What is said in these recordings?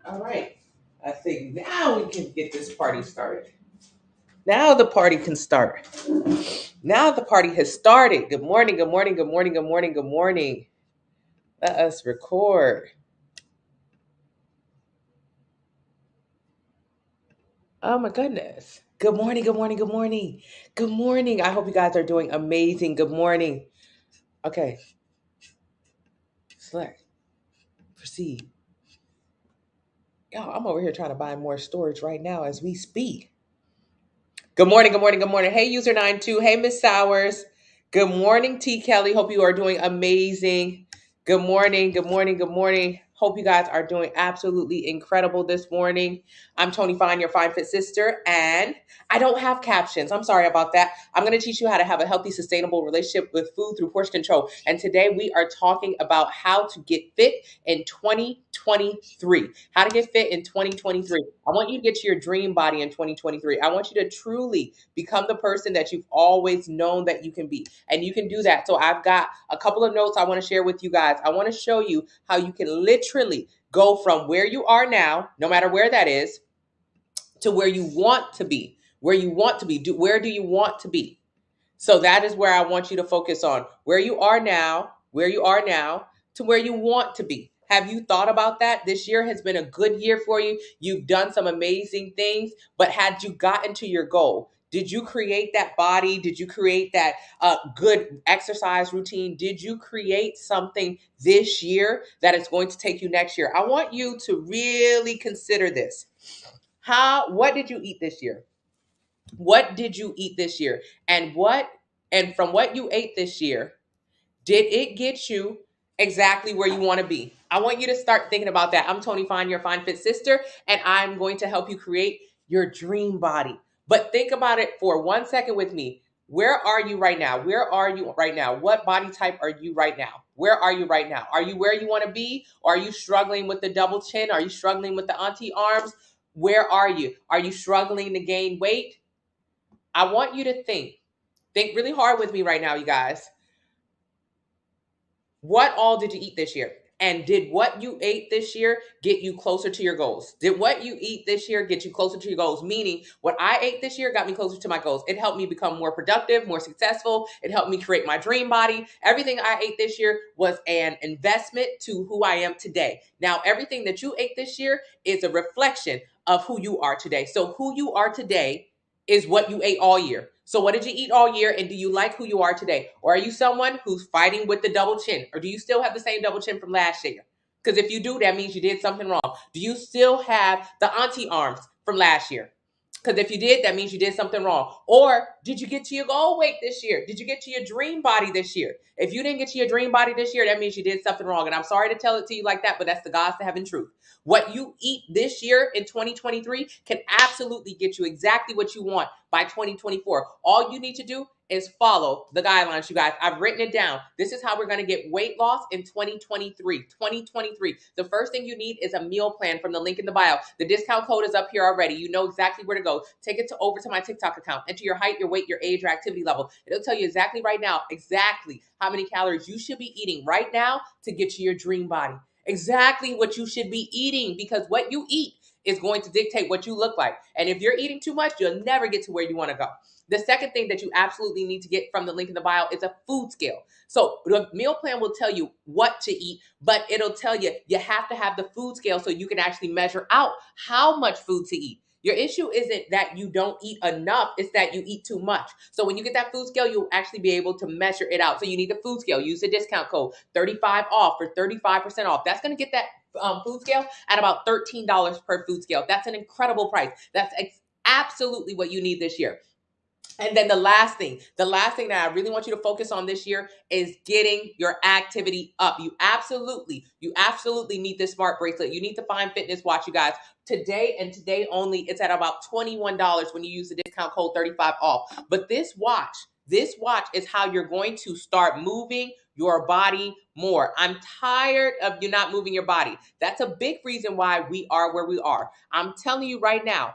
All right. I think now we can get this party started. Now the party can start. Now the party has started. Good morning, good morning, good morning, good morning, good morning. Let us record. Oh my goodness. Good morning, good morning, good morning. Good morning. I hope you guys are doing amazing. Good morning. Okay. Select. Proceed. Yo, I'm over here trying to buy more storage right now as we speak. Good morning, good morning, good morning. Hey, user 92. Hey, Miss Sowers. Good morning, T. Kelly. Hope you are doing amazing. Good morning, good morning, good morning. Hope you guys are doing absolutely incredible this morning. I'm Tony Fine, your Fine Fit sister, and I don't have captions. I'm sorry about that. I'm going to teach you how to have a healthy, sustainable relationship with food through portion control. And today we are talking about how to get fit in 2023. How to get fit in 2023. I want you to get to your dream body in 2023. I want you to truly become the person that you've always known that you can be. And you can do that. So I've got a couple of notes I want to share with you guys. I want to show you how you can literally go from where you are now, no matter where that is, to where you want to be. Where you want to be. Where do you want to be? So that is where I want you to focus on. Where you are now, to where you want to be. Have you thought about that? This year has been a good year for you. You've done some amazing things, but had you gotten to your goal? Did you create that body? Did you create that good exercise routine? Did you create something this year that is going to take you next year? I want you to really consider this. What did you eat this year? What did you eat this year? And from what you ate this year, did it get you exactly where you want to be? I want you to start thinking about that. I'm Tony Fine, your Fine Fit sister, and I'm going to help you create your dream body. But think about it for 1 second with me. Where are you right now? Where are you right now? What body type are you right now? Where are you right now? Are you where you want to be? Or are you struggling with the double chin? Are you struggling with the auntie arms? Where are you? Are you struggling to gain weight? I want you to think really hard with me right now, you guys. What all did you eat this year? And did what you ate this year get you closer to your goals? Did what you eat this year get you closer to your goals? Meaning, what I ate this year got me closer to my goals. It helped me become more productive, more successful. It helped me create my dream body. Everything I ate this year was an investment to who I am today. Now, everything that you ate this year is a reflection of who you are today. So, who you are today is what you ate all year. So what did you eat all year, and do you like who you are today? Or are you someone who's fighting with the double chin? Or do you still have the same double chin from last year? Because if you do, that means you did something wrong. Do you still have the auntie arms from last year? Because if you did, that means you did something wrong. Or did you get to your goal weight this year? Did you get to your dream body this year? If you didn't get to your dream body this year, that means you did something wrong. And I'm sorry to tell it to you like that, but that's the God's to heaven truth. What you eat this year in 2023 can absolutely get you exactly what you want by 2024. All you need to do is follow the guidelines, you guys. I've written it down. This is how we're going to get weight loss in 2023. 2023. The first thing you need is a meal plan from the link in the bio. The discount code is up here already. You know exactly where to go. Take it over to my TikTok account. Enter your height, your weight, your age, your activity level. It'll tell you exactly right now, exactly how many calories you should be eating right now to get to your dream body. Exactly what you should be eating, because what you eat is going to dictate what you look like. And if you're eating too much, you'll never get to where you want to go. The second thing that you absolutely need to get from the link in the bio is a food scale. So the meal plan will tell you what to eat, but it'll tell you have to have the food scale so you can actually measure out how much food to eat. Your issue isn't that you don't eat enough, it's that you eat too much. So when you get that food scale, you'll actually be able to measure it out. So you need the food scale. Use the discount code 35 off for 35% off. That's going to get that food scale at about $13 per food scale. That's an incredible price. That's absolutely what you need this year. And then the last thing that I really want you to focus on this year is getting your activity up. You absolutely need this smart bracelet. You need to find fitness watch, you guys. Today and today only, it's at about $21 when you use the discount code 35 off. But this watch is how you're going to start moving your body more. I'm tired of you not moving your body. That's a big reason why we are where we are. I'm telling you right now,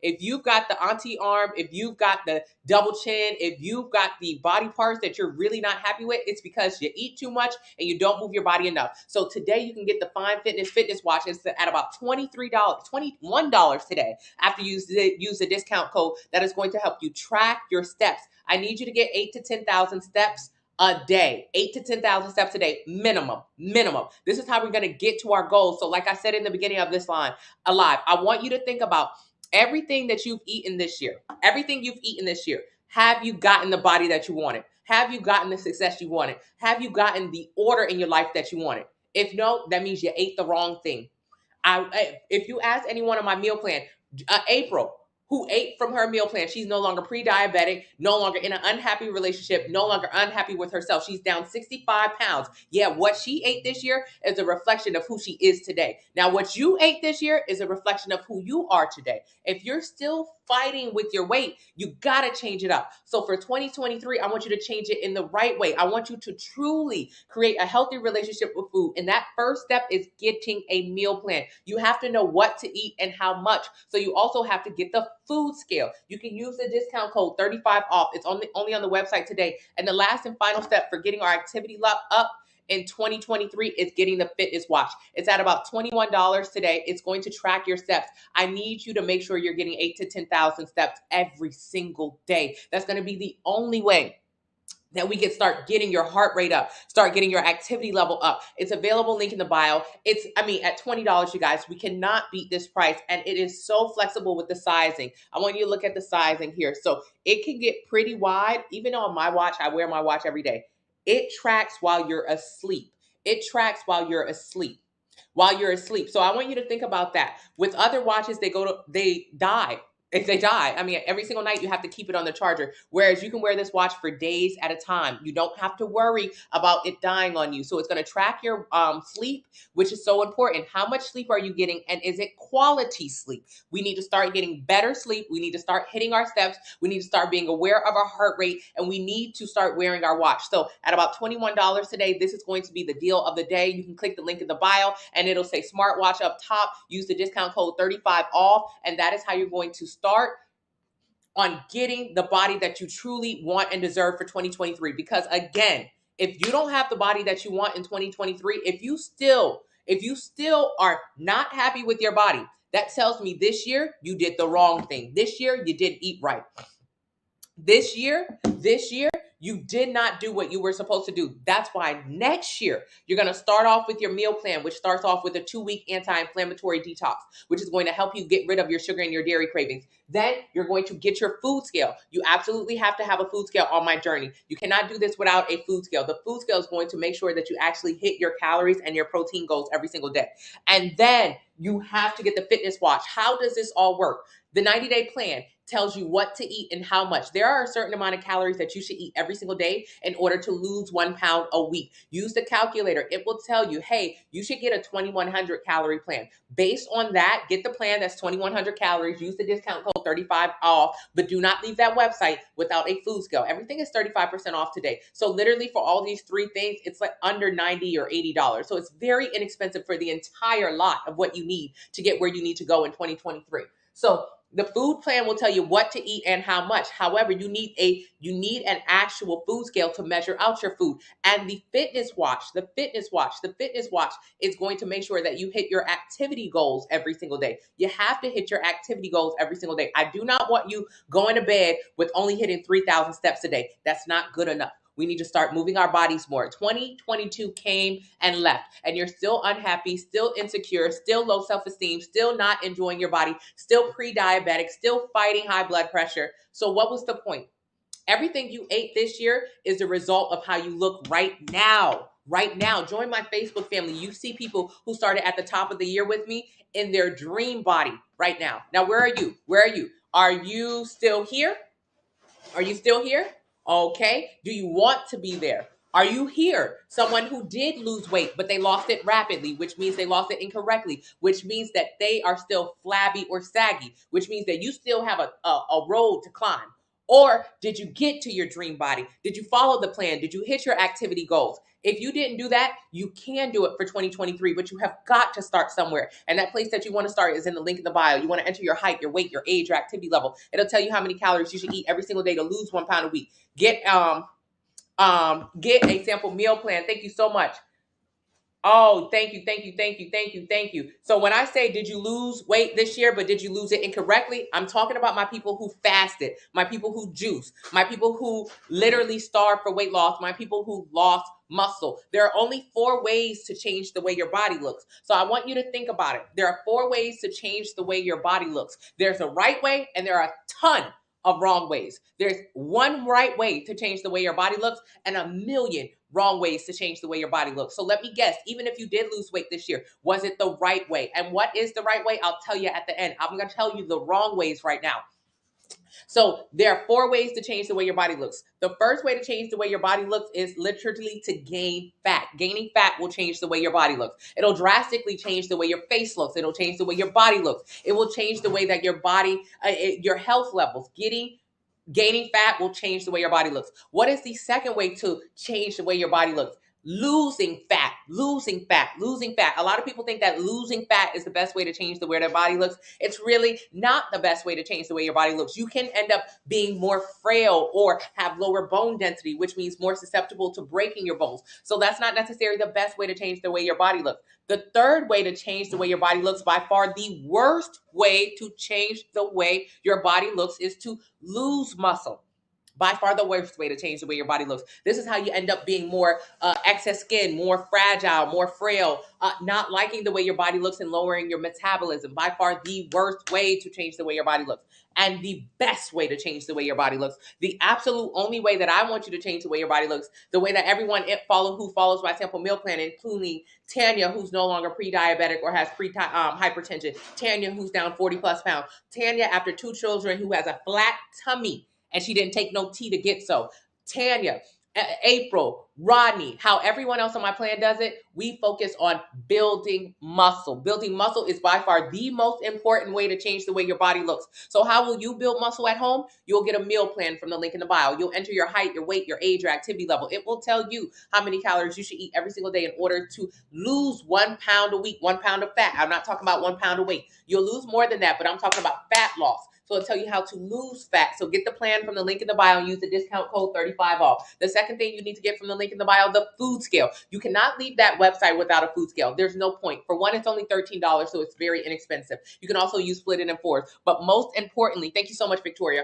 if you've got the auntie arm, if you've got the double chin, if you've got the body parts that you're really not happy with, it's because you eat too much and you don't move your body enough. So today you can get the Fine Fitness watch. It's at about $23, $21 today after you use the discount code that is going to help you track your steps. I need you to get 8 to 10,000 steps a day, 8 to 10,000 steps a day, minimum. This is how we're going to get to our goals. So like I said in the beginning of this line, alive, I want you to think about everything that you've eaten this year, Have you gotten the body that you wanted? Have you gotten the success you wanted? Have you gotten the order in your life that you wanted? If no, that means you ate the wrong thing. If you ask anyone on my meal plan, April, who ate from her meal plan, she's no longer pre-diabetic, no longer in an unhappy relationship, no longer unhappy with herself. She's down 65 pounds. Yeah, what she ate this year is a reflection of who she is today. Now, what you ate this year is a reflection of who you are today. If you're still fighting with your weight, you got to change it up. So for 2023, I want you to change it in the right way. I want you to truly create a healthy relationship with food. And that first step is getting a meal plan. You have to know what to eat and how much. So you also have to get the food scale. You can use the discount code 35 off. It's only on the website today. And the last and final step for getting our activity up in 2023 is getting the fitness watch. It's at about $21 today. It's going to track your steps. I need you to make sure you're getting 8 to 10,000 steps every single day. That's going to be the only way that we can start getting your heart rate up, start getting your activity level up. It's available, link in the bio. At $20, you guys, we cannot beat this price. And it is so flexible with the sizing. I want you to look at the sizing here. So it can get pretty wide. Even on my watch, I wear my watch every day. It tracks while you're asleep. So I want you to think about that. With other watches, they die. If they die, every single night you have to keep it on the charger. Whereas you can wear this watch for days at a time. You don't have to worry about it dying on you. So it's going to track your sleep, which is so important. How much sleep are you getting? And is it quality sleep? We need to start getting better sleep. We need to start hitting our steps. We need to start being aware of our heart rate. And we need to start wearing our watch. So at about $21 today, this is going to be the deal of the day. You can click the link in the bio and it'll say smartwatch up top. Use the discount code 35 off. And that is how you're going to start on getting the body that you truly want and deserve for 2023. Because again, if you don't have the body that you want in 2023, if you still are not happy with your body, that tells me this year you did the wrong thing. This year you didn't eat right. This year, you did not do what you were supposed to do. That's why next year, you're going to start off with your meal plan, which starts off with a 2-week anti-inflammatory detox, which is going to help you get rid of your sugar and your dairy cravings. Then you're going to get your food scale. You absolutely have to have a food scale on my journey. You cannot do this without a food scale. The food scale is going to make sure that you actually hit your calories and your protein goals every single day. And then you have to get the fitness watch. How does this all work? The 90-day plan tells you what to eat and how much. There are a certain amount of calories that you should eat every single day in order to lose 1 pound a week. Use the calculator. It will tell you, hey, you should get a 2,100 calorie plan. Based on that, get the plan that's 2,100 calories. Use the discount code 35 off, but do not leave that website without a food scale. Everything is 35% off today. So literally for all these 3 things, it's like under $90 or $80. So it's very inexpensive for the entire lot of what you need to get where you need to go in 2023. So the food plan will tell you what to eat and how much. However, you need an actual food scale to measure out your food. And the fitness watch is going to make sure that you hit your activity goals every single day. You have to hit your activity goals every single day. I do not want you going to bed with only hitting 3,000 steps a day. That's not good enough. We need to start moving our bodies more. 2022 came and left, and you're still unhappy, still insecure, still low self-esteem, still not enjoying your body, still pre-diabetic, still fighting high blood pressure. So what was the point? Everything you ate this year is the result of how you look right now. Right now, join my Facebook family. You see people who started at the top of the year with me in their dream body right now. Now, where are you? Are you still here? Okay. Do you want to be there? Are you here? Someone who did lose weight, but they lost it rapidly, which means they lost it incorrectly, which means that they are still flabby or saggy, which means that you still have a road to climb. Or did you get to your dream body? Did you follow the plan? Did you hit your activity goals? If you didn't do that, you can do it for 2023, but you have got to start somewhere. And that place that you want to start is in the link in the bio. You want to enter your height, your weight, your age, your activity level. It'll tell you how many calories you should eat every single day to lose 1 pound a week. Get a sample meal plan. Thank you so much. Oh, thank you, thank you, thank you, thank you, thank you. So when I say, did you lose weight this year, but did you lose it incorrectly? I'm talking about my people who fasted, my people who juice, my people who literally starved for weight loss, my people who lost muscle. There are only 4 ways to change the way your body looks. So I want you to think about it. There are 4 ways to change the way your body looks. There's a right way, and there are a ton of wrong ways. There's one right way to change the way your body looks and a million wrong ways to change the way your body looks. So let me guess, even if you did lose weight this year, was it the right way? And what is the right way? I'll tell you at the end. I'm going to tell you the wrong ways right now. So there are 4 ways to change the way your body looks. The first way to change the way your body looks is literally to gain fat. Gaining fat will change the way your body looks. It'll drastically change the way your face looks. It'll change the way your body looks. It will change the way that your body, your health levels, gaining fat will change the way your body looks. What is the second way to change the way your body looks? Losing fat, losing fat, losing fat. A lot of people think that losing fat is the best way to change the way their body looks. It's really not the best way to change the way your body looks. You can end up being more frail or have lower bone density, which means more susceptible to breaking your bones. So that's not necessarily the best way to change the way your body looks. The third way to change the way your body looks, by far the worst way to change the way your body looks, is to lose muscle. By far the worst way to change the way your body looks. This is how you end up being more excess skin, more fragile, more frail, not liking the way your body looks and lowering your metabolism. By far the worst way to change the way your body looks. And the best way to change the way your body looks, the absolute only way that I want you to change the way your body looks, the way that everyone who follows my sample meal plan, including Tanya, who's no longer pre-diabetic or has hypertension, Tanya, who's down 40 plus pounds, Tanya, after 2 children, who has a flat tummy, and she didn't take no tea to get so. Tanya, April, Rodney, how everyone else on my plan does it, we focus on building muscle. Building muscle is by far the most important way to change the way your body looks. So how will you build muscle at home? You'll get a meal plan from the link in the bio. You'll enter your height, your weight, your age, your activity level. It will tell you how many calories you should eat every single day in order to lose 1 pound a week, 1 pound of fat. I'm not talking about 1 pound of weight. You'll lose more than that, but I'm talking about fat loss. So it'll tell you how to lose fat. So get the plan from the link in the bio and use the discount code 35 off. The second thing you need to get from the link in the bio, the food scale. You cannot leave that website without a food scale. There's no point. For one, it's only $13, so it's very inexpensive. You can also use split it in 4s. But most importantly, thank you so much, Victoria.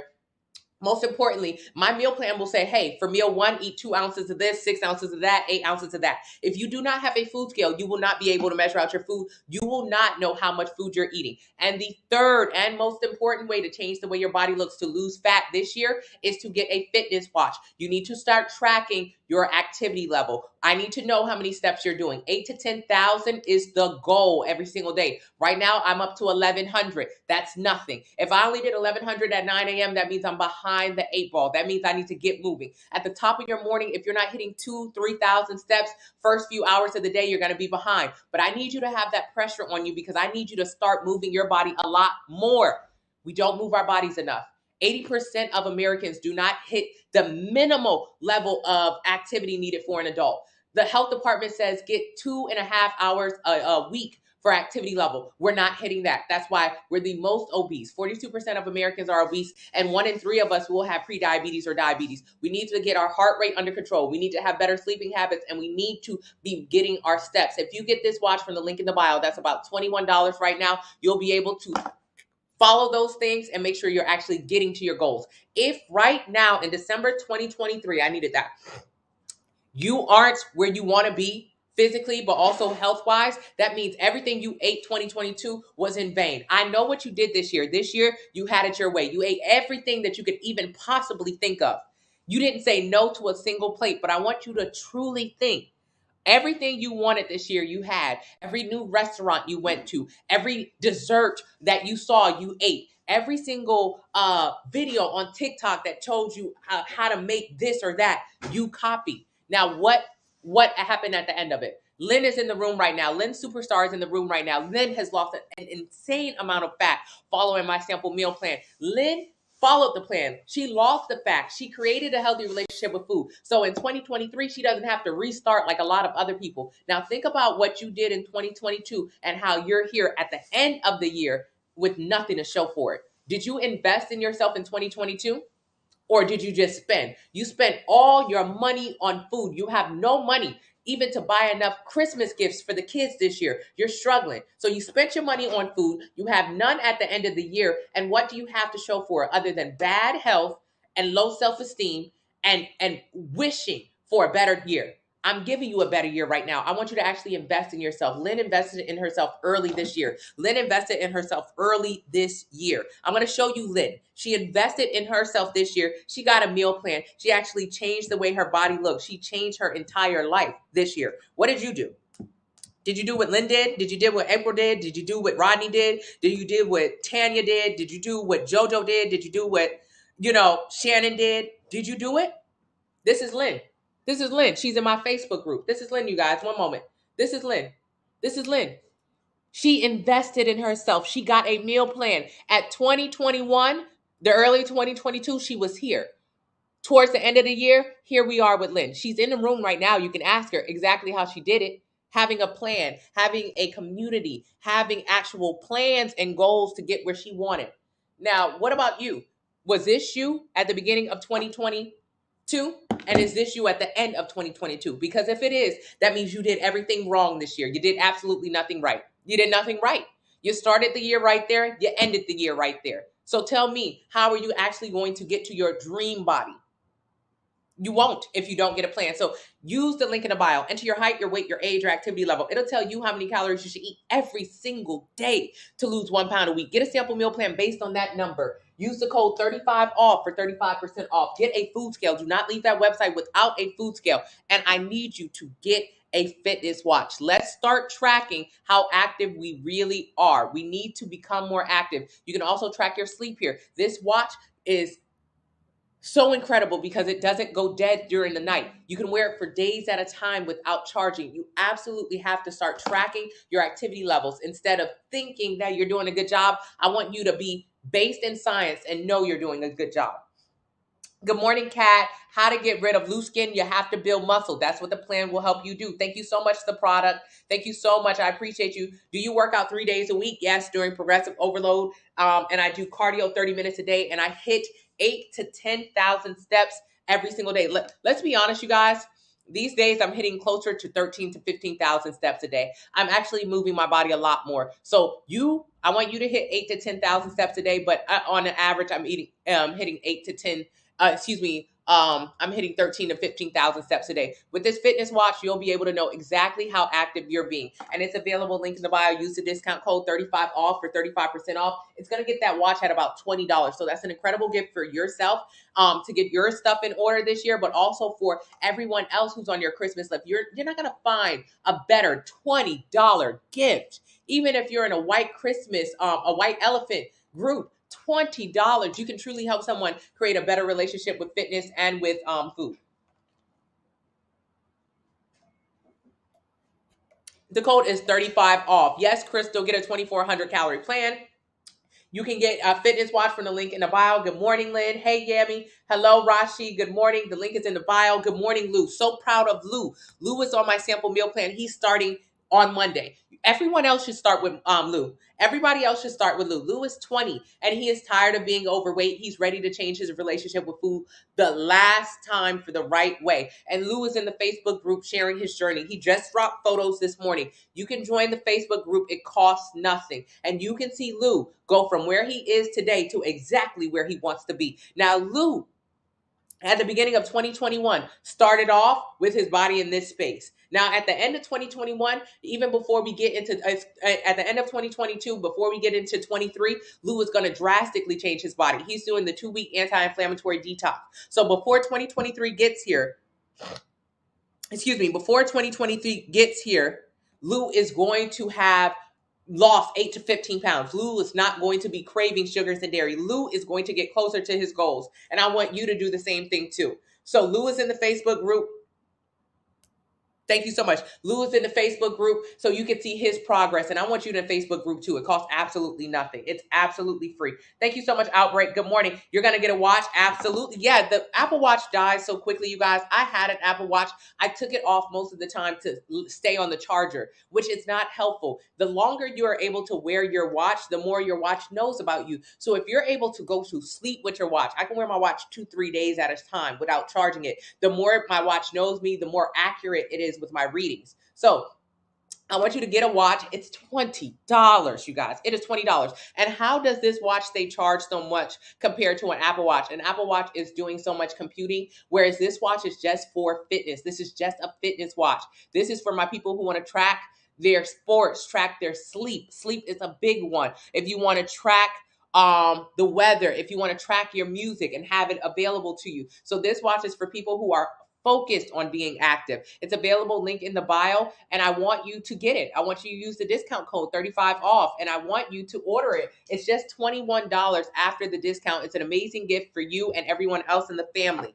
Most importantly, my meal plan will say, hey, for meal 1, eat 2 ounces of this, 6 ounces of that, 8 ounces of that. If you do not have a food scale, you will not be able to measure out your food. You will not know how much food you're eating. And the third and most important way to change the way your body looks to lose fat this year is to get a fitness watch. You need to start tracking your activity level. I need to know how many steps you're doing. 8,000 to 10,000 is the goal every single day. Right now, I'm up to 1,100. That's nothing. If I only did 1,100 at 9 a.m., that means I'm behind the 8 ball. That means I need to get moving. At the top of your morning, if you're not hitting 2,000 to 3,000 steps, first few hours of the day, you're going to be behind. But I need you to have that pressure on you because I need you to start moving your body a lot more. We don't move our bodies enough. 80% of Americans do not hit the minimal level of activity needed for an adult. The health department says get 2.5 hours a week for activity level. We're not hitting that. That's why we're the most obese. 42% of Americans are obese, and 1 in 3 of us will have pre-diabetes or diabetes. We need to get our heart rate under control. We need to have better sleeping habits, and we need to be getting our steps. If you get this watch from the link in the bio, that's about $21 right now. You'll be able to follow those things and make sure you're actually getting to your goals. If right now in December 2023, I needed that, you aren't where you want to be physically, but also health-wise, that means everything you ate 2022 was in vain. I know what you did this year. This year, you had it your way. You ate everything that you could even possibly think of. You didn't say no to a single plate, but I want you to truly think. Everything you wanted this year, you had. Every new restaurant you went to, every dessert that you saw, you ate. Every single video on TikTok that told you how to make this or that, you copied. Now, what happened at the end of it? Lynn is in the room right now. Lynn Superstar is in the room right now. Lynn has lost an insane amount of fat following my sample meal plan. Lynn followed the plan. She lost the facts. She created a healthy relationship with food. So in 2023, she doesn't have to restart like a lot of other people. Now think about what you did in 2022 and how you're here at the end of the year with nothing to show for it. Did you invest in yourself in 2022? Or did you just spend? You spent all your money on food. You have no money even to buy enough Christmas gifts for the kids this year. You're struggling. So you spent your money on food. You have none at the end of the year. And what do you have to show for it other than bad health and low self-esteem and wishing for a better year? I'm giving you a better year right now. I want you to actually invest in yourself. Lynn invested in herself early this year. Lynn invested in herself early this year. I'm going to show you Lynn. She invested in herself this year. She got a meal plan. She actually changed the way her body looks. She changed her entire life this year. What did you do? Did you do what Lynn did? Did you do what April did? Did you do what Rodney did? Did you do what Tanya did? Did you do what JoJo did? Did you do what, Shannon did? Did you do it? This is Lynn. This is Lynn. She's in my Facebook group. This is Lynn, you guys. One moment. This is Lynn. This is Lynn. She invested in herself. She got a meal plan. At 2021, the early 2022, she was here. Towards the end of the year, here we are with Lynn. She's in the room right now. You can ask her exactly how she did it. Having a plan, having a community, having actual plans and goals to get where she wanted. Now, what about you? Was this you at the beginning of 2022? And is this you at the end of 2022? Because if it is, that means you did everything wrong this year. You did absolutely nothing right. You did nothing right. You started the year right there. You ended the year right there. So tell me, how are you actually going to get to your dream body? You won't if you don't get a plan. So use the link in the bio. Enter your height, your weight, your age, your activity level. It'll tell you how many calories you should eat every single day to lose 1 pound a week. Get a sample meal plan based on that number. Use the code 35OFF for 35% off. Get a food scale. Do not leave that website without a food scale. And I need you to get a fitness watch. Let's start tracking how active we really are. We need to become more active. You can also track your sleep here. This watch is so incredible because it doesn't go dead during the night. You can wear it for days at a time without charging. You absolutely have to start tracking your activity levels. Instead of thinking that you're doing a good job, I want you to be based in science and know you're doing a good job. Good morning, Kat. How to get rid of loose skin. You have to build muscle. That's what the plan will help you do. Thank you so much for the product. Thank you so much. I appreciate you. Do you work out 3 days a week? Yes, during progressive overload. And I do cardio 30 minutes a day. And I hit 8,000 to 10,000 steps every single day. Let's be honest, you guys. These days, I'm hitting closer to 13,000 to 15,000 steps a day. I'm actually moving my body a lot more. So I want you to hit 8,000 to 10,000 steps a day. But on an average, I'm hitting 8 to 10. I'm hitting 13 to 15,000 steps a day. With this fitness watch, you'll be able to know exactly how active you're being. And it's available, link in the bio. Use the discount code 35OFF for 35% off. It's going to get that watch at about $20. So that's an incredible gift for yourself to get your stuff in order this year, but also for everyone else who's on your Christmas list. You're not going to find a better $20 gift. Even if you're in a white Christmas, a white elephant group, $20. You can truly help someone create a better relationship with fitness and with food. The code is 35OFF. Yes, Crystal, get a 2,400 calorie plan. You can get a fitness watch from the link in the bio. Good morning, Lynn. Hey, Yami. Hello, Rashi. Good morning. The link is in the bio. Good morning, Lou. So proud of Lou. Lou is on my sample meal plan. He's starting on Monday. Everyone else should start with Lou. Everybody else should start with Lou. Lou is 20 and he is tired of being overweight. He's ready to change his relationship with food the last time for the right way. And Lou is in the Facebook group sharing his journey. He just dropped photos this morning. You can join the Facebook group. It costs nothing. And you can see Lou go from where he is today to exactly where he wants to be. Now, Lou, at the beginning of 2021, started off with his body in this space. Now, at the end of 2021, even before we get into, at the end of 2022, before we get into 23, Lou is going to drastically change his body. He's doing the 2-week anti-inflammatory detox. So before 2023 gets here, before 2023 gets here, Lou is going to have lost 8 to 15 pounds. Lou is not going to be craving sugars and dairy. Lou is going to get closer to his goals. And I want you to do the same thing too. So Lou is in the Facebook group. Thank you so much. Lou is in the Facebook group, so you can see his progress. And I want you in the Facebook group too. It costs absolutely nothing. It's absolutely free. Thank you so much, Outbreak. Good morning. You're going to get a watch? Absolutely. Yeah, the Apple Watch dies so quickly, you guys. I had an Apple Watch. I took it off most of the time to stay on the charger, which is not helpful. The longer you are able to wear your watch, the more your watch knows about you. So if you're able to go to sleep with your watch, I can wear my watch 2-3 days at a time without charging it. The more my watch knows me, the more accurate it is with my readings. So I want you to get a watch. It's $20, you guys. It is $20. And how does this watch stay charged so much compared to an Apple Watch? An Apple Watch is doing so much computing, whereas this watch is just for fitness. This is just a fitness watch. This is for my people who want to track their sports, track their sleep. Sleep is a big one. If you want to track the weather, if you want to track your music and have it available to you. So this watch is for people who are focused on being active. It's available, link in the bio, and I want you to get it. I want you to use the discount code 35 off, and I want you to order it. It's just $21 after the discount. It's an amazing gift for you and everyone else in the family.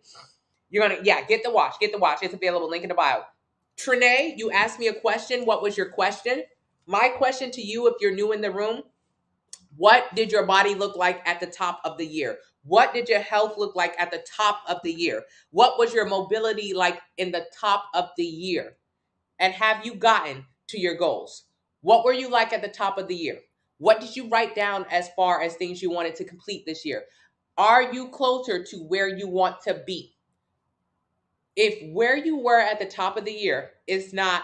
You're gonna, get the watch. Get the watch. It's available, link in the bio. Trinae, you asked me a question. What was your question? My question to you, if you're new in the room, what did your body look like at the top of the year? What did your health look like at the top of the year? What was your mobility like in the top of the year? And have you gotten to your goals? What were you like at the top of the year? What did you write down as far as things you wanted to complete this year? Are you closer to where you want to be? If where you were at the top of the year is not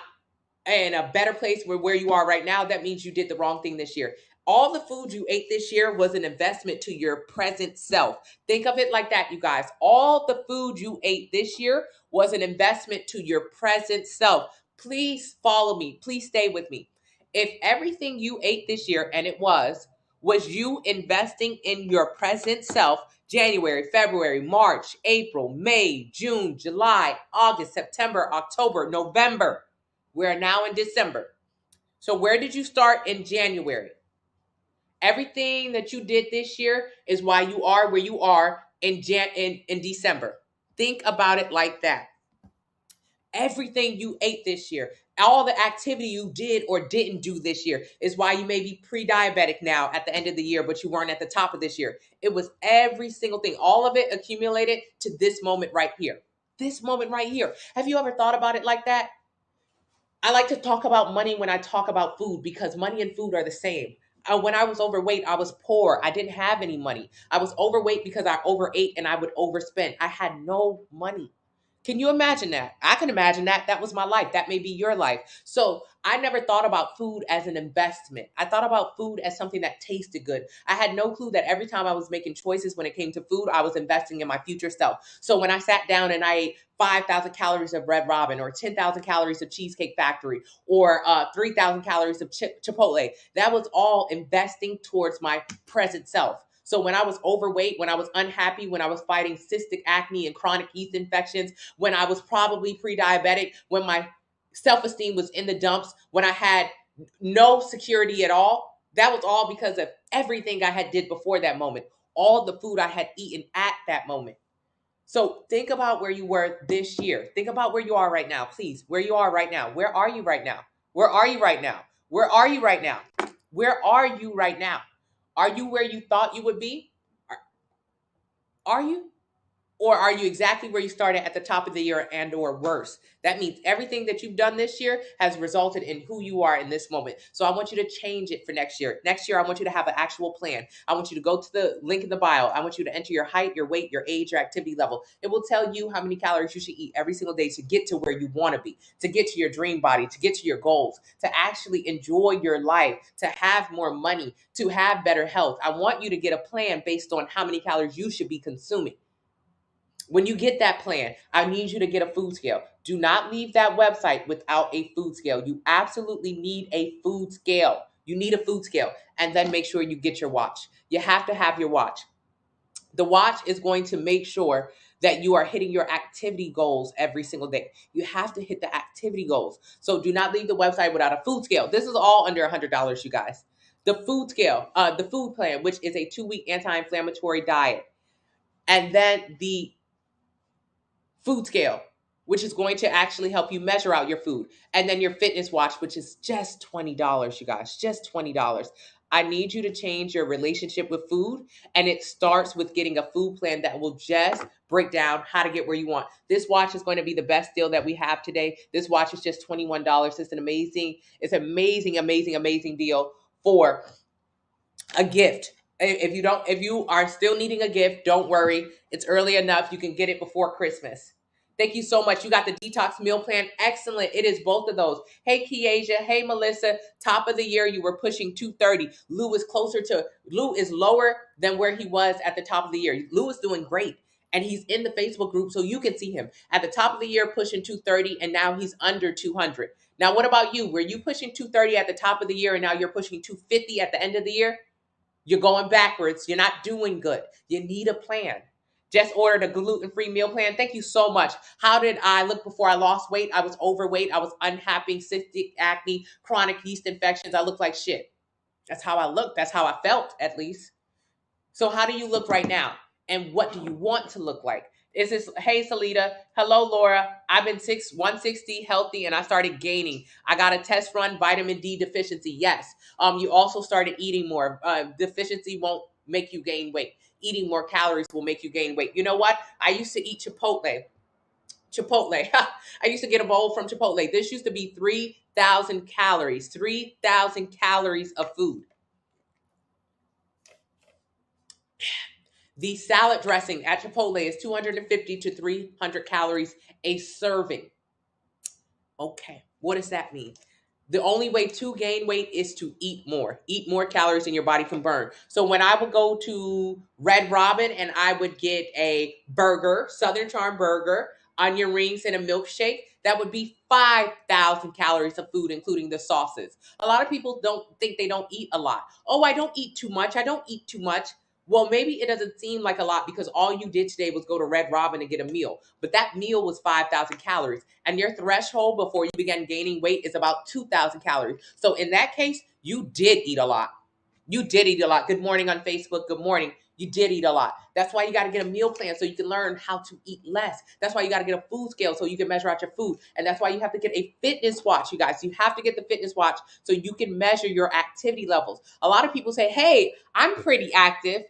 in a better place where you are right now, that means you did the wrong thing this year. All the food you ate this year was an investment to your present self. Think of it like that, you guys. All the food you ate this year was an investment to your present self. Please follow me. Please stay with me. If everything you ate this year, and it was you investing in your present self, January, February, March, April, May, June, July, August, September, October, November. We're now in December. So where did you start in January? Everything that you did this year is why you are where you are in December. Think about it like that. Everything you ate this year, all the activity you did or didn't do this year is why you may be pre-diabetic now at the end of the year, but you weren't at the top of this year. It was every single thing. All of it accumulated to this moment right here. This moment right here. Have you ever thought about it like that? I like to talk about money when I talk about food because money and food are the same. When I was overweight, I was poor. I didn't have any money. I was overweight because I overate and I would overspend. I had no money. Can you imagine that? I can imagine that. That was my life. That may be your life. So I never thought about food as an investment. I thought about food as something that tasted good. I had no clue that every time I was making choices when it came to food, I was investing in my future self. So when I sat down and I ate 5,000 calories of Red Robin or 10,000 calories of Cheesecake Factory or 3,000 calories of Chipotle, that was all investing towards my present self. So when I was overweight, when I was unhappy, when I was fighting cystic acne and chronic yeast infections, when I was probably pre-diabetic, when my self-esteem was in the dumps, when I had no security at all, that was all because of everything I had did before that moment, all the food I had eaten at that moment. So think about where you were this year. Think about where you are right now, please. Where you are right now. Where are you right now? Where are you right now? Where are you right now? Where are you right now? Are you where you thought you would be? Are you? Or are you exactly where you started at the top of the year and or worse? That means everything that you've done this year has resulted in who you are in this moment. So I want you to change it for next year. Next year, I want you to have an actual plan. I want you to go to the link in the bio. I want you to enter your height, your weight, your age, your activity level. It will tell you how many calories you should eat every single day to get to where you want to be, to get to your dream body, to get to your goals, to actually enjoy your life, to have more money, to have better health. I want you to get a plan based on how many calories you should be consuming. When you get that plan, I need you to get a food scale. Do not leave that website without a food scale. You absolutely need a food scale. You need a food scale. And then make sure you get your watch. You have to have your watch. The watch is going to make sure that you are hitting your activity goals every single day. You have to hit the activity goals. So do not leave the website without a food scale. This is all under $100, you guys. The food scale, the food plan, which is a 2-week anti-inflammatory diet. And then the food scale, which is going to actually help you measure out your food. And then your fitness watch, which is just $20, you guys, just $20. I need you to change your relationship with food. And it starts with getting a food plan that will just break down how to get where you want. This watch is going to be the best deal that we have today. This watch is just $21. It's amazing, amazing, amazing deal for a gift. If you are still needing a gift, don't worry. It's early enough. You can get it before Christmas. Thank you so much. You got the detox meal plan. Excellent. It is both of those. Hey, Kiasia. Hey, Melissa. Top of the year, you were pushing 230. Lou is lower than where he was at the top of the year. Lou is doing great. And he's in the Facebook group, so you can see him. At the top of the year, pushing 230, and now he's under 200. Now, what about you? Were you pushing 230 at the top of the year, and now you're pushing 250 at the end of the year? You're going backwards. You're not doing good. You need a plan. Just ordered a gluten-free meal plan. Thank you so much. How did I look before I lost weight? I was overweight. I was unhappy, cystic acne, chronic yeast infections. I looked like shit. That's how I looked. That's how I felt, at least. So how do you look right now? And what do you want to look like? Is this, hey, Salita. Hello, Laura. I've been 160 healthy and I started gaining. I got a test run, vitamin D deficiency. Yes. You also started eating more. Deficiency won't make you gain weight. Eating more calories will make you gain weight. You know what? I used to eat Chipotle. I used to get a bowl from Chipotle. This used to be 3,000 calories. 3,000 calories of food. The salad dressing at Chipotle is 250 to 300 calories a serving. Okay, what does that mean? The only way to gain weight is to eat more. Eat more calories than your body can burn. So when I would go to Red Robin and I would get a burger, Southern Charm burger, onion rings, and a milkshake, that would be 5,000 calories of food, including the sauces. A lot of people don't think they don't eat a lot. Oh, I don't eat too much. I don't eat too much. Well, maybe it doesn't seem like a lot because all you did today was go to Red Robin and get a meal. But that meal was 5,000 calories. And your threshold before you began gaining weight is about 2,000 calories. So in that case, you did eat a lot. You did eat a lot. Good morning on Facebook. Good morning. You did eat a lot. That's why you got to get a meal plan so you can learn how to eat less. That's why you got to get a food scale so you can measure out your food. And that's why you have to get a fitness watch, you guys. You have to get the fitness watch so you can measure your activity levels. A lot of people say, hey, I'm pretty active.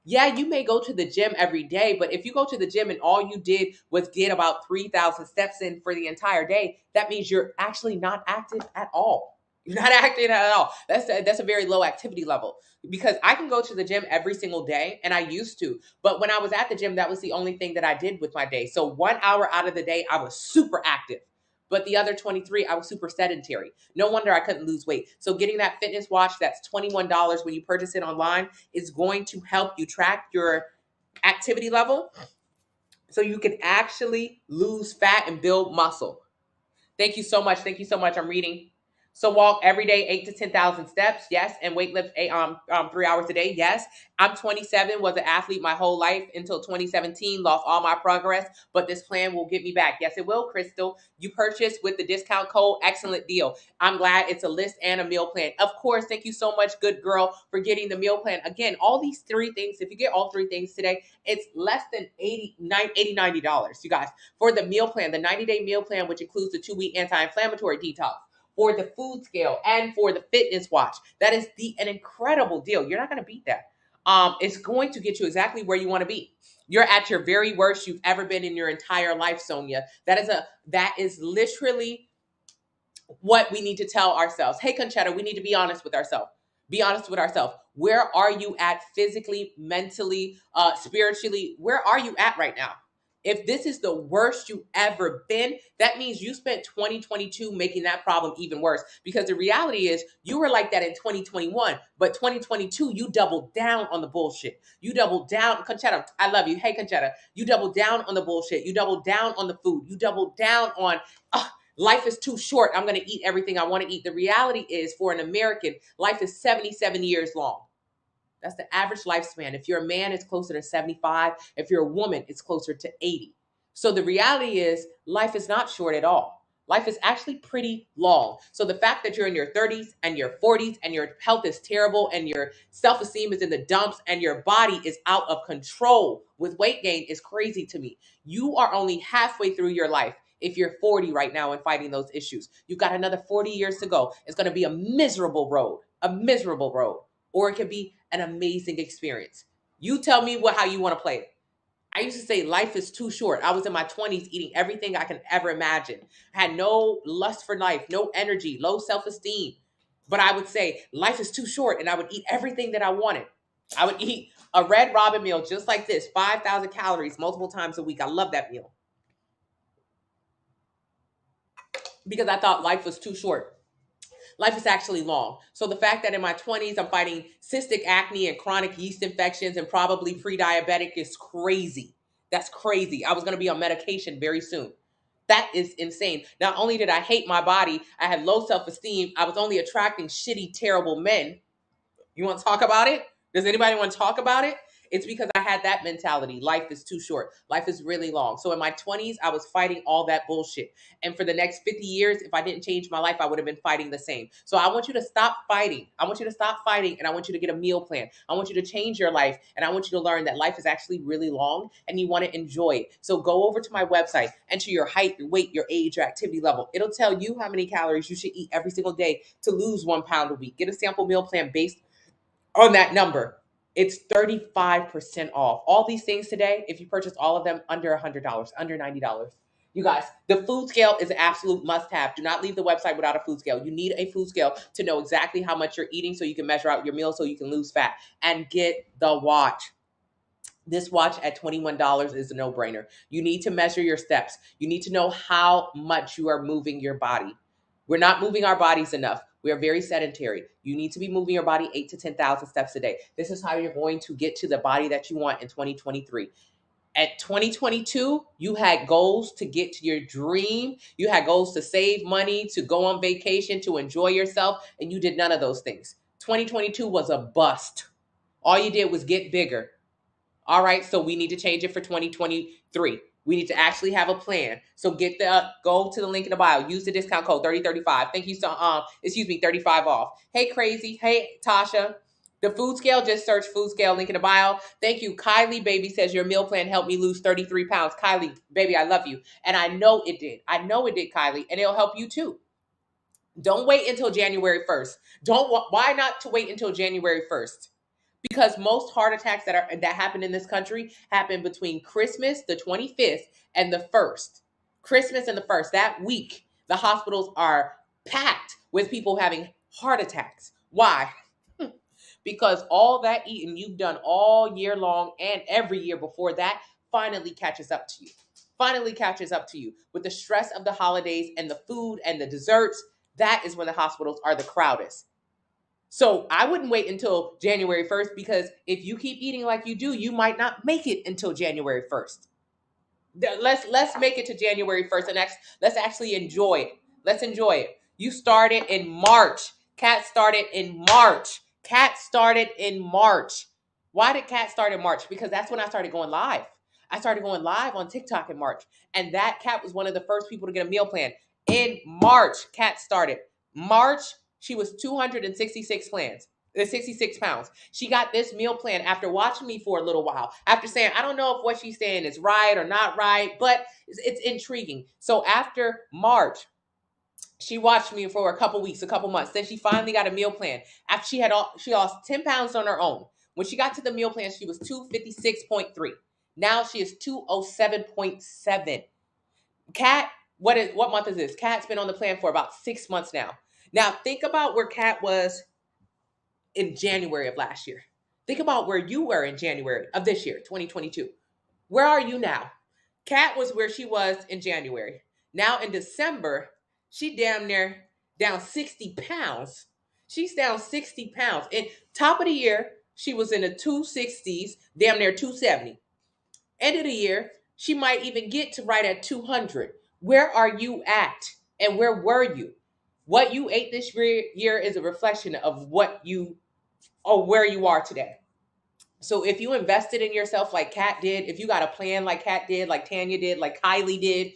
Yeah, you may go to the gym every day, but if you go to the gym and all you did was get about 3,000 steps in for the entire day, that means you're actually not active at all. You're not active at all. That's a very low activity level because I can go to the gym every single day and I used to. But when I was at the gym, that was the only thing that I did with my day. So 1 hour out of the day, I was super active. But the other 23, I was super sedentary. No wonder I couldn't lose weight. So getting that fitness watch, that's $21 when you purchase it online, is going to help you track your activity level so you can actually lose fat and build muscle. Thank you so much. Thank you so much. I'm reading. So walk every day, 8 to 10,000 steps. Yes. And weight lift 3 hours a day. Yes. I'm 27, was an athlete my whole life until 2017, lost all my progress, but this plan will get me back. Yes, it will, Crystal. You purchased with the discount code. Excellent deal. I'm glad it's a list and a meal plan. Of course. Thank you so much, good girl, for getting the meal plan. Again, all these three things, if you get all three things today, it's less than $90, you guys, for the meal plan, the 90-day meal plan, which includes the 2-week anti-inflammatory detox, for the food scale, and for the fitness watch. That is an incredible deal. You're not going to beat that. It's going to get you exactly where you want to be. You're at your very worst you've ever been in your entire life, Sonia. That is literally what we need to tell ourselves. Hey, Conchetta, we need to be honest with ourselves. Be honest with ourselves. Where are you at physically, mentally, spiritually? Where are you at right now? If this is the worst you've ever been, that means you spent 2022 making that problem even worse. Because the reality is you were like that in 2021, but 2022, you doubled down on the bullshit. You doubled down. Conchetta, I love you. Hey, Conchetta, you doubled down on the bullshit. You doubled down on the food. You doubled down on, life is too short. I'm going to eat everything I want to eat. The reality is for an American, life is 77 years long. That's the average lifespan. If you're a man, it's closer to 75. If you're a woman, it's closer to 80. So the reality is life is not short at all. Life is actually pretty long. So the fact that you're in your 30s and your 40s and your health is terrible and your self-esteem is in the dumps and your body is out of control with weight gain is crazy to me. You are only halfway through your life. if you're 40 right now and fighting those issues. You've got another 40 years to go. It's going to be a miserable road, or it could be an amazing experience. You tell me how you want to play it. I used to say life is too short. I was in my 20s eating everything I can ever imagine. I had no lust for life, no energy, low self-esteem. But I would say life is too short, and I would eat everything that I wanted. I would eat a Red Robin meal just like this, 5,000 calories multiple times a week. I love that meal because I thought life was too short. Life is actually long. So the fact that in my 20s I'm fighting cystic acne and chronic yeast infections and probably pre-diabetic is crazy. That's crazy. I was going to be on medication very soon. That is insane. Not only did I hate my body, I had low self-esteem. I was only attracting shitty, terrible men. You want to talk about it? Does anybody want to talk about it? It's because I had that mentality. Life is too short. Life is really long. So in my 20s, I was fighting all that bullshit. And for the next 50 years, if I didn't change my life, I would have been fighting the same. So I want you to stop fighting. I want you to stop fighting, and I want you to get a meal plan. I want you to change your life, and I want you to learn that life is actually really long and you want to enjoy it. So go over to my website, enter your height, your weight, your age, your activity level. It'll tell you how many calories you should eat every single day to lose 1 pound a week. Get a sample meal plan based on that number. It's 35% off. All these things today, if you purchase all of them, under $100, under $90. You guys, the food scale is an absolute must-have. Do not leave the website without a food scale. You need a food scale to know exactly how much you're eating so you can measure out your meals so you can lose fat. And get the watch. This watch at $21 is a no-brainer. You need to measure your steps. You need to know how much you are moving your body. We're not moving our bodies enough. We are very sedentary. You need to be moving your body 8 to 10,000 steps a day. This is how you're going to get to the body that you want in 2023. At 2022, you had goals to get to your dream. You had goals to save money, to go on vacation, to enjoy yourself, and you did none of those things. 2022 was a bust. All you did was get bigger. All right, so we need to change it for 2023. We need to actually have a plan. So go to the link in the bio. Use the discount code 3035. Thank you so 35 off. Hey Crazy. Hey Tasha. The food scale, just search food scale, link in the bio. Thank you. Kylie baby says your meal plan helped me lose 33 pounds. Kylie baby, I love you. And I know it did. I know it did, Kylie, and it'll help you too. Don't wait until January 1st. Why not to wait until January 1st? Because most heart attacks that happen in this country happen between Christmas, the 25th, and the 1st. Christmas and the 1st. That week, the hospitals are packed with people having heart attacks. Why? Because all that eating you've done all year long and every year before that finally catches up to you. Finally catches up to you. With the stress of the holidays and the food and the desserts, that is when the hospitals are the crowdest. So I wouldn't wait until January 1st, because if you keep eating like you do, you might not make it until January 1st. Let's make it to January 1st and let's actually enjoy it. Let's enjoy it. You started in March. Kat started in March. Kat started in March. Why did Kat start in March? Because that's when I started going live. I started going live on TikTok in March. And that Kat was one of the first people to get a meal plan. In March, Kat started. March, she was 266 pounds. She got this meal plan after watching me for a little while, after saying, I don't know if what she's saying is right or not right, but it's intriguing. So after March, she watched me for a couple weeks, a couple months. Then she finally got a meal plan. After she lost 10 pounds on her own. When she got to the meal plan, she was 256.3. Now she is 207.7. Kat, what month is this? Kat's been on the plan for about 6 months now. Now, think about where Kat was in January of last year. Think about where you were in January of this year, 2022. Where are you now? Kat was where she was in January. Now in December, she damn near down 60 pounds. She's down 60 pounds. And top of the year, she was in the 260s, damn near 270. End of the year, she might even get to right at 200. Where are you at? And where were you? What you ate this year is a reflection of where you are today. So if you invested in yourself like Kat did, if you got a plan like Kat did, like Tanya did, like Kylie did,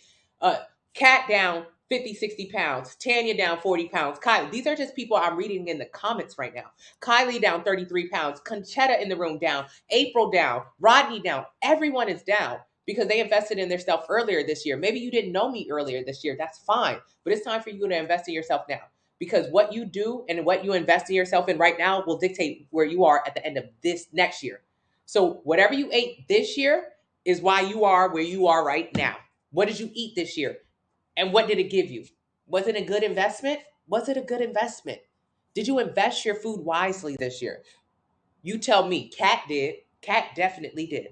Kat down 50, 60 pounds, Tanya down 40 pounds, Kylie, these are just people I'm reading in the comments right now. Kylie down 33 pounds, Conchetta in the room down, April down, Rodney down, everyone is down. because they invested in their self earlier this year. Maybe you didn't know me earlier this year. That's fine. But it's time for you to invest in yourself now, because what you do and what you invest in yourself in right now will dictate where you are at the end of this next year. So whatever you ate this year is why you are where you are right now. What did you eat this year? And what did it give you? Was it a good investment? Was it a good investment? Did you invest your food wisely this year? You tell me. Kat did. Kat definitely did.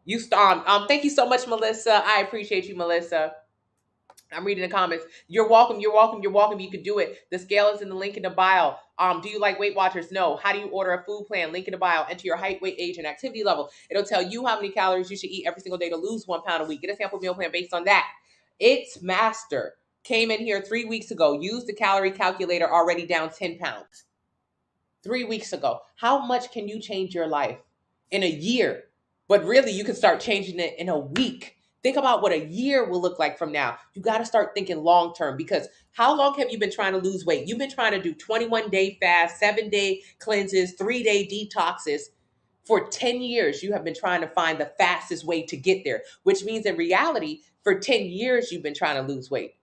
Thank you so much, Melissa. I appreciate you, Melissa. I'm reading the comments. You're welcome. You're welcome. You're welcome. You can do it. The scale is in the link in the bio. Do you like Weight Watchers? No. How do you order a food plan? Link in the bio. Enter your height, weight, age, and activity level. It'll tell you how many calories you should eat every single day to lose 1 pound a week. Get a sample meal plan based on that. It's Master came in here 3 weeks ago. Used the calorie calculator, already down 10 pounds. 3 weeks ago. How much can you change your life in a year? But really, you can start changing it in a week. Think about what a year will look like from now. You got to start thinking long term, because how long have you been trying to lose weight? You've been trying to do 21-day fast, 7-day cleanses, 3-day detoxes. For 10 years, you have been trying to find the fastest way to get there, which means in reality, for 10 years, you've been trying to lose weight.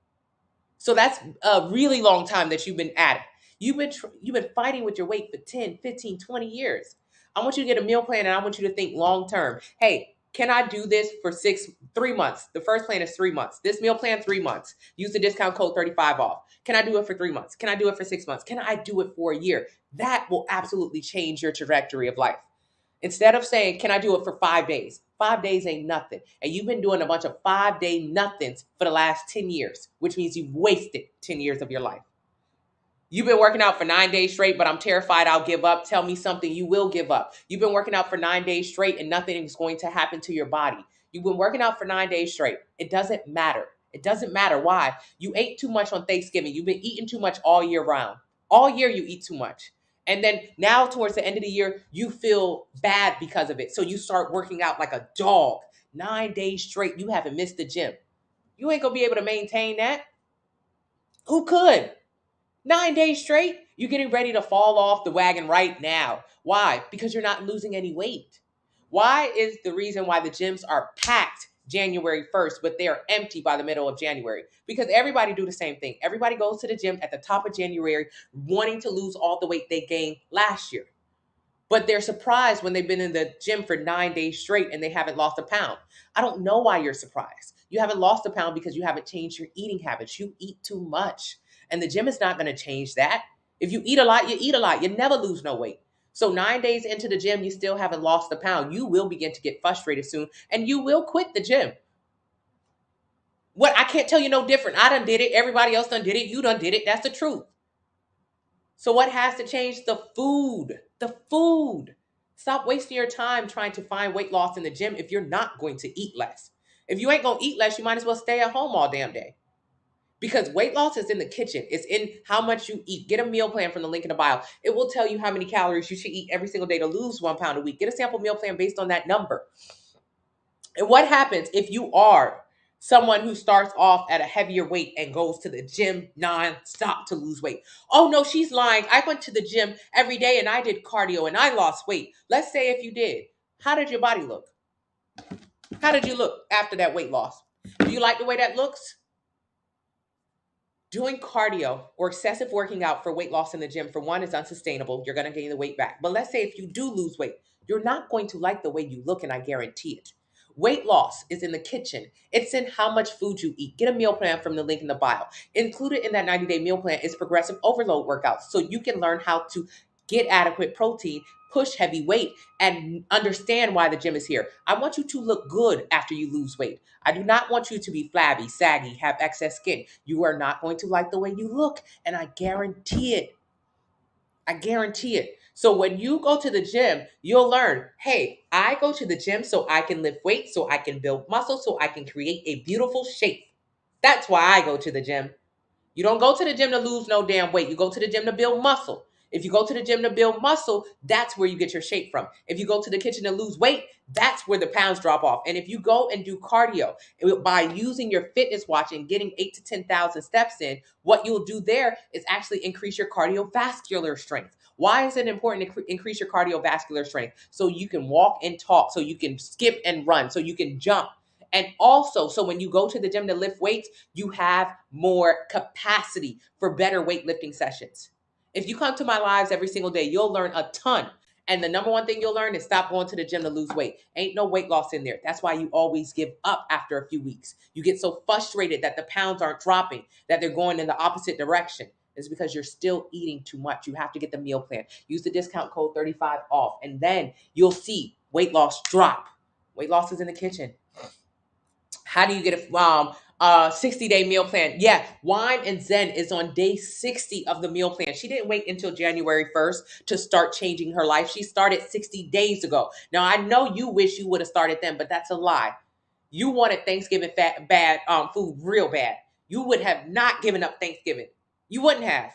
So that's a really long time that you've been at it. You've been fighting with your weight for 10, 15, 20 years. I want you to get a meal plan, and I want you to think long term. Hey, can I do this for 3 months? The first plan is 3 months. This meal plan, 3 months. Use the discount code 35 off. Can I do it for 3 months? Can I do it for 6 months? Can I do it for a year? That will absolutely change your trajectory of life. Instead of saying, can I do it for 5 days? 5 days ain't nothing. And you've been doing a bunch of 5-day nothings for the last 10 years, which means you've wasted 10 years of your life. You've been working out for 9 days straight, but I'm terrified I'll give up. Tell me something you will give up. You've been working out for 9 days straight and nothing is going to happen to your body. You've been working out for 9 days straight. It doesn't matter. It doesn't matter. Why? You ate too much on Thanksgiving. You've been eating too much all year round. All year you eat too much. And then now towards the end of the year, you feel bad because of it. So you start working out like a dog. 9 days straight, you haven't missed the gym. You ain't going to be able to maintain that. Who could? 9 days straight, you're getting ready to fall off the wagon right now. Why? Because you're not losing any weight. Why is the reason why the gyms are packed January 1st, but they are empty by the middle of January? Because everybody do the same thing. Everybody goes to the gym at the top of January wanting to lose all the weight they gained last year. But they're surprised when they've been in the gym for 9 days straight and they haven't lost a pound. I don't know why you're surprised. You haven't lost a pound because you haven't changed your eating habits. You eat too much. And the gym is not going to change that. If you eat a lot, you eat a lot. You never lose no weight. So 9 days into the gym, you still haven't lost a pound. You will begin to get frustrated soon, and you will quit the gym. What? I can't tell you no different. I done did it. Everybody else done did it. You done did it. That's the truth. So what has to change? The food. The food. Stop wasting your time trying to find weight loss in the gym if you're not going to eat less. If you ain't going to eat less, you might as well stay at home all damn day. Because weight loss is in the kitchen. It's in how much you eat. Get a meal plan from the link in the bio. It will tell you how many calories you should eat every single day to lose 1 pound a week. Get a sample meal plan based on that number. And what happens if you are someone who starts off at a heavier weight and goes to the gym non-stop to lose weight? Oh no, she's lying. I went to the gym every day and I did cardio and I lost weight. Let's say if you did. How did your body look? How did you look after that weight loss? Do you like the way that looks? Doing cardio or excessive working out for weight loss in the gym, for one, is unsustainable. You're going to gain the weight back. But let's say if you do lose weight, you're not going to like the way you look, and I guarantee it. Weight loss is in the kitchen. It's in how much food you eat. Get a meal plan from the link in the bio. Included in that 90-day meal plan is progressive overload workouts, so you can learn how to get adequate protein, push heavy weight, and understand why the gym is here. I want you to look good after you lose weight. I do not want you to be flabby, saggy, have excess skin. You are not going to like the way you look, and I guarantee it. I guarantee it. So when you go to the gym, you'll learn, hey, I go to the gym so I can lift weight, so I can build muscle, so I can create a beautiful shape. That's why I go to the gym. You don't go to the gym to lose no damn weight. You go to the gym to build muscle. If you go to the gym to build muscle, that's where you get your shape from. If you go to the kitchen to lose weight, that's where the pounds drop off. And if you go and do cardio by using your fitness watch and getting 8,000 to 10,000 steps in, what you'll do there is actually increase your cardiovascular strength. Why is it important to increase your cardiovascular strength? So you can walk and talk, so you can skip and run, so you can jump. And also, so when you go to the gym to lift weights, you have more capacity for better weightlifting sessions. If you come to my lives every single day, you'll learn a ton. And the number one thing you'll learn is stop going to the gym to lose weight. Ain't no weight loss in there. That's why you always give up after a few weeks. You get so frustrated that the pounds aren't dropping, that they're going in the opposite direction. It's because you're still eating too much. You have to get the meal plan. Use the discount code 35 off, and then you'll see weight loss drop. Weight loss is in the kitchen. How do you get a 60-day meal plan? Yeah, Wine and Zen is on day 60 of the meal plan. She didn't wait until January 1st to start changing her life. She started 60 days ago. Now, I know you wish you would have started then, but that's a lie. You wanted Thanksgiving food real bad. You would have not given up Thanksgiving. You wouldn't have.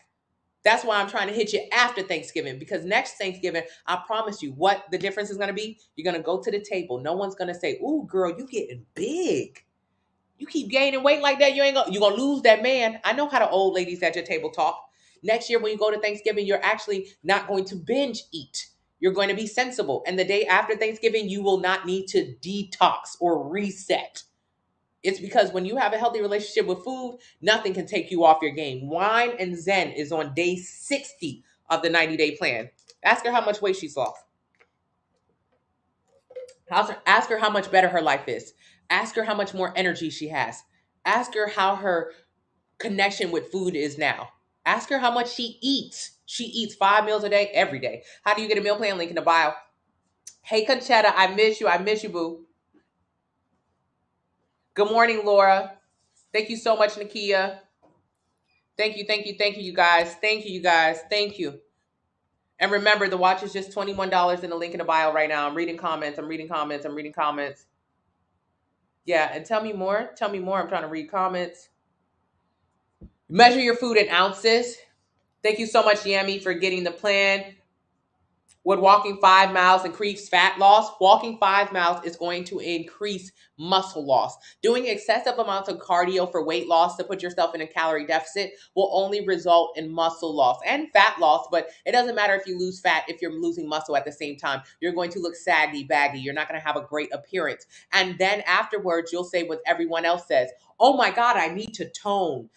That's why I'm trying to hit you after Thanksgiving, because next Thanksgiving, I promise you what the difference is going to be. You're going to go to the table. No one's going to say, "Ooh, girl, you getting big. You keep gaining weight like that, you're going to lose that man." I know how the old ladies at your table talk. Next year, when you go to Thanksgiving, you're actually not going to binge eat. You're going to be sensible. And the day after Thanksgiving, you will not need to detox or reset. It's because when you have a healthy relationship with food, nothing can take you off your game. Wine and Zen is on day 60 of the 90-day plan. Ask her how much weight she's lost. Ask her how much better her life is. Ask her how much more energy she has. Ask her how her connection with food is now. Ask her how much she eats. She eats 5 meals a day, every day. How do you get a meal plan? Link in the bio. Hey, Conchetta, I miss you. I miss you, boo. Good morning, Laura. Thank you so much, Nakia. Thank you, you guys. Thank you guys. Thank you. And remember, the watch is just $21 in the link in the bio right now. I'm reading comments. Yeah, and tell me more. I'm trying to read comments. Measure your food in ounces. Thank you so much, Yami, for getting the plan. Would walking 5 miles increase fat loss? Walking 5 miles is going to increase muscle loss. Doing excessive amounts of cardio for weight loss to put yourself in a calorie deficit will only result in muscle loss and fat loss, but it doesn't matter if you lose fat if you're losing muscle at the same time. You're going to look saggy, baggy. You're not going to have a great appearance. And then afterwards, you'll say what everyone else says. Oh my God, I need to tone.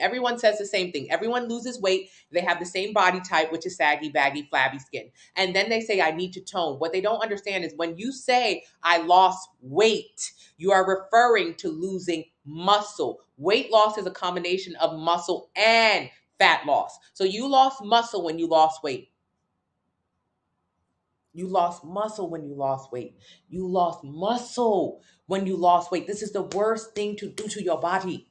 Everyone says the same thing. Everyone loses weight. They have the same body type, which is saggy, baggy, flabby skin. And then they say, I need to tone. What they don't understand is when you say, I lost weight, you are referring to losing muscle. Weight loss is a combination of muscle and fat loss. So you lost muscle when you lost weight. You lost muscle when you lost weight. You lost muscle when you lost weight. This is the worst thing to do to your body.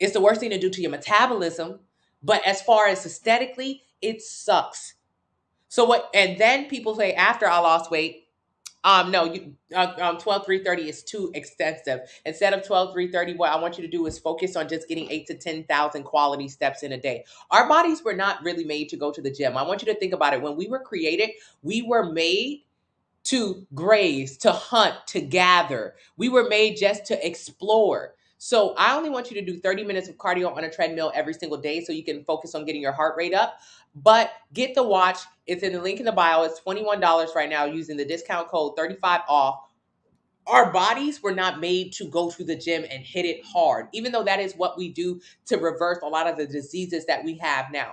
It's the worst thing to do to your metabolism. But as far as aesthetically, it sucks. So what? And then people say after I lost weight, 12-3-30 is too extensive. Instead of 12-3-30, what I want you to do is focus on just getting 8 to 10,000 quality steps in a day. Our bodies were not really made to go to the gym. I want you to think about it. When we were created, we were made to graze, to hunt, to gather. We were made just to explore. So I only want you to do 30 minutes of cardio on a treadmill every single day so you can focus on getting your heart rate up. But get the watch. It's in the link in the bio. It's $21 right now using the discount code 35 off. Our bodies were not made to go to the gym and hit it hard, even though that is what we do to reverse a lot of the diseases that we have now.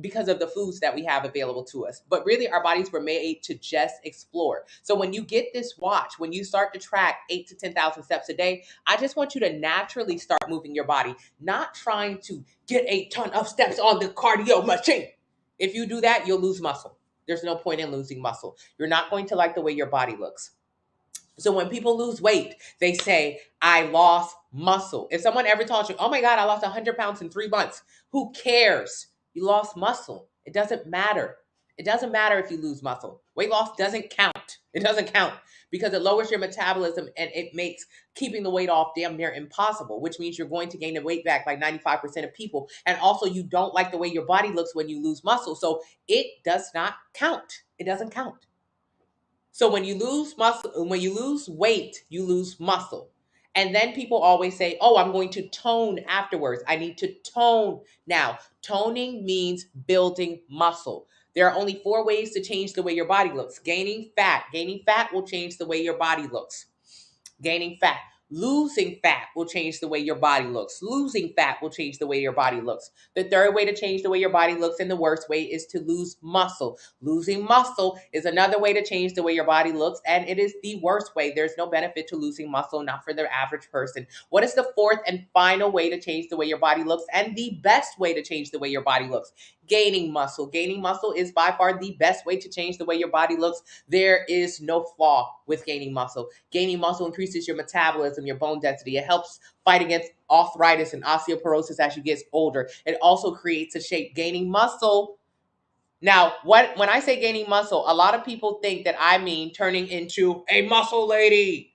Because of the foods that we have available to us. But really, our bodies were made to just explore. So when you get this watch, when you start to track 8 to 10,000 steps a day, I just want you to naturally start moving your body, not trying to get a ton of steps on the cardio machine. If you do that, you'll lose muscle. There's no point in losing muscle. You're not going to like the way your body looks. So when people lose weight, they say, I lost muscle. If someone ever told you, oh my God, I lost 100 pounds in 3 months, who cares? You lost muscle. It doesn't matter. It doesn't matter if you lose muscle. Weight loss doesn't count. It doesn't count because it lowers your metabolism and it makes keeping the weight off damn near impossible, which means you're going to gain the weight back like 95% of people. And also you don't like the way your body looks when you lose muscle. So it does not count. It doesn't count. So when you lose muscle, when you lose weight, you lose muscle. And then people always say, oh, I'm going to tone afterwards. I need to tone now. Toning means building muscle. There are only 4 ways to change the way your body looks. Gaining fat. Gaining fat will change the way your body looks. Gaining fat. Losing fat will change the way your body looks. Losing fat will change the way your body looks. The third way to change the way your body looks, and the worst way, is to lose muscle. Losing muscle is another way to change the way your body looks, and it is the worst way. There's no benefit to losing muscle, not for the average person. What is the fourth and final way to change the way your body looks, and the best way to change the way your body looks? Gaining muscle. Gaining muscle is by far the best way to change the way your body looks. There is no flaw with gaining muscle. Gaining muscle increases your metabolism, your bone density. It helps fight against arthritis and osteoporosis as you get older. It also creates a shape. Gaining muscle. Now, when I say gaining muscle, a lot of people think that I mean turning into a muscle lady.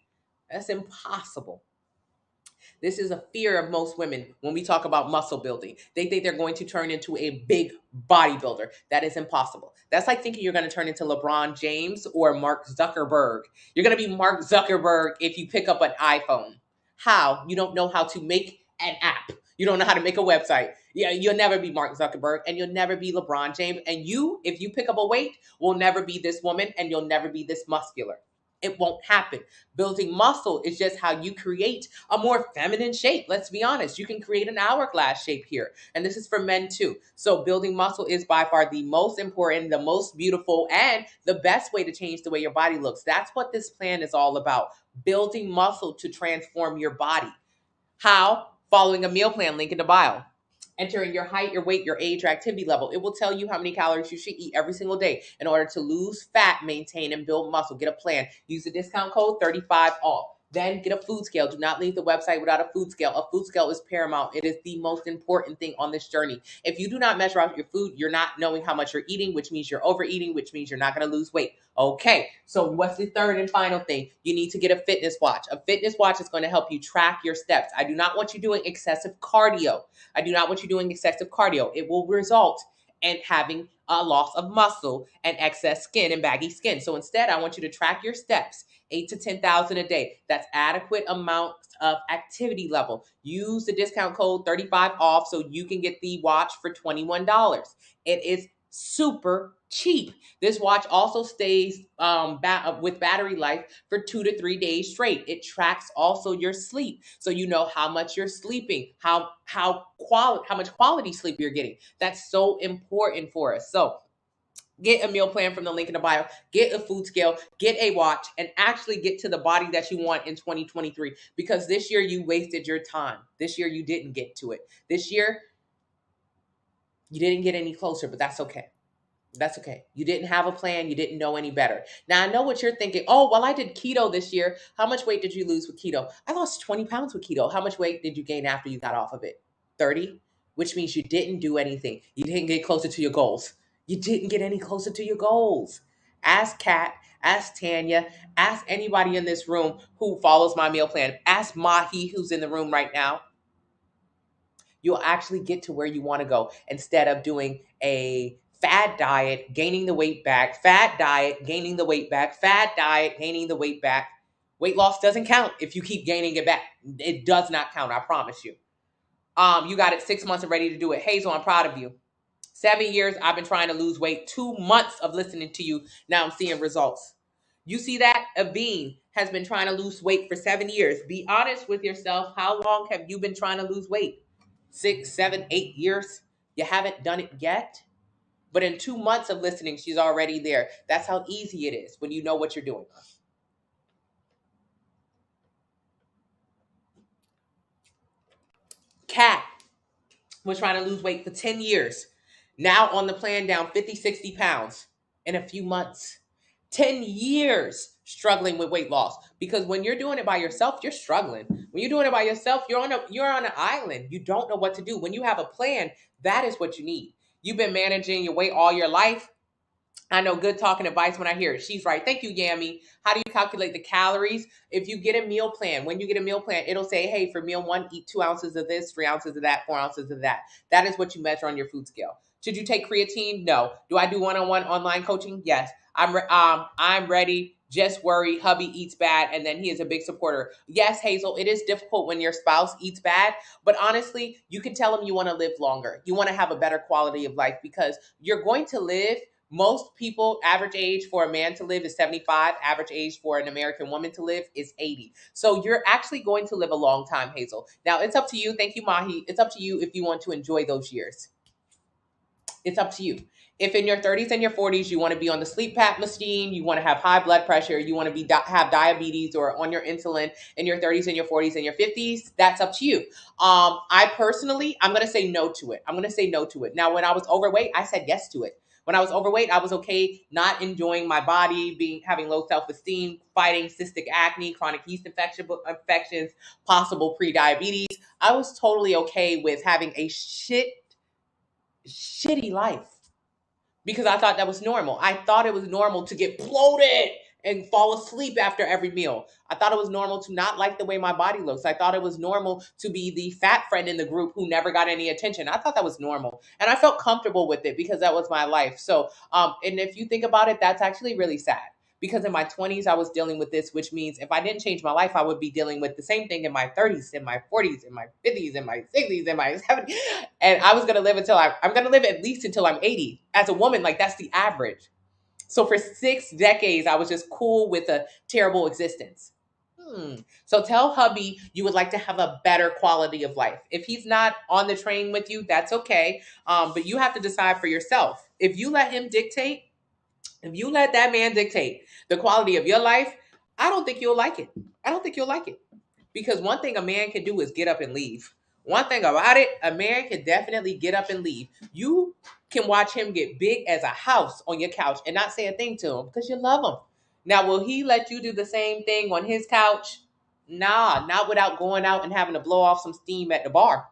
That's impossible. This is a fear of most women when we talk about muscle building. They think they're going to turn into a big bodybuilder. That is impossible. That's like thinking you're going to turn into LeBron James or Mark Zuckerberg. You're going to be Mark Zuckerberg if you pick up an iPhone. How? You don't know how to make an app. You don't know how to make a website. Yeah, you'll never be Mark Zuckerberg, and you'll never be LeBron James. And you, if you pick up a weight, will never be this woman, and you'll never be this muscular. It won't happen. Building muscle is just how you create a more feminine shape. Let's be honest. You can create an hourglass shape here. And this is for men too. So building muscle is by far the most important, the most beautiful, and the best way to change the way your body looks. That's what this plan is all about. Building muscle to transform your body. How? Following a meal plan, link in the bio. Entering your height, your weight, your age, your activity level. It will tell you how many calories you should eat every single day in order to lose fat, maintain, and build muscle. Get a plan. Use the discount code 35 off. Then get a food scale. Do not leave the website without a food scale. A food scale is paramount. It is the most important thing on this journey. If you do not measure out your food, you're not knowing how much you're eating, which means you're overeating, which means you're not going to lose weight. Okay, so what's the third and final thing? You need to get a fitness watch. A fitness watch is going to help you track your steps. I do not want you doing excessive cardio. It will result in having a loss of muscle and excess skin and baggy skin. So instead, I want you to track your steps, 8 to 10,000 a day. That's adequate amount of activity level. Use the discount code 35 off so you can get the watch for $21. It is super cheap. This watch also stays with battery life for 2 to 3 days straight. It tracks also your sleep, so you know how much you're sleeping, how much quality sleep you're getting. That's so important for us. So get a meal plan from the link in the bio, get a food scale, get a watch, and actually get to the body that you want in 2023. Because this year you wasted your time. This year you didn't get to it. This year you didn't get any closer, but that's okay. That's okay. You didn't have a plan. You didn't know any better. Now, I know what you're thinking. Oh, well, I did keto this year. How much weight did you lose with keto? I lost 20 pounds with keto. How much weight did you gain after you got off of it? 30, which means you didn't do anything. You didn't get closer to your goals. You didn't get any closer to your goals. Ask Kat, ask Tanya, ask anybody in this room who follows my meal plan. Ask Mahi, who's in the room right now. You'll actually get to where you want to go instead of doing a fad diet, gaining the weight back, fad diet, gaining the weight back, fad diet, gaining the weight back. Weight loss doesn't count if you keep gaining it back. It does not count, I promise you. You got it 6 months and ready to do it. Hazel, I'm proud of you. 7 years, I've been trying to lose weight. 2 months of listening to you. Now I'm seeing results. You see that? Aveen has been trying to lose weight for 7 years. Be honest with yourself. How long have you been trying to lose weight? 6, 7, 8 years? You haven't done it yet? But in 2 months of listening, she's already there. That's how easy it is when you know what you're doing. Kat was trying to lose weight for 10 years. Now on the plan, down 50, 60 pounds in a few months. 10 years struggling with weight loss. Because when you're doing it by yourself, you're struggling. When you're doing it by yourself, you're on an island. You don't know what to do. When you have a plan, that is what you need. You've been managing your weight all your life. I know good talking advice when I hear it. She's right. Thank you, Yami. How do you calculate the calories? If you get a meal plan, when you get a meal plan, it'll say, hey, for meal 1, eat 2 ounces of this, 3 ounces of that, 4 ounces of that. That is what you measure on your food scale. Should you take creatine? No. Do I do one-on-one online coaching? Yes. I'm ready. Just worry. Hubby eats bad, and then he is a big supporter. Yes, Hazel, it is difficult when your spouse eats bad, but honestly, you can tell him you want to live longer. You want to have a better quality of life because you're going to live Most people, average age for a man to live is 75. Average age for an American woman to live is 80. So you're actually going to live a long time, Hazel. Now, it's up to you. Thank you, Mahi. It's up to you if you want to enjoy those years. It's up to you. If in your 30s and your 40s you want to be on the sleep path machine, you want to have high blood pressure, you want to have diabetes or on your insulin in your 30s and your 40s and your 50s, that's up to you. I personally, I'm going to say no to it. I'm going to say no to it. Now, when I was overweight, I said yes to it. When I was overweight, I was okay not enjoying my body, having low self-esteem, fighting cystic acne, chronic yeast infections, possible pre-diabetes. I was totally okay with having a shitty life because I thought that was normal. I thought it was normal to get bloated and fall asleep after every meal. I thought it was normal to not like the way my body looks. I thought it was normal to be the fat friend in the group who never got any attention. I thought that was normal. And I felt comfortable with it because that was my life. So, and if you think about it, that's actually really sad. Because in my 20s, I was dealing with this, which means if I didn't change my life, I would be dealing with the same thing in my 30s, in my 40s, in my 50s, in my 60s, in my 70s. And I was going to live I'm going to live at least until I'm 80. As a woman, like that's the average. So for 6 decades, I was just cool with a terrible existence. So tell hubby you would like to have a better quality of life. If he's not on the train with you, that's okay. But you have to decide for yourself. If you let him dictate, if you let that man dictate the quality of your life, I don't think you'll like it. I don't think you'll like it. Because one thing a man can do is get up and leave. One thing about it, a man can definitely get up and leave. You can watch him get big as a house on your couch and not say a thing to him because you love him. Now, will he let you do the same thing on his couch? Nah, not without going out and having to blow off some steam at the bar.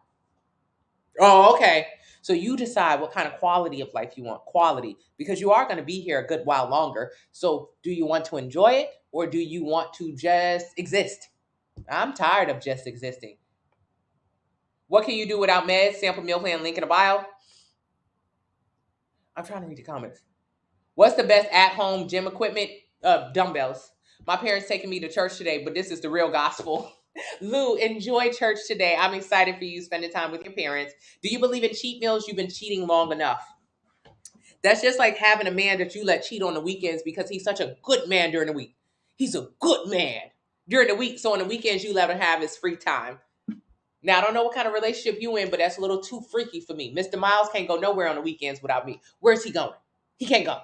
Oh, okay. So you decide what kind of quality of life you want. Quality, because you are going to be here a good while longer. So do you want to enjoy it or do you want to just exist? I'm tired of just existing. What can you do without meds? Sample meal plan link in the bio. I'm trying to read the comments. What's the best at-home gym equipment? Dumbbells. My parents taking me to church today, but this is the real gospel. Lou, enjoy church today. I'm excited for you spending time with your parents. Do you believe in cheat meals? You've been cheating long enough. That's just like having a man that you let cheat on the weekends because he's such a good man during the week. He's a good man during the week. So on the weekends, you let him have his free time. Now, I don't know what kind of relationship you in, but that's a little too freaky for me. Mr. Miles can't go nowhere on the weekends without me. Where's he going? He can't go.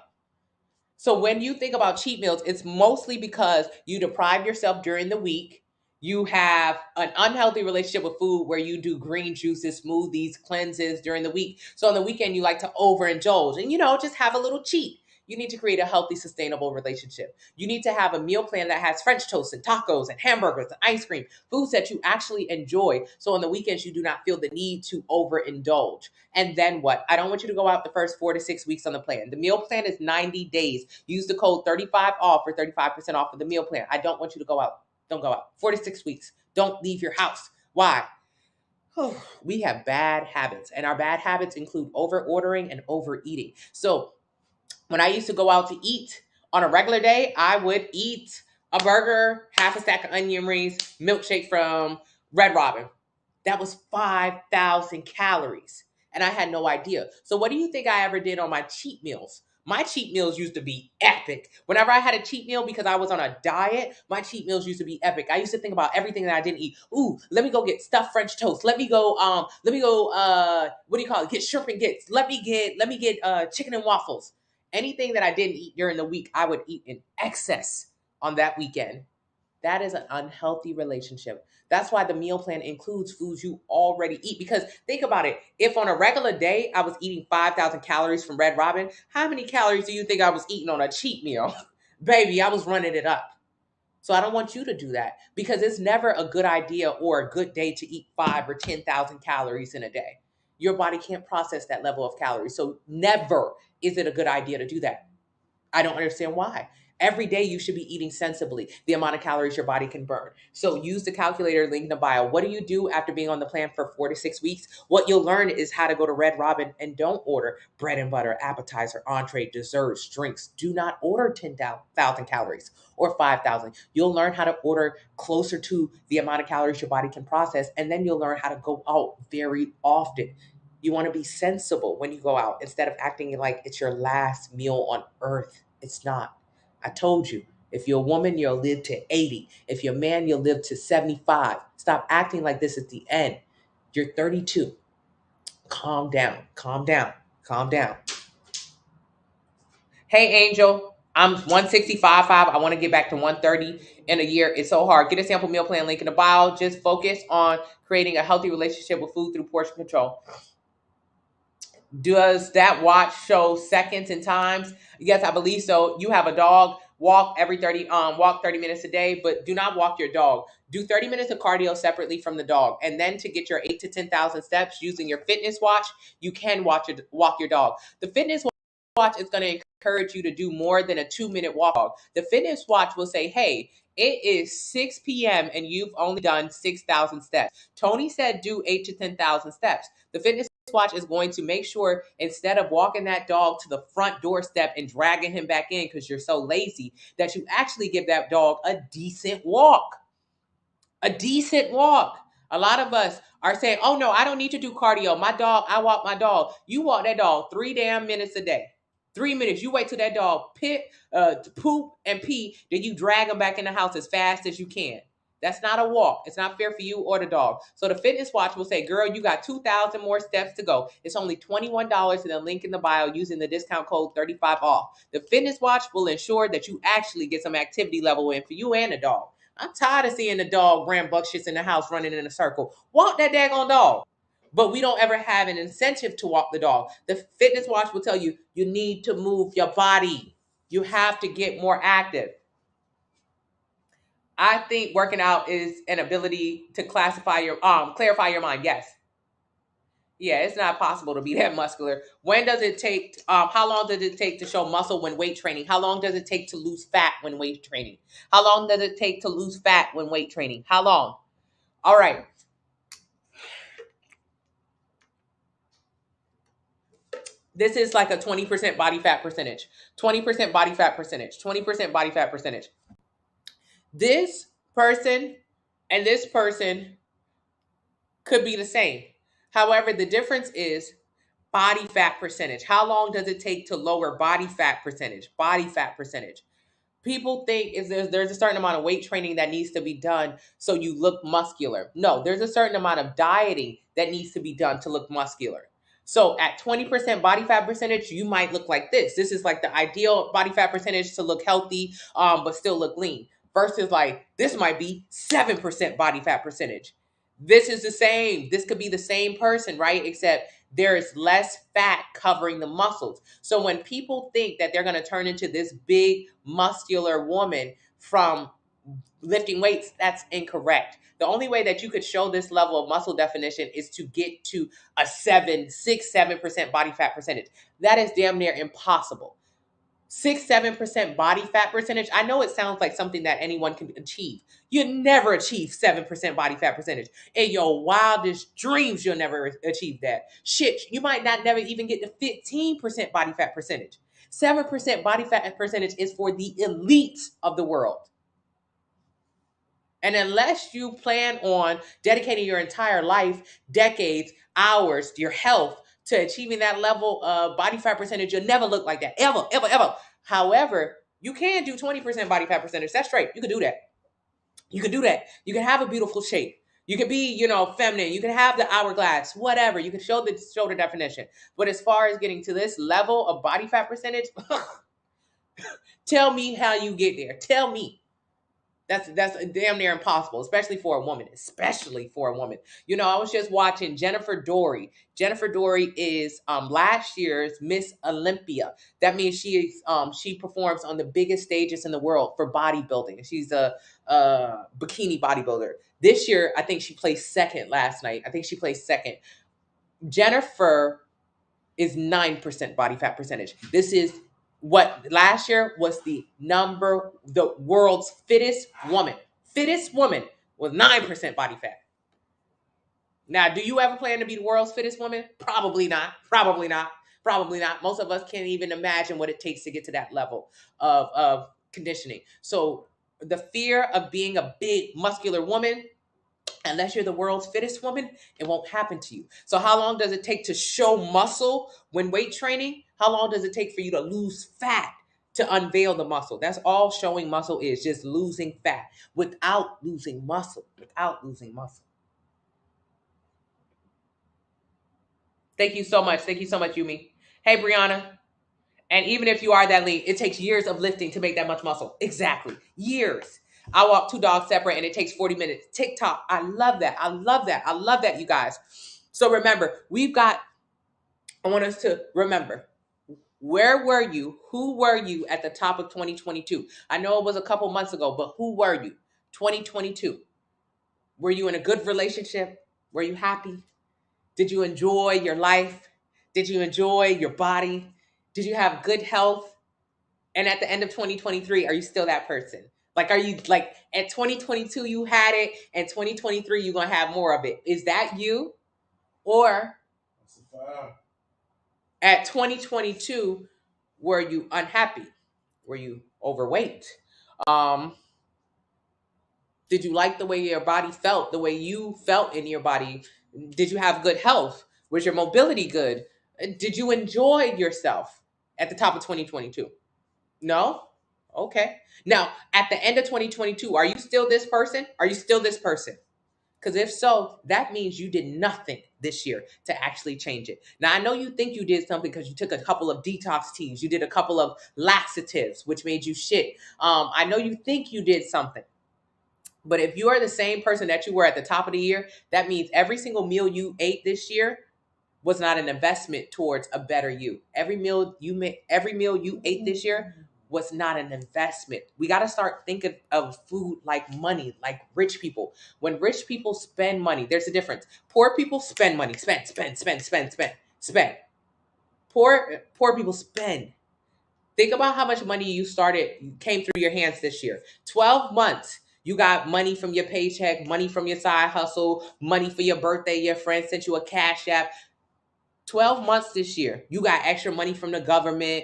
So when you think about cheat meals, it's mostly because you deprive yourself during the week. You have an unhealthy relationship with food where you do green juices, smoothies, cleanses during the week. So on the weekend, you like to overindulge and, just have a little cheat. You need to create a healthy, sustainable relationship. You need to have a meal plan that has French toast and tacos and hamburgers and ice cream, foods that you actually enjoy. So on the weekends, you do not feel the need to overindulge. And then what? I don't want you to go out the first 4 to 6 weeks on the plan. The meal plan is 90 days. Use the code 35 off for 35% off of the meal plan. I don't want you to go out. Don't go out. 4 to 6 weeks. Don't leave your house. Why? We have bad habits, and our bad habits include over ordering and overeating. So when I used to go out to eat on a regular day, I would eat a burger, half a stack of onion rings, milkshake from Red Robin. That was 5,000 calories. And I had no idea. So what do you think I ever did on my cheat meals? My cheat meals used to be epic. Whenever I had a cheat meal because I was on a diet, my cheat meals used to be epic. I used to think about everything that I didn't eat. Ooh, let me go get stuffed French toast. Let me go, what do you call it? Get shrimp and grits. Let me get chicken and waffles. Anything that I didn't eat during the week, I would eat in excess on that weekend. That is an unhealthy relationship. That's why the meal plan includes foods you already eat. Because think about it. If on a regular day I was eating 5,000 calories from Red Robin, how many calories do you think I was eating on a cheat meal? Baby, I was running it up. So I don't want you to do that because it's never a good idea or a good day to eat 5 or 10,000 calories in a day. Your body can't process that level of calories. So never is it a good idea to do that. I don't understand why. Every day you should be eating sensibly the amount of calories your body can burn. So use the calculator link in the bio. What do you do after being on the plan for 4 to 6 weeks? What you'll learn is how to go to Red Robin and don't order bread and butter, appetizer, entree, desserts, drinks. Do not order 10,000 calories or 5,000. You'll learn how to order closer to the amount of calories your body can process, and then you'll learn how to go out very often. You want to be sensible when you go out instead of acting like it's your last meal on earth. It's not. I told you, if you're a woman, you'll live to 80. If you're a man, you'll live to 75. Stop acting like this is the end. You're 32. Calm down. Calm down. Calm down. Hey, Angel. I'm 165.5. I want to get back to 130 in a year. It's so hard. Get a sample meal plan link in the bio. Just focus on creating a healthy relationship with food through portion control. Does that watch show seconds and times? Yes, I believe so. You have a dog. Walk 30 minutes a day, but do not walk your dog. Do 30 minutes of cardio separately from the dog. And then to get your 8 to 10,000 steps using your fitness watch, you can walk your dog. The fitness watch is going to encourage you to do more than a 2-minute walk. The fitness watch will say, hey, it is 6 p.m. and you've only done 6,000 steps. Tony said do 8 to 10,000 steps. The fitness watch is going to make sure instead of walking that dog to the front doorstep and dragging him back in because you're so lazy, that you actually give that dog a decent walk. A decent walk. A lot of us are saying, oh no, I don't need to do cardio. My dog, I walk my dog. You walk that dog 3 damn minutes a day. 3 minutes. You wait till that dog to poop and pee, then you drag him back in the house as fast as you can. That's not a walk. It's not fair for you or the dog. So the fitness watch will say, girl, you got 2,000 more steps to go. It's only $21 in the link in the bio using the discount code 35 off. The fitness watch will ensure that you actually get some activity level in for you and the dog. I'm tired of seeing the dog rambunctious in the house running in a circle. Walk that daggone dog. But we don't ever have an incentive to walk the dog. The fitness watch will tell you, you need to move your body. You have to get more active. I think working out is an ability to clarify your mind. Yes. Yeah, it's not possible to be that muscular. When does it take, how long does it take to show muscle when weight training? How long does it take to lose fat when weight training? How long does it take to lose fat when weight training? How long? All right. This is like a 20% body fat percentage. 20% body fat percentage. 20% body fat percentage. This person and this person could be the same. However, the difference is body fat percentage. How long does it take to lower body fat percentage? Body fat percentage. People think is there's a certain amount of weight training that needs to be done so you look muscular. No, there's a certain amount of dieting that needs to be done to look muscular. So at 20% body fat percentage, you might look like this. This is like the ideal body fat percentage to look healthy, but still look lean. Versus like this might be 7% body fat percentage. This is the same. This could be the same person, right? Except there is less fat covering the muscles. So when people think that they're going to turn into this big muscular woman from lifting weights, that's incorrect. The only way that you could show this level of muscle definition is to get to a 7% body fat percentage. That is damn near impossible. 7% body fat percentage. I know it sounds like something that anyone can achieve. You never achieve 7% body fat percentage. In your wildest dreams, you'll never achieve that. Shit, you might not never even get to 15% body fat percentage. 7% body fat percentage is for the elites of the world. And unless you plan on dedicating your entire life, decades, hours, your health to achieving that level of body fat percentage, you'll never look like that. Ever, ever, ever. However, you can do 20% body fat percentage. That's straight. You can do that. You can do that. You can have a beautiful shape. You can be, feminine. You can have the hourglass, whatever. You can show the definition. But as far as getting to this level of body fat percentage, tell me how you get there. Tell me. That's damn near impossible, especially for a woman. Especially for a woman. I was just watching Jennifer Dory. Jennifer Dory is last year's Miss Olympia. That means she performs on the biggest stages in the world for bodybuilding. She's a bikini bodybuilder. This year, I think she placed second last night. I think she placed second. Jennifer is 9% body fat percentage. This is what last year was the world's fittest woman. Fittest woman with 9% body fat. Now, do you ever plan to be the world's fittest woman? Probably not. Probably not. Probably not. Most of us can't even imagine what it takes to get to that level of conditioning. So the fear of being a big muscular woman Unless you're the world's fittest woman, it won't happen to you. So how long does it take to show muscle when weight training? How long does it take for you to lose fat to unveil the muscle? That's all showing muscle is, just losing fat without losing muscle, without losing muscle. Thank you so much. Thank you so much, Yumi. Hey, Brianna. And even if you are that lean, it takes years of lifting to make that much muscle. Exactly. Years. I walk two dogs separate and it takes 40 minutes. TikTok. I love that. I love that. I love that, you guys. So remember, I want us to remember, where were you? Who were you at the top of 2022? I know it was a couple months ago, but who were you? 2022. Were you in a good relationship? Were you happy? Did you enjoy your life? Did you enjoy your body? Did you have good health? And at the end of 2023, are you still that person? Like, are you like at 2022, you had it, and 2023, you're going to have more of it? Is that you? Or at 2022, were you unhappy? Were you overweight? Um, did you like the way your body felt, the way you felt in your body? Did you have good health? Was your mobility good? Did you enjoy yourself at the top of 2022? No? Okay. Now, at the end of 2022, are you still this person? Are you still this person? Because if so, that means you did nothing this year to actually change it. Now, I know you think you did something because you took a couple of detox teas, you did a couple of laxatives, which made you shit. I know you think you did something. But if you are the same person that you were at the top of the year, that means every single meal you ate this year was not an investment towards a better you. Every meal you ate this year was not an investment. We got to start thinking of food like money, like rich people. When rich people spend money, there's a difference. Poor people spend money, spend. Poor people spend. Think about how much money came through your hands this year. 12 months. You got money from your paycheck, money from your side hustle, money for your birthday. Your friend sent you a cash app. 12 months this year, you got extra money from the government.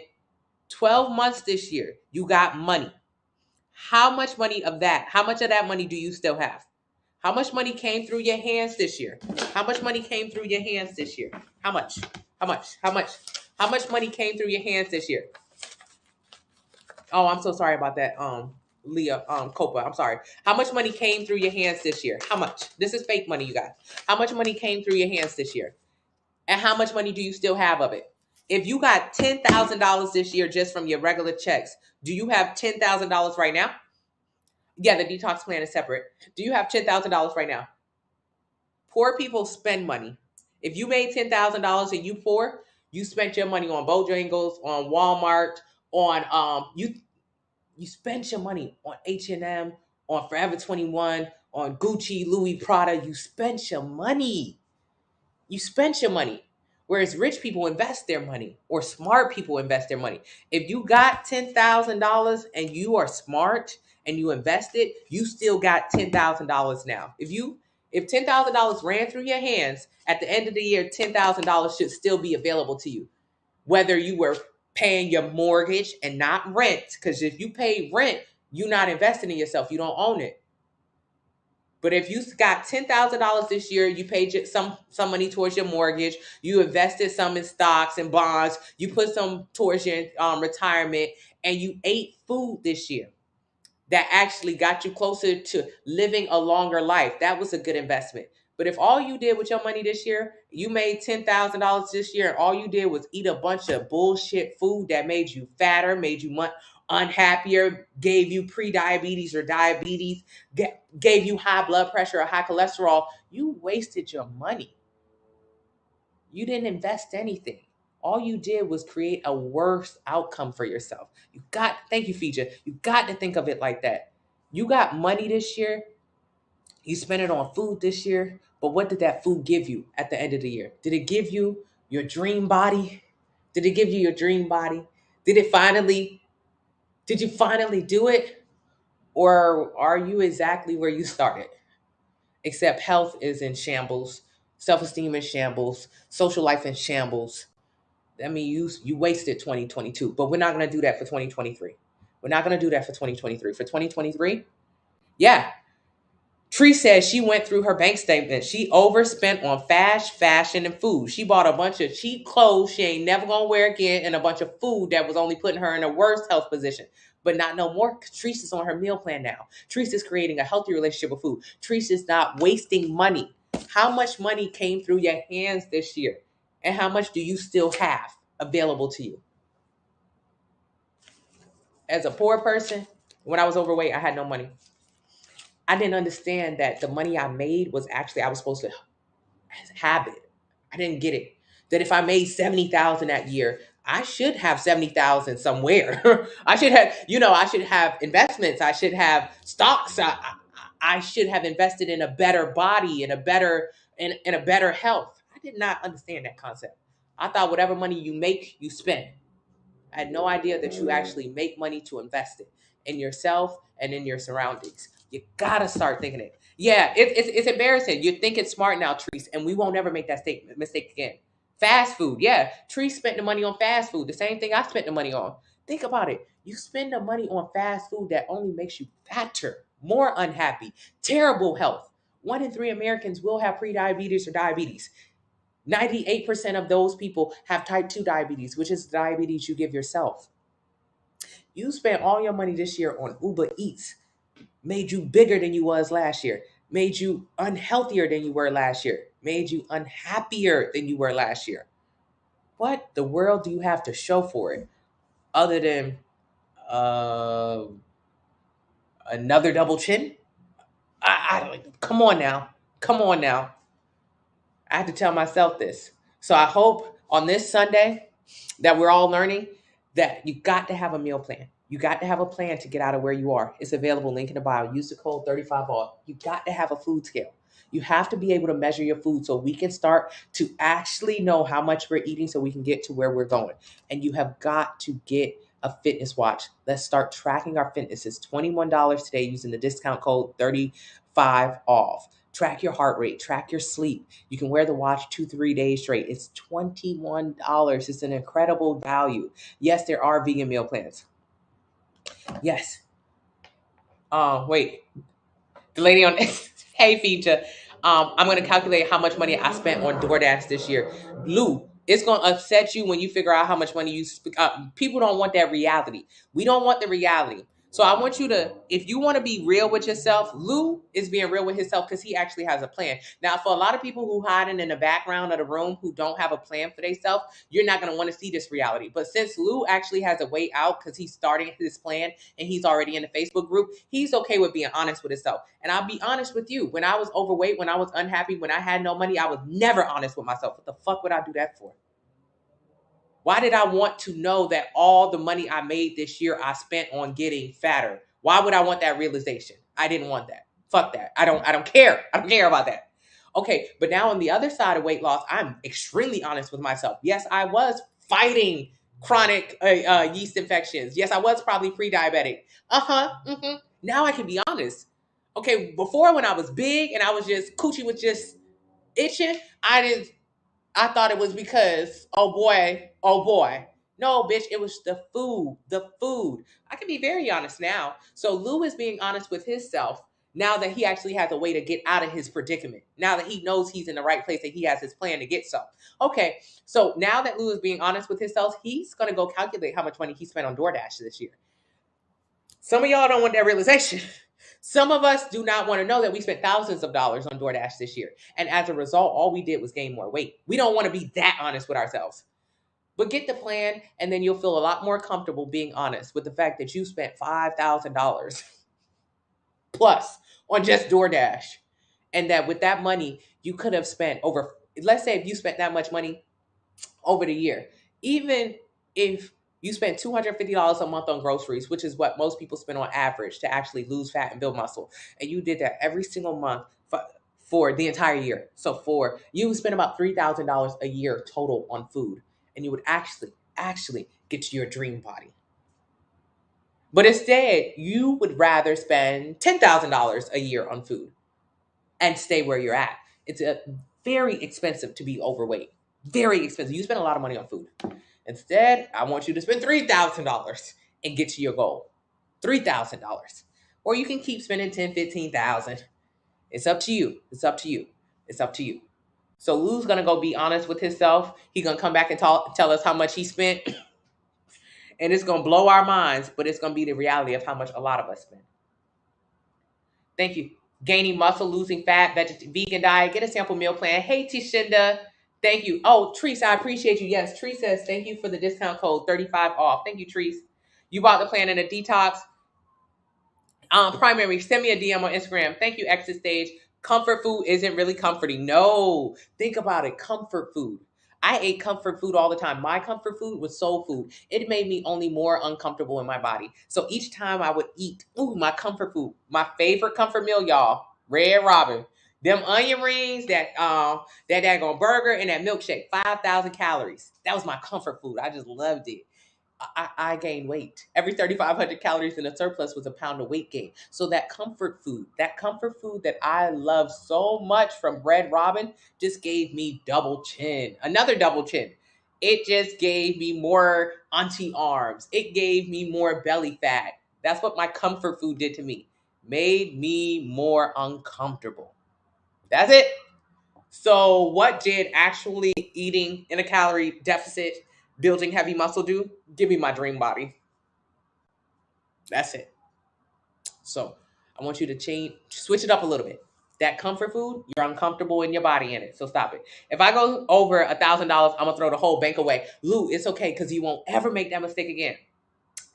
12 months this year, you got money. How much of that money do you still have? How much money came through your hands this year? How much money came through your hands this year? How much? How much? How much? How much money came through your hands this year? Oh, I'm so sorry about that. Leah, Copa, I'm sorry. How much money came through your hands this year? How much? This is fake money, you guys. How much money came through your hands this year? And how much money do you still have of it? If you got $10,000 this year just from your regular checks, do you have $10,000 right now? Yeah, the detox plan is separate. Do you have $10,000 right now? Poor people spend money. If you made $10,000 and you poor, you spent your money on Bojangles, on Walmart, on you spent your money on H&M, on Forever 21, on Gucci, Louis, Prada. You spent your money. You spent your money. Whereas rich people invest their money, or smart people invest their money. If you got $10,000 and you are smart and you invest it, you still got $10,000 now. If $10,000 ran through your hands at the end of the year, $10,000 should still be available to you. Whether you were paying your mortgage and not rent, because if you pay rent, you're not investing in yourself. You don't own it. But if you got $10,000 this year, you paid some money towards your mortgage, you invested some in stocks and bonds, you put some towards your retirement, and you ate food this year that actually got you closer to living a longer life. That was a good investment. But if all you did with your money this year, you made $10,000 this year, and all you did was eat a bunch of bullshit food that made you fatter, made you unhappier, gave you pre-diabetes or diabetes, gave you high blood pressure or high cholesterol, you wasted your money. You didn't invest anything. All you did was create a worse outcome for yourself. Thank you, Fija. You got to think of it like that. You got money this year. You spent it on food this year. But what did that food give you at the end of the year? Did it give you your dream body? Did it give you your dream body? Did you finally do it? Or are you exactly where you started? Except health is in shambles, self-esteem in shambles, social life in shambles. I mean, you wasted 2022, but we're not going to do that for 2023. We're not going to do that for 2023. For 2023, yeah, Tree says she went through her bank statement. She overspent on fast fashion and food. She bought a bunch of cheap clothes she ain't never gonna wear again and a bunch of food that was only putting her in a worse health position. But not no more. Treese is on her meal plan now. Treese is creating a healthy relationship with food. Treese is not wasting money. How much money came through your hands this year? And how much do you still have available to you? As a poor person, when I was overweight, I had no money. I didn't understand that the money I made was actually I was supposed to have it. I didn't get it. That if I made 70,000 that year, I should have 70,000 somewhere. I should have, I should have investments. I should have stocks. I should have invested in a better body and in a better health. I did not understand that concept. I thought whatever money you make, you spend. I had no idea that you actually make money to invest it in yourself and in your surroundings. You gotta start thinking it. Yeah, it's embarrassing. You're thinking smart now, Treese, and we won't ever make that mistake again. Fast food, yeah. Treese spent the money on fast food. The same thing I spent the money on. Think about it. You spend the money on fast food that only makes you fatter, more unhappy, terrible health. 1 in 3 Americans will have prediabetes or diabetes. 98% of those people have type 2 diabetes, which is diabetes you give yourself. You spent all your money this year on Uber Eats, made you bigger than you was last year, made you unhealthier than you were last year, made you unhappier than you were last year. What the world do you have to show for it other than uh, another double chin? I don't. Come on now. Come on now. I have to tell myself this. So I hope on this Sunday that we're all learning that you got to have a meal plan. You got to have a plan to get out of where you are. It's available, link in the bio. Use the code 35 off. You got to have a food scale. You have to be able to measure your food so we can start to actually know how much we're eating so we can get to where we're going. And you have got to get a fitness watch. Let's start tracking our fitness. It's $21 today using the discount code 35 off. Track your heart rate, track your sleep. You can wear the watch 2-3 days straight. It's $21. It's an incredible value. Yes, there are vegan meal plans. Yes. Wait. The lady on hey feature. I'm gonna calculate how much money I spent on DoorDash this year. Lou, it's gonna upset you when you figure out how much money you people don't want that reality. We don't want the reality. So I want you to, if you want to be real with yourself, Lou is being real with himself because he actually has a plan. Now, for a lot of people who hiding in the background of the room who don't have a plan for themselves, you're not going to want to see this reality. But since Lou actually has a way out because he's starting his plan and he's already in the Facebook group, he's okay with being honest with himself. And I'll be honest with you. When I was overweight, when I was unhappy, when I had no money, I was never honest with myself. What the fuck would I do that for? Why did I want to know that all the money I made this year I spent on getting fatter? Why would I want that realization? I didn't want that. Fuck that. I don't care. I don't care about that. Okay, but now on the other side of weight loss, I'm extremely honest with myself. Yes, I was fighting chronic yeast infections. Yes, I was probably pre-diabetic. Now I can be honest. Okay, before when I was big and I was just coochie was just itching, I thought it was because, oh boy. No, bitch, it was the food, the food. I can be very honest now. So Lou is being honest with himself now that he actually has a way to get out of his predicament. Now that he knows he's in the right place and he has his plan to get some. Okay, so now that Lou is being honest with himself, he's going to go calculate how much money he spent on DoorDash this year. Some of y'all don't want that realization. Some of us do not want to know that we spent thousands of dollars on DoorDash this year. And as a result, all we did was gain more weight. We don't want to be that honest with ourselves. But get the plan, and then you'll feel a lot more comfortable being honest with the fact that you spent $5,000 plus on just DoorDash. And that with that money, you could have spent over, let's say if you spent that much money over the year, even if you spend $250 a month on groceries, which is what most people spend on average to actually lose fat and build muscle. And you did that every single month for the entire year. So you would spend about $3,000 a year total on food. And you would actually get to your dream body. But instead, you would rather spend $10,000 a year on food and stay where you're at. It's very expensive to be overweight. Very expensive. You spend a lot of money on food. Instead, I want you to spend $3,000 and get to your goal. $3,000. Or you can keep spending $10,000, $15,000 It's up to you. It's up to you. It's up to you. So Lou's gonna go be honest with himself. He gonna come back and tell us how much he spent, and it's gonna blow our minds. But it's gonna be the reality of how much a lot of us spend. Thank you. Gaining muscle, losing fat, vegan diet. Get a sample meal plan. Hey Tishinda, thank you. Oh Treese, I appreciate you. Yes, Treese says thank you for the discount code 35 off. Thank you, Treese. You bought the plan in a detox. Primary, send me a DM on Instagram. Thank you, Exit Stage. Comfort food isn't really comforting. No, think about it. Comfort food. I ate comfort food all the time. My comfort food was soul food. It made me only more uncomfortable in my body. So each time I would eat, my comfort food, my favorite comfort meal, y'all, Red Robin. Them onion rings, that daggone burger, and that milkshake, 5,000 calories. That was my comfort food. I just loved it. I gained weight. Every 3,500 calories in a surplus was a pound of weight gain. So that comfort food that I love so much from Red Robin just gave me double chin, another double chin. It just gave me more auntie arms. It gave me more belly fat. That's what my comfort food did to me. Made me more uncomfortable. That's it. So what did actually eating in a calorie deficit, building heavy muscle do? Give me my dream body. That's it. So I want you to switch it up a little bit. That comfort food, you're uncomfortable in your body in it. So stop it. If I go over $1,000, I'm gonna throw the whole bank away. Lou, it's okay because you won't ever make that mistake again.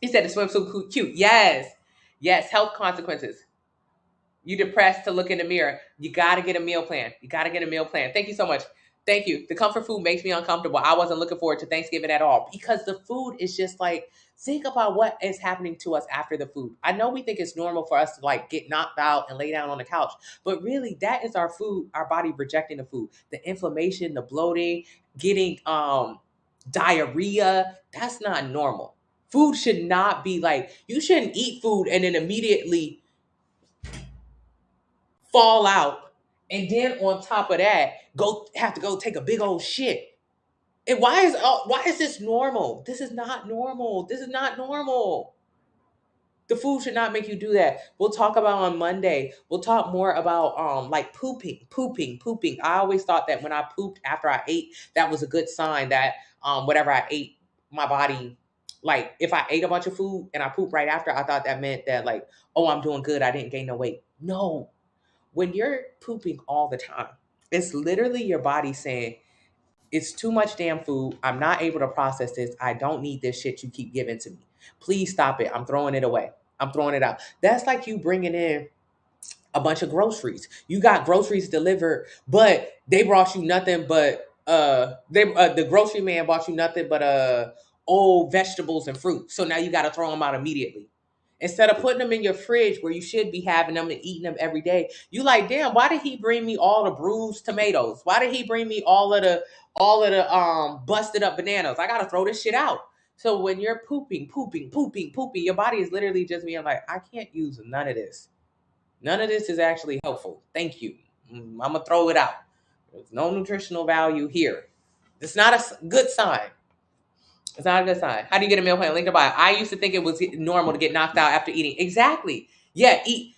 He said the swimsuit cute. Yes. Yes. Health consequences. You depressed to look in the mirror. You got to get a meal plan. You got to get a meal plan. Thank you so much. Thank you. The comfort food makes me uncomfortable. I wasn't looking forward to Thanksgiving at all because the food is just like, think about what is happening to us after the food. I know we think it's normal for us to like get knocked out and lay down on the couch, but really that is our food, our body rejecting the food. The inflammation, the bloating, getting diarrhea, that's not normal. Food should not be like, you shouldn't eat food and then immediately fall out, and then on top of that, have to go take a big old shit. And why is this normal? This is not normal. This is not normal. The food should not make you do that. We'll talk about on Monday. We'll talk more about like pooping. I always thought that when I pooped after I ate, that was a good sign that whatever I ate, my body, like if I ate a bunch of food and I pooped right after, I thought that meant that like, oh, I'm doing good. I didn't gain no weight. No, when you're pooping all the time, it's literally your body saying, it's too much damn food. I'm not able to process this. I don't need this shit you keep giving to me. Please stop it. I'm throwing it away. I'm throwing it out. That's like you bringing in a bunch of groceries. You got groceries delivered, but they brought you nothing but the grocery man bought you nothing but old vegetables and fruit. So now you got to throw them out immediately. Instead of putting them in your fridge where you should be having them and eating them every day, you like, damn, why did he bring me all the bruised tomatoes? Why did he bring me all of the busted up bananas? I gotta throw this shit out. So when you're pooping, your body is literally just being like, I can't use none of this. None of this is actually helpful. Thank you. I'm gonna throw it out. There's no nutritional value here. It's not a good sign. It's not a good sign. How do you get a meal plan? Link to bio. I used to think it was normal to get knocked out after eating. Exactly. Yeah, eat.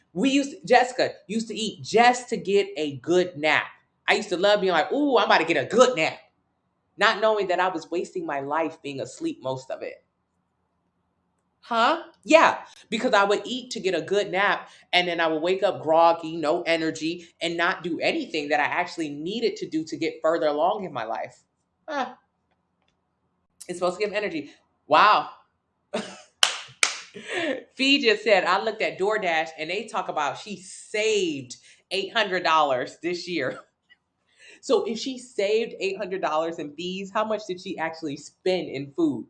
Jessica used to eat just to get a good nap. I used to love being like, ooh, I'm about to get a good nap. Not knowing that I was wasting my life being asleep most of it. Huh? Yeah, because I would eat to get a good nap and then I would wake up groggy, no energy, and not do anything that I actually needed to do to get further along in my life. Huh. It's supposed to give energy. Wow. Fee just said, I looked at DoorDash and they talk about she saved $800 this year. So if she saved $800 in fees, how much did she actually spend in food?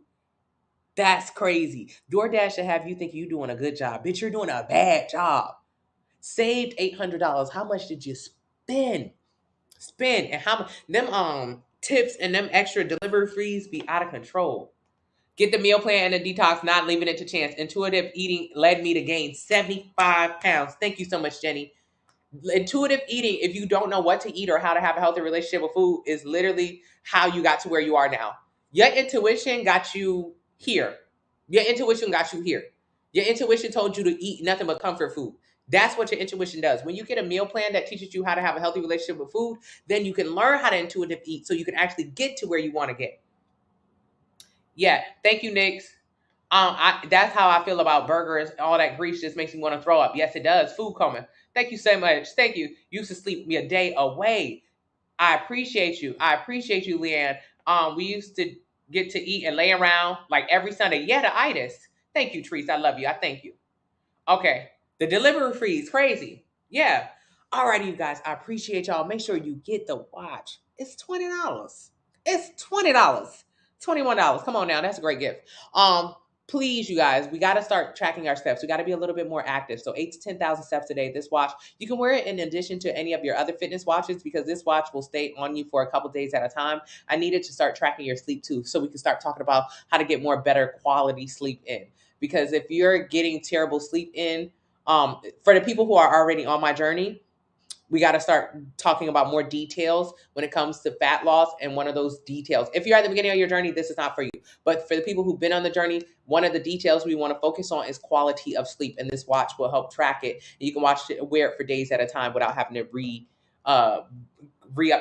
That's crazy. DoorDash should have you think you're doing a good job. Bitch, you're doing a bad job. Saved $800. How much did you spend? And how much them tips and them extra delivery fees be out of control. Get the meal plan and the detox, not leaving it to chance. Intuitive eating led me to gain 75 pounds. Thank you so much, Jenny. Intuitive eating, if you don't know what to eat or how to have a healthy relationship with food, is literally how you got to where you are now. Your intuition got you here. Your intuition got you here. Your intuition told you to eat nothing but comfort food. That's what your intuition does. When you get a meal plan that teaches you how to have a healthy relationship with food, then you can learn how to intuitive eat so you can actually get to where you want to get. Yeah. Thank you, Nix. That's how I feel about burgers. All that grease just makes me want to throw up. Yes, it does. Food coma. Thank you so much. Thank you. Used to sleep me a day away. I appreciate you. I appreciate you, Leanne. We used to get to eat and lay around like every Sunday. Yeah, the itis. Thank you, Treese. I love you. I thank you. Okay. The delivery fee is crazy. Yeah. Alrighty, you guys. I appreciate y'all. Make sure you get the watch. It's $20. It's $20. $21. Come on now. That's a great gift. Please, you guys, we got to start tracking our steps. We got to be a little bit more active. So 8 to 10,000 steps a day. This watch, you can wear it in addition to any of your other fitness watches because this watch will stay on you for a couple days at a time. I needed to start tracking your sleep too, so we can start talking about how to get more better quality sleep in. Because if you're getting terrible sleep in, for the people who are already on my journey, we got to start talking about more details when it comes to fat loss. And one of those details, if you're at the beginning of your journey, this is not for you. But for the people who've been on the journey, one of the details we want to focus on is quality of sleep. And this watch will help track it. And you can wear it for days at a time without having to re-up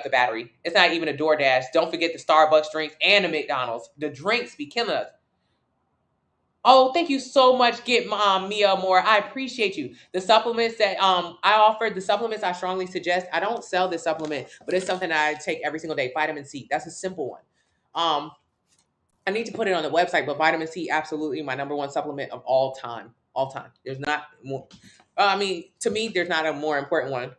the battery. It's not even a DoorDash. Don't forget the Starbucks drinks and the McDonald's. The drinks be killing us. Oh, thank you so much, Get Mia Moore. I appreciate you. The supplements that I offer, the supplements I strongly suggest. I don't sell this supplement, but it's something that I take every single day. Vitamin C. That's a simple one. I need to put it on the website, but vitamin C, absolutely my number one supplement of all time. All time. There's not more. To me, there's not a more important one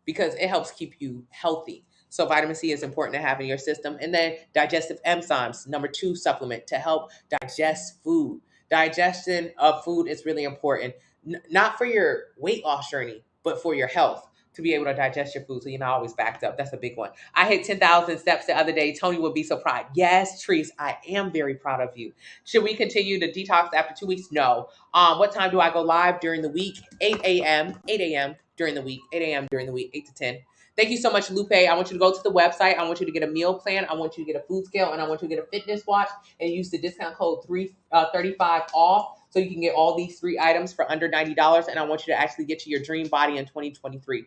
because it helps keep you healthy. So vitamin C is important to have in your system. And then digestive enzymes, number 2 supplement to help digest food. Digestion of food is really important, not for your weight loss journey, but for your health to be able to digest your food so you're not always backed up. That's a big one. I hit 10,000 steps the other day. Tony would be so proud. Yes, Treese, I am very proud of you. Should we continue to detox after 2 weeks? No. What time do I go live during the week? 8 a.m. 8 a.m. during the week. 8 a.m. during the week, 8 to 10. Thank you so much, Lupe. I want you to go to the website. I want you to get a meal plan. I want you to get a food scale, and I want you to get a fitness watch and use the discount code 35 off so you can get all these 3 items for under $90. And I want you to actually get to your dream body in 2023.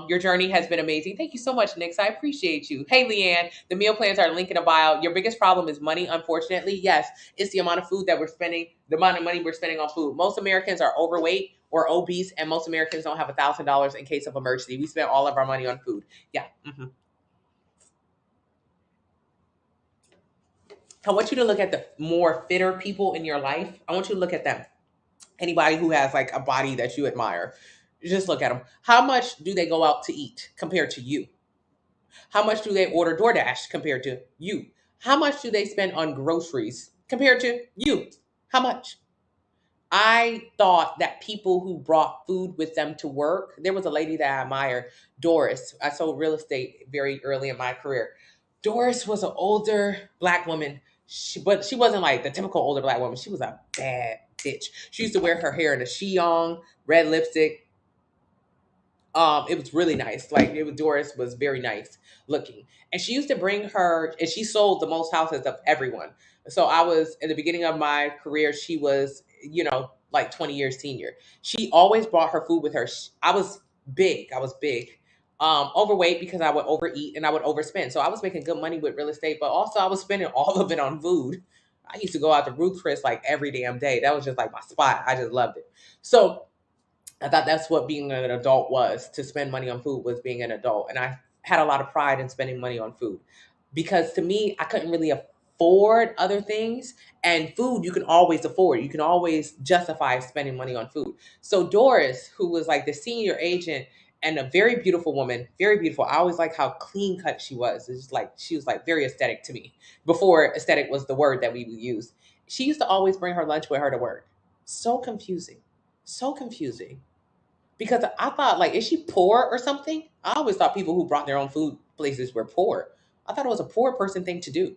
Your journey has been amazing. Thank you so much, Nix. I appreciate you. Hey, Leanne, the meal plans are linked in a bio. Your biggest problem is money, unfortunately. Yes, it's the amount of food that we're spending, the amount of money we're spending on food. Most Americans are overweight or obese, and most Americans don't have $1,000 in case of emergency. We spend all of our money on food. Yeah. I want you to look at the more fitter people in your life. I want you to look at them. Anybody who has like a body that you admire, just look at them. How much do they go out to eat compared to you? How much do they order DoorDash compared to you? How much do they spend on groceries compared to you? How much? I thought that people who brought food with them to work, there was a lady that I admire, Doris. I sold real estate very early in my career. Doris was an older Black woman, but she wasn't like the typical older Black woman. She was a bad bitch. She used to wear her hair in a chignon, red lipstick. It was really nice. Like Doris was very nice looking, and she used to bring her, and she sold the most houses of everyone. So I was in the beginning of my career. She was, like 20 years senior. She always brought her food with her. I was big. Overweight because I would overeat and I would overspend. So I was making good money with real estate, but also I was spending all of it on food. I used to go out to Ruth Chris like every damn day. That was just like my spot. I just loved it. So I thought that's what being an adult was. To spend money on food was being an adult. And I had a lot of pride in spending money on food because to me, I couldn't really afford other things. And food, you can always afford. You can always justify spending money on food. So Doris, who was like the senior agent and a very beautiful woman, very beautiful. I always like how clean cut she was. It's just like, she was like very aesthetic to me before aesthetic was the word that we would use. She used to always bring her lunch with her to work. So confusing. So confusing. Because I thought, like, is she poor or something? I always thought people who brought their own food places were poor. I thought it was a poor person thing to do.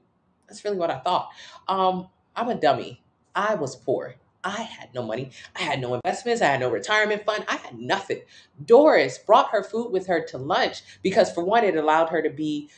That's really what I thought. I'm a dummy. I was poor. I had no money. I had no investments. I had no retirement fund. I had nothing. Doris brought her food with her to lunch because, for one, it allowed her to be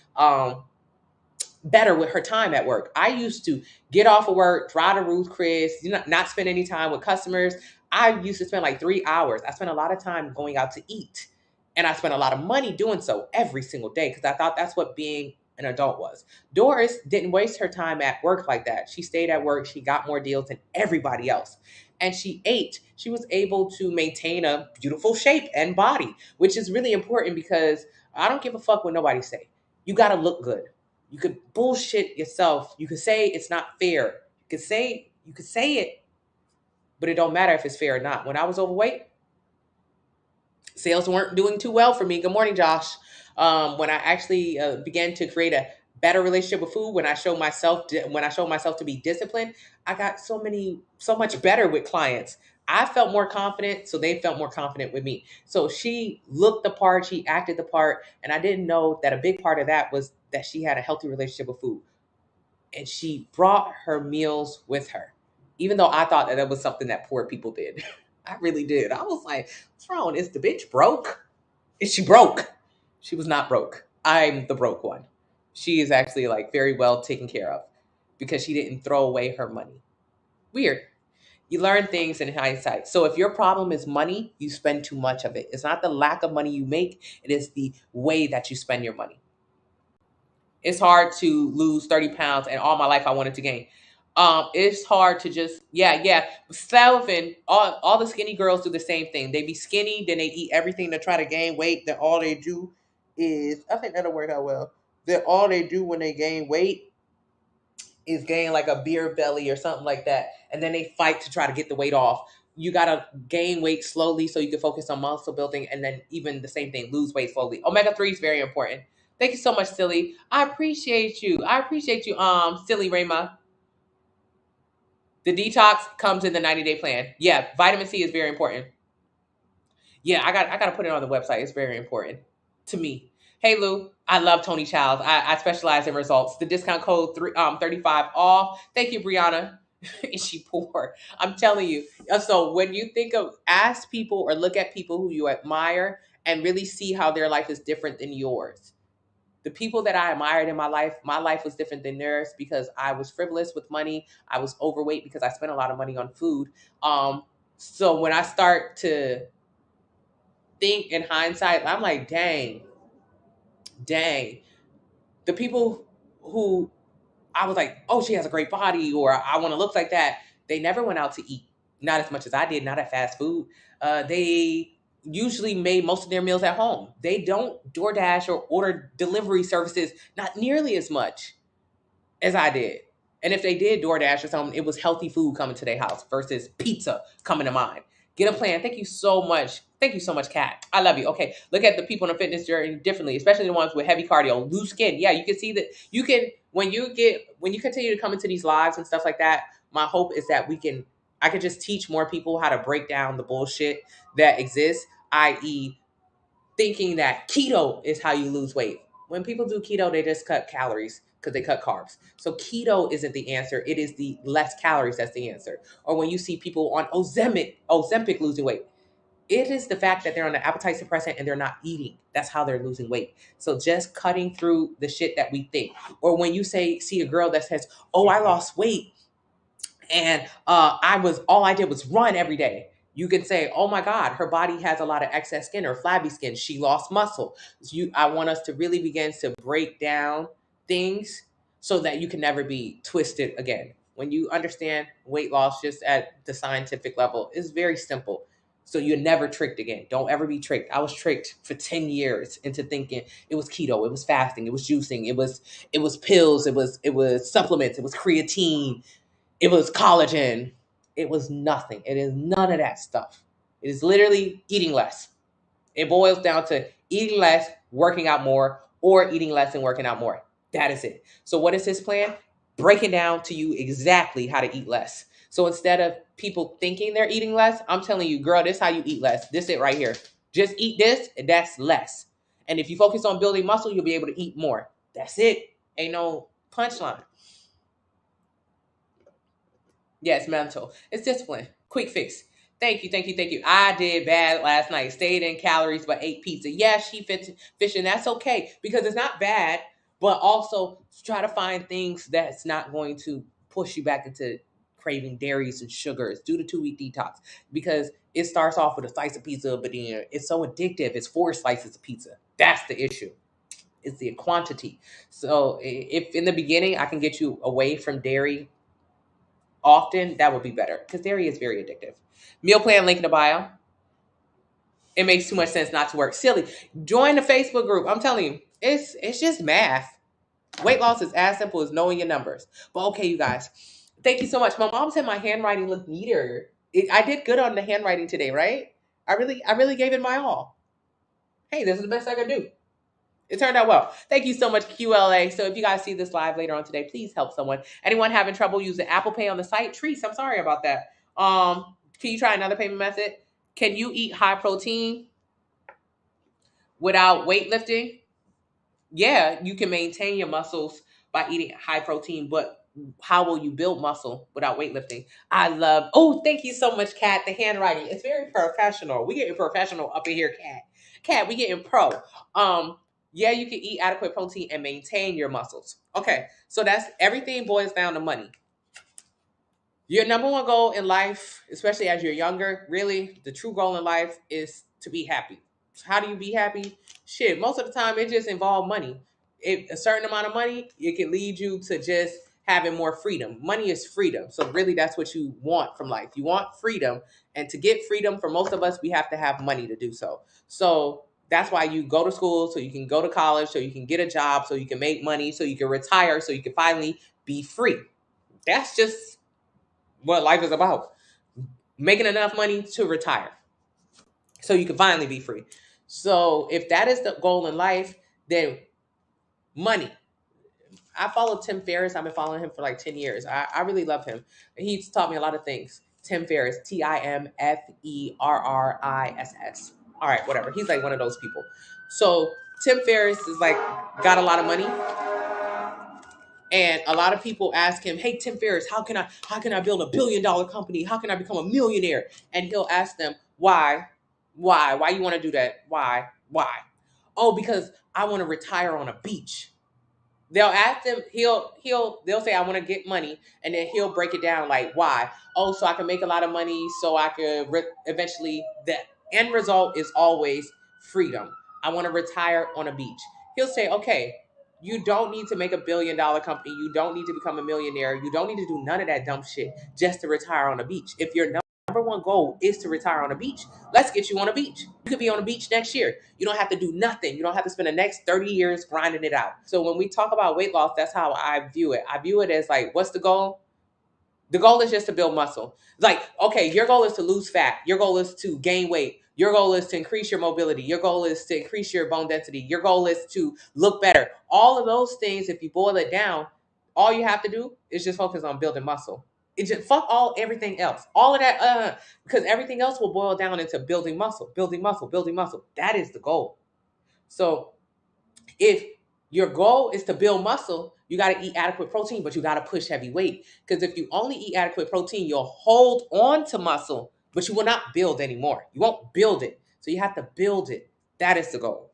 better with her time at work. I used to get off of work, drive to Ruth Chris, not spend any time with customers. I used to spend like 3 hours. I spent a lot of time going out to eat. And I spent a lot of money doing so every single day because I thought that's what being an adult was. Doris didn't waste her time at work like that. She stayed at work. She got more deals than everybody else. And she ate. She was able to maintain a beautiful shape and body, which is really important because I don't give a fuck what nobody say. You got to look good. You could bullshit yourself. You could say it's not fair. You could say it, but it don't matter if it's fair or not. When I was overweight, sales weren't doing too well for me. Good morning, Josh. When I actually began to create a better relationship with food, when I showed myself to be disciplined, I got so much better with clients. I felt more confident, so they felt more confident with me. So she looked the part, she acted the part, and I didn't know that a big part of that was that she had a healthy relationship with food, and she brought her meals with her, even though I thought that was something that poor people did. I really did. I was like, what's wrong? Is the bitch broke? Is she broke? She was not broke. I'm the broke one. She is actually like very well taken care of because she didn't throw away her money. Weird. You learn things in hindsight. So if your problem is money, you spend too much of it. It's not the lack of money you make, it is the way that you spend your money. It's hard to lose 30 pounds, and all my life I wanted to gain. It's hard to just, yeah. Selvin, all the skinny girls do the same thing. They be skinny, then they eat everything to try to gain weight. Then all they do is, I think that'll work out well. Then all they do when they gain weight is gain like a beer belly or something like that. And then they fight to try to get the weight off. You gotta gain weight slowly so you can focus on muscle building, and then even the same thing, lose weight slowly. Omega 3 is very important. Thank you so much, Silly. I appreciate you. Silly Rayma. The detox comes in the 90-day plan. Yeah, vitamin C is very important. Yeah, I gotta put it on the website. It's very important to me. Hey Lou, I love Tony Childs. I specialize in results. The discount code 35 off. Thank you, Brianna. Is she poor? I'm telling you. So when you think of, ask people or look at people who you admire and really see how their life is different than yours. The people that I admired in my life was different than theirs because I was frivolous with money. I was overweight because I spent a lot of money on food. So when I start to think in hindsight, I'm like, dang. The people who I was like, oh, she has a great body, or I want to look like that, they never went out to eat. Not as much as I did, not at fast food. They usually made most of their meals at home. They don't DoorDash or order delivery services, not nearly as much as I did. And if they did DoorDash or something, it was healthy food coming to their house versus pizza coming to mine. Get a plan. Thank you so much. Thank you so much, Kat. I love you. Okay, look at the people in the fitness journey differently, especially the ones with heavy cardio, loose skin. Yeah, you can see that you can when you continue to come into these lives and stuff like that. My hope is that I could just teach more people how to break down the bullshit that exists, i.e., thinking that keto is how you lose weight. When people do keto, they just cut calories because they cut carbs. So keto isn't the answer. It is the less calories that's the answer. Or when you see people on Ozempic losing weight, it is the fact that they're on an appetite suppressant and they're not eating. That's how they're losing weight. So just cutting through the shit that we think. Or when you see a girl that says, "Oh, I lost weight and all I did was run every day." You can say, "Oh my God, her body has a lot of excess skin or flabby skin. She lost muscle." I want us to really begin to break down things so that you can never be twisted again. When you understand weight loss just at the scientific level, it's very simple. So you're never tricked again. Don't ever be tricked. I was tricked for 10 years into thinking it was keto, it was fasting, it was juicing, it was pills, it was supplements, it was creatine, it was collagen. It was nothing. It is none of that stuff. It is literally eating less. It boils down to eating less, working out more, or eating less and working out more. That is it. So what is his plan? Breaking down to you exactly how to eat less. So instead of people thinking they're eating less, I'm telling you, girl, this is how you eat less. This it right here. Just eat this, and that's less. And if you focus on building muscle, you'll be able to eat more. That's it. Ain't no punchline. Yeah, it's mental. It's discipline. Quick fix. Thank you, thank you, thank you. I did bad last night. Stayed in calories but ate pizza. Yeah, she fish, and that's okay because it's not bad. but also try to find things that's not going to push you back into craving dairies and sugars. Do the 2-week detox, because it starts off with a slice of pizza, but then it's so addictive. It's 4 slices of pizza. That's the issue. It's the quantity. So if in the beginning I can get you away from dairy often, that would be better, because dairy is very addictive. Meal plan link in the bio. It makes too much sense not to work. Silly. Join the Facebook group. I'm telling you, it's just math. Weight loss is as simple as knowing your numbers. But okay, you guys, thank you so much. My mom said my handwriting looked neater. I did good on the handwriting today, right? I really gave it my all. Hey, this is the best I could do. It turned out well. Thank you so much, QLA. So if you guys see this live later on today, please help someone. Anyone having trouble using Apple Pay on the site? Treese, I'm sorry about that. Can you try another payment method? Can you eat high protein without weightlifting? Yeah, you can maintain your muscles by eating high protein, but how will you build muscle without weightlifting? Oh, thank you so much, Kat. The handwriting, it's very professional. We getting professional up in here, Kat. Kat, we getting pro. Yeah, you can eat adequate protein and maintain your muscles. Okay, so that's everything boils down to money. Your number one goal in life, especially as you're younger, really, the true goal in life is to be happy. How do you be happy? Shit, most of the time it just involves money. A certain amount of money, it can lead you to just having more freedom. Money is freedom. So really that's what you want from life. You want freedom. And to get freedom, for most of us, we have to have money to do so. So that's why you go to school, so you can go to college, so you can get a job, so you can make money, so you can retire, so you can finally be free. That's just what life is about. Making enough money to retire so you can finally be free. So if that is the goal in life, then money. I follow Tim Ferriss. I've been following him for like 10 years. I really love him. He's taught me a lot of things. Tim Ferriss, TimFerriss. All right, whatever. He's like one of those people. So Tim Ferriss is like got a lot of money. And a lot of people ask him, "Hey, Tim Ferriss, how can I build a $1 billion company? How can I become a millionaire?" And he'll ask them, "Why? Why you want to do that? Why? Oh, because I want to retire on a beach." They'll ask them, they'll say, "I want to get money," and then he'll break it down like, "Why? Oh, so I can make a lot of money, so I could eventually." The end result is always freedom. I want to retire on a beach. He'll say, "Okay, you don't need to make a $1 billion company. You don't need to become a millionaire. You don't need to do none of that dumb shit just to retire on a beach. If your number one goal is to retire on a beach, let's get you on a beach. You could be on a beach next year. You don't have to do nothing. You don't have to spend the next 30 years grinding it out." So when we talk about weight loss, that's how I view it. I view it as like, what's the goal? The goal is just to build muscle. Like, okay, your goal is to lose fat. Your goal is to gain weight. Your goal is to increase your mobility. Your goal is to increase your bone density. Your goal is to look better. All of those things, if you boil it down, all you have to do is just focus on building muscle. It just fuck everything else. All of that, because everything else will boil down into building muscle, building muscle, building muscle. That is the goal. So if your goal is to build muscle, you got to eat adequate protein, but you got to push heavy weight. Because if you only eat adequate protein, you'll hold on to muscle, but you will not build anymore. You won't build it. So you have to build it. That is the goal.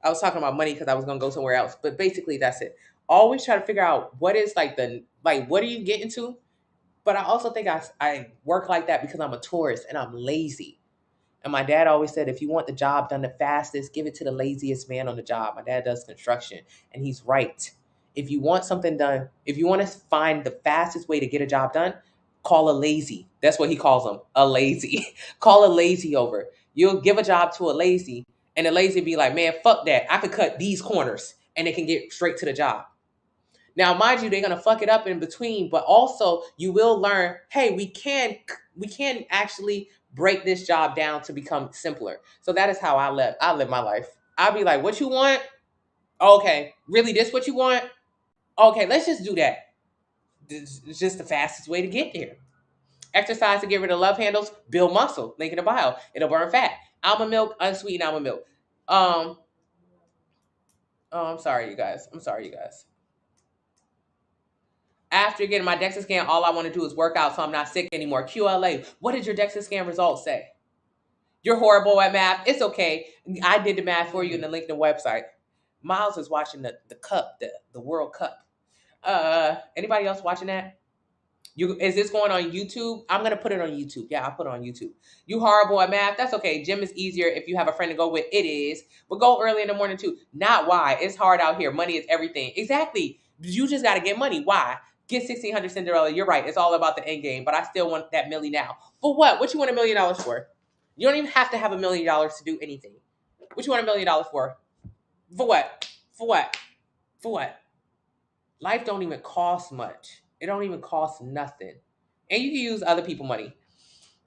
I was talking about money because I was going to go somewhere else, but basically that's it. Always try to figure out what is what are you getting to? But I also think I work like that because I'm a tourist and I'm lazy. And my dad always said, if you want the job done the fastest, give it to the laziest man on the job. My dad does construction, and he's right. If you want something done, if you want to find the fastest way to get a job done, call a lazy. That's what he calls them, a lazy. Call a lazy over. You'll give a job to a lazy, and the lazy be like, "Man, fuck that. I could cut these corners," and they can get straight to the job. Now, mind you, they're gonna fuck it up in between, but also you will learn, hey, we can actually break this job down to become simpler. So that is how I live my life. I'll be like, "What you want? Okay, really, this what you want? Okay, let's just do that. It's just the fastest way to get there. Exercise to get rid of love handles, build muscle. Link in the bio. It'll burn fat. Almond milk, unsweetened almond milk. Oh, I'm sorry, you guys. After getting my DEXA scan, all I want to do is work out so I'm not sick anymore. QLA, what did your DEXA scan results say? You're horrible at math. It's okay. I did the math for you in the link in the website. Miles is watching the cup, the World Cup. Anybody else watching that? Is this going on YouTube? I'm gonna put it on YouTube. Yeah, I'll put it on YouTube. You horrible at math? That's okay. Gym is easier if you have a friend to go with. It is, but go early in the morning too. Not why. It's hard out here. Money is everything. Exactly. You just got to get money. Why? Get 1600 Cinderella. You're right. It's all about the end game. But I still want that milli now. For what? What you want $1 million for? You don't even have to have $1 million to do anything. What you want $1 million for? For what? For what? For what? Life don't even cost much. It don't even cost nothing. And you can use other people money.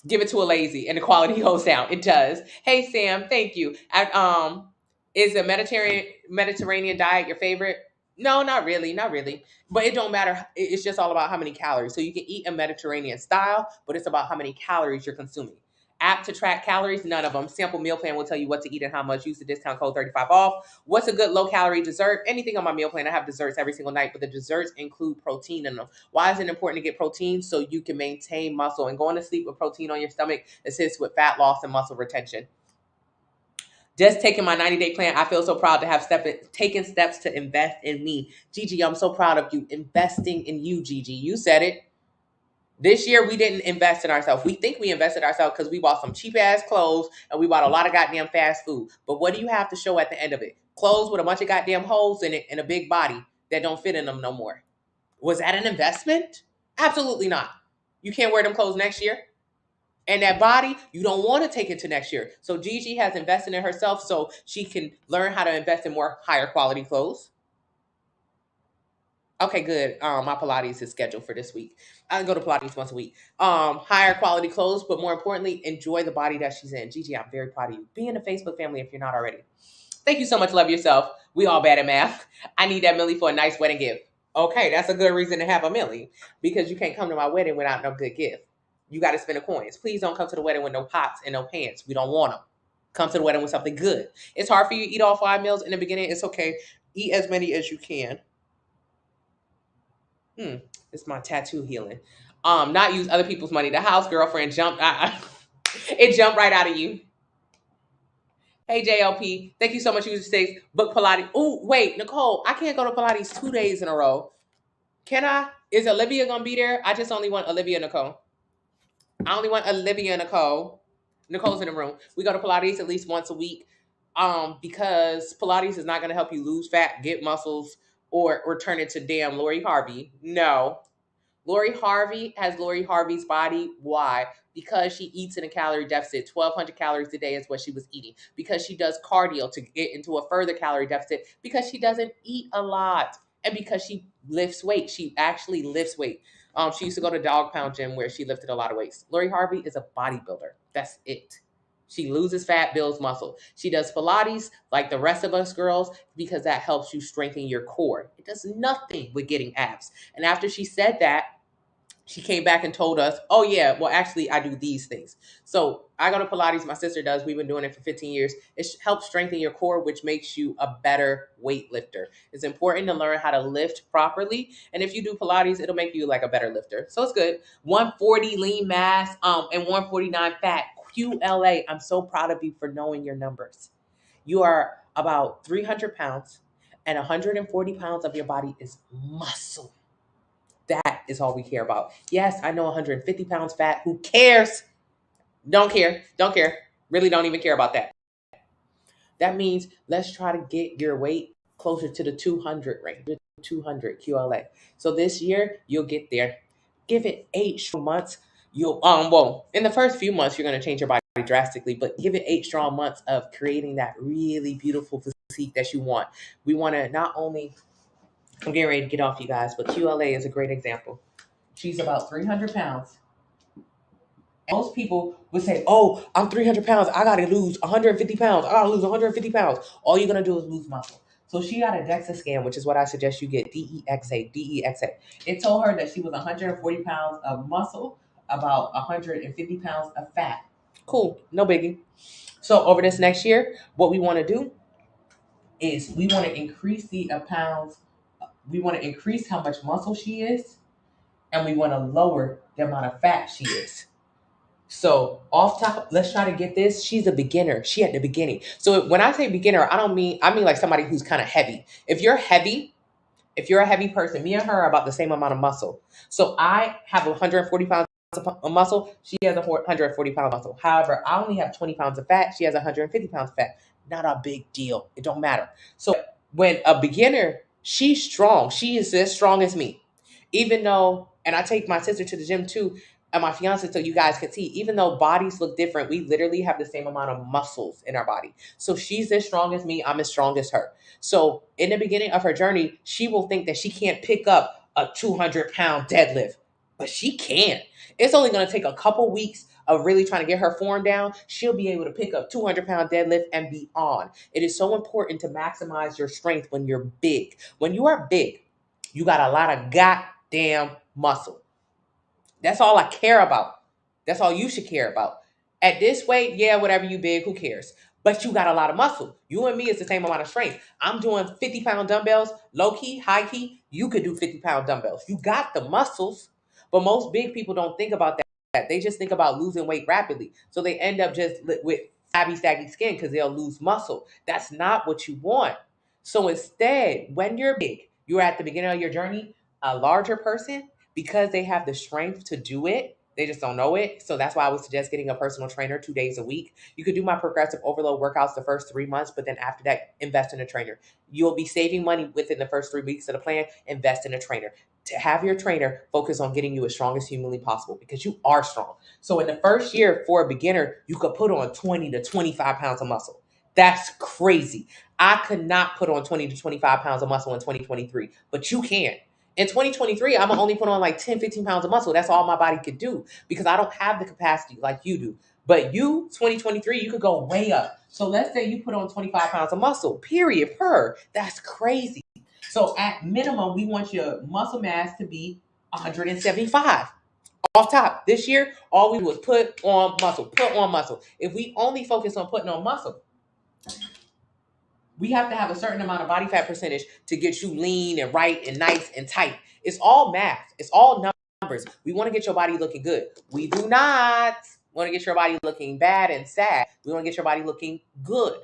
Give it to a lazy and the quality goes down. It does. Hey Sam, thank you. Is the Mediterranean diet your favorite? No, not really, not really. But it don't matter. It's just all about how many calories. So you can eat a Mediterranean style, but it's about how many calories you're consuming. App to track calories, none of them. Sample meal plan will tell you what to eat and how much. Use the discount code 35 off. What's a good low calorie dessert? Anything on my meal plan. I have desserts every single night, but the desserts include protein in them. Why is it important to get protein? So you can maintain muscle. And going to sleep with protein on your stomach assists with fat loss and muscle retention. Just taking my 90-day plan, I feel so proud to have taken steps to invest in me. Gigi, I'm so proud of you. Investing in you, Gigi. You said it. This year, we didn't invest in ourselves. We think we invested ourselves because we bought some cheap-ass clothes and we bought a lot of goddamn fast food. But what do you have to show at the end of it? Clothes with a bunch of goddamn holes in it and a big body that don't fit in them no more. Was that an investment? Absolutely not. You can't wear them clothes next year. And that body, you don't want to take it to next year. So Gigi has invested in herself so she can learn how to invest in more higher quality clothes. Okay, good. My Pilates is scheduled for this week. I go to Pilates once a week. Higher quality clothes, but more importantly, enjoy the body that she's in. Gigi, I'm very proud of you. Be in the Facebook family if you're not already. Thank you so much. Love yourself. We all bad at math. I need that milli for a nice wedding gift. Okay, that's a good reason to have a milli because you can't come to my wedding without no good gift. You got to spend the coins. Please don't come to the wedding with no pots and no pans. We don't want them. Come to the wedding with something good. It's hard for you to eat all 5 meals in the beginning. It's okay. Eat as many as you can. It's my tattoo healing. Not use other people's money. The house girlfriend jumped. It jumped right out of you. Hey JLP, thank you so much. User stakes. Book Pilates. Oh wait, Nicole, I can't go to Pilates 2 days in a row. Can I? Is Olivia gonna be there? I just only want Olivia and Nicole. I only want Olivia and Nicole. Nicole's in the room. We go to Pilates at least once a week. Because Pilates is not gonna help you lose fat, get muscles, or turn into damn Lori Harvey. No. Lori Harvey has Lori Harvey's body. Why? Because she eats in a calorie deficit. 1,200 calories a day is what she was eating. Because she does cardio to get into a further calorie deficit. Because she doesn't eat a lot. And because she lifts weight. She actually lifts weight. She used to go to Dog Pound Gym where she lifted a lot of weights. Lori Harvey is a bodybuilder. That's it. She loses fat, builds muscle. She does Pilates like the rest of us girls because that helps you strengthen your core. It does nothing with getting abs. And after she said that, she came back and told us, oh yeah, well actually I do these things. So I go to Pilates, my sister does. We've been doing it for 15 years. It helps strengthen your core, which makes you a better weightlifter. It's important to learn how to lift properly. And if you do Pilates, it'll make you like a better lifter. So it's good. 140 lean mass and 149 fat. QLA, I'm so proud of you for knowing your numbers. You are about 300 pounds and 140 pounds of your body is muscle. That is all we care about. Yes, I know 150 pounds fat. Who cares? Don't care. Don't care. Really don't even care about that. That means let's try to get your weight closer to the 200 range, 200 QLA. So this year, you'll get there. Give it 8 strong months. In the first few months, you're going to change your body drastically, but give it 8 strong months of creating that really beautiful physique that you want. We want to not only I'm getting ready to get off, you guys, but QLA is a great example. She's about 300 pounds. Most people would say, oh, I'm 300 pounds. I got to lose 150 pounds. I got to lose 150 pounds. All you're going to do is lose muscle. So she got a DEXA scan, which is what I suggest you get, DEXA. It told her that she was 140 pounds of muscle, about 150 pounds of fat. Cool. No biggie. So over this next year, what we want to do is we want to increase the pounds. We want to increase how much muscle she is, and we want to lower the amount of fat she is. So off top, let's try to get this. She's a beginner. She at the beginning. So when I say beginner, I mean like somebody who's kind of heavy. If you're a heavy person, me and her are about the same amount of muscle. So I have 140 pounds of muscle. She has 140 pounds of muscle. However, I only have 20 pounds of fat. She has 150 pounds of fat. Not a big deal. It don't matter. So when a beginner, she's strong. She is as strong as me. Even though, and I take my sister to the gym too, and my fiance, so you guys can see, even though bodies look different, we literally have the same amount of muscles in our body. So she's as strong as me. I'm as strong as her. So in the beginning of her journey, she will think that she can't pick up a 200-pound deadlift, but she can. It's only going to take a couple weeks of really trying to get her form down. She'll be able to pick up 200-pound deadlift and beyond. It is so important to maximize your strength when you're big. When you are big, you got a lot of goddamn muscle. That's all I care about. That's all you should care about. At this weight, yeah, whatever, you big, who cares? But you got a lot of muscle. You and me is the same amount of strength. I'm doing 50-pound dumbbells, low key, high key. You could do 50-pound dumbbells. You got the muscles, but most big people don't think about that. They just think about losing weight rapidly. So they end up just with flabby, saggy skin because they'll lose muscle. That's not what you want. So instead, when you're big, you're at the beginning of your journey, a larger person, because they have the strength to do it, they just don't know it. So that's why I would suggest getting a personal trainer 2 days a week. You could do my progressive overload workouts the first 3 months, but then after that, invest in a trainer. You'll be saving money within the first 3 weeks of the plan. Invest in a trainer. To have your trainer focus on getting you as strong as humanly possible because you are strong. So in the first year for a beginner, you could put on 20 to 25 pounds of muscle. That's crazy. I could not put on 20 to 25 pounds of muscle in 2023, but you can. In 2023, I'm gonna only put on like 10, 15 pounds of muscle. That's all my body could do because I don't have the capacity like you do. But you, 2023, you could go way up. So let's say you put on 25 pounds of muscle, period, per. That's crazy. So at minimum, we want your muscle mass to be 175 off top. This year, all we do is put on muscle, put on muscle. If we only focus on putting on muscle, we have to have a certain amount of body fat percentage to get you lean and right and nice and tight. It's all math. It's all numbers. We want to get your body looking good. We do not want to get your body looking bad and sad. We want to get your body looking good.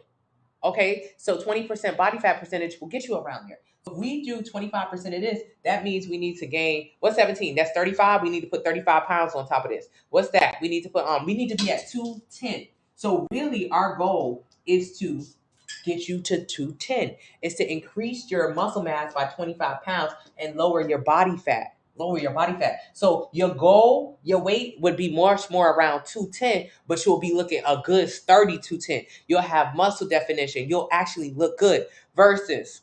Okay, so 20% body fat percentage will get you around there. If we do 25% of this, that means we need to gain, what's 17? That's 35. We need to put 35 pounds on top of this. What's that? We need to put we need to be at 210. So really our goal is to get you to 210. Is to increase your muscle mass by 25 pounds and lower your body fat. Lower your body fat. So your goal, your weight would be much more around 210, but you'll be looking a good 30 210. You'll have muscle definition. You'll actually look good versus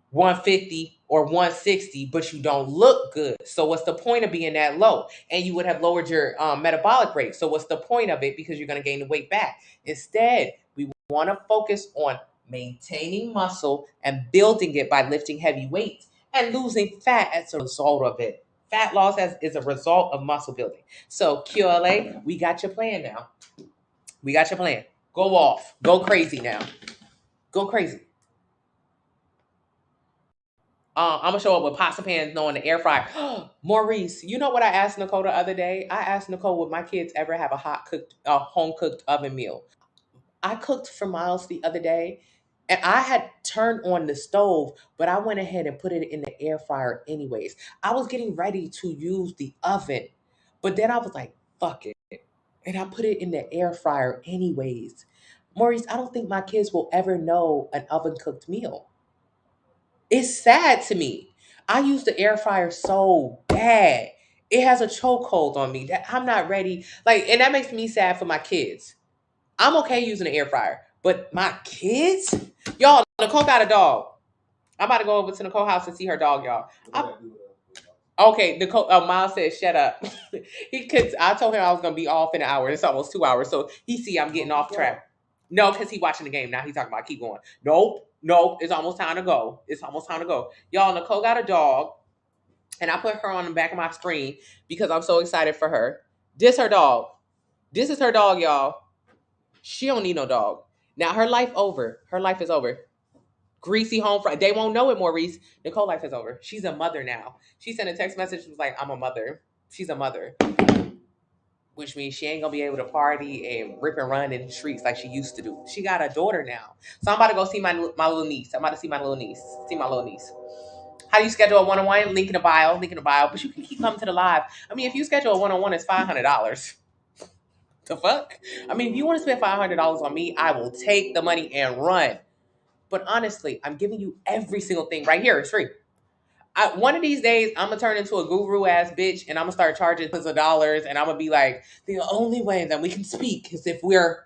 150 or 160, but you don't look good. So what's the point of being that low? And you would have lowered your metabolic rate. So what's the point of it? Because you're going to gain the weight back. Instead, we want to focus on maintaining muscle and building it by lifting heavy weights and losing fat as a result of it. Fat loss is a result of muscle building. So QLA, we got your plan now. We got your plan. Go off. Go crazy now. Go crazy. I'm gonna show up with pots and pans knowing the air fryer. Maurice, you know what I asked Nicole the other day? I asked Nicole, would my kids ever have a home cooked oven meal? I cooked for Miles the other day, and I had turned on the stove, but I went ahead and put it in the air fryer anyways. I was getting ready to use the oven, but then I was like, fuck it, and I put it in the air fryer anyways. Maurice, I don't think my kids will ever know an oven cooked meal. It's sad to me. I use the air fryer so bad. It has a chokehold on me that I'm not ready. Like, and that makes me sad for my kids. I'm okay using the air fryer, but my kids, y'all, Nicole got a dog. I'm about to go over to Nicole's house and see her dog, y'all. Okay, Nicole. Miles said, "Shut up." Because I told him I was gonna be off in an hour. It's almost 2 hours, so he see I'm getting off track. No, because he watching the game now. He's talking about keep going. Nope. It's almost time to go. It's almost time to go. Y'all, Nicole got a dog, and I put her on the back of my screen because I'm so excited for her. This her dog. This is her dog, y'all. She don't need no dog. Now her life over. Her life is over. Greasy home fry. They won't know it, Maurice. Nicole life is over. She's a mother now. She sent a text message. She was like, I'm a mother. She's a mother. which means she ain't gonna be able to party and rip and run in the streets like she used to do. She got a daughter now, so I'm about to go see my little niece. I'm about to see my little niece. See my little niece. How do you schedule a one-on-one? Link in the bio. Link in the bio. But you can keep coming to the live. I mean, if you schedule a one-on-one, it's $500. The fuck? I mean, if you want to spend $500 on me, I will take the money and run. But honestly, I'm giving you every single thing right here. It's free. One of these days, I'm gonna turn into a guru ass bitch, and I'm gonna start charging tons of dollars, and I'm gonna be like, the only way that we can speak is if we're.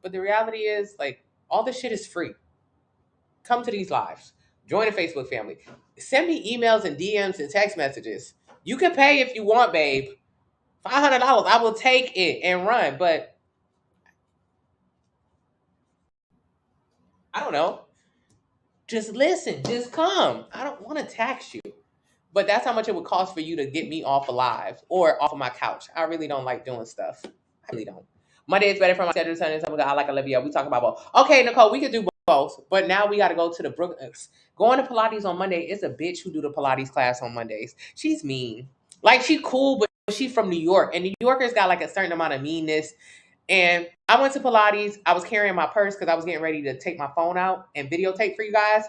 But the reality is, like, all this shit is free. Come to these lives. Join the Facebook family. Send me emails and DMs and text messages. You can pay if you want, babe. $500. I will take it and run. But I don't know. Just listen. Just come. I don't want to tax you. But that's how much it would cost for you to get me off alive or off of my couch. I really don't like doing stuff. I really don't. Monday is better for my schedule. Sunday, I like Olivia. We talk about both. Okay, Nicole, we could do both. But now we got to go to the Brooklyn. Going to Pilates on Monday is a bitch who do the Pilates class on Mondays. She's mean. Like, she cool, but she's from New York. And New Yorkers got like a certain amount of meanness. And I went to Pilates. I was carrying my purse because I was getting ready to take my phone out and videotape for you guys.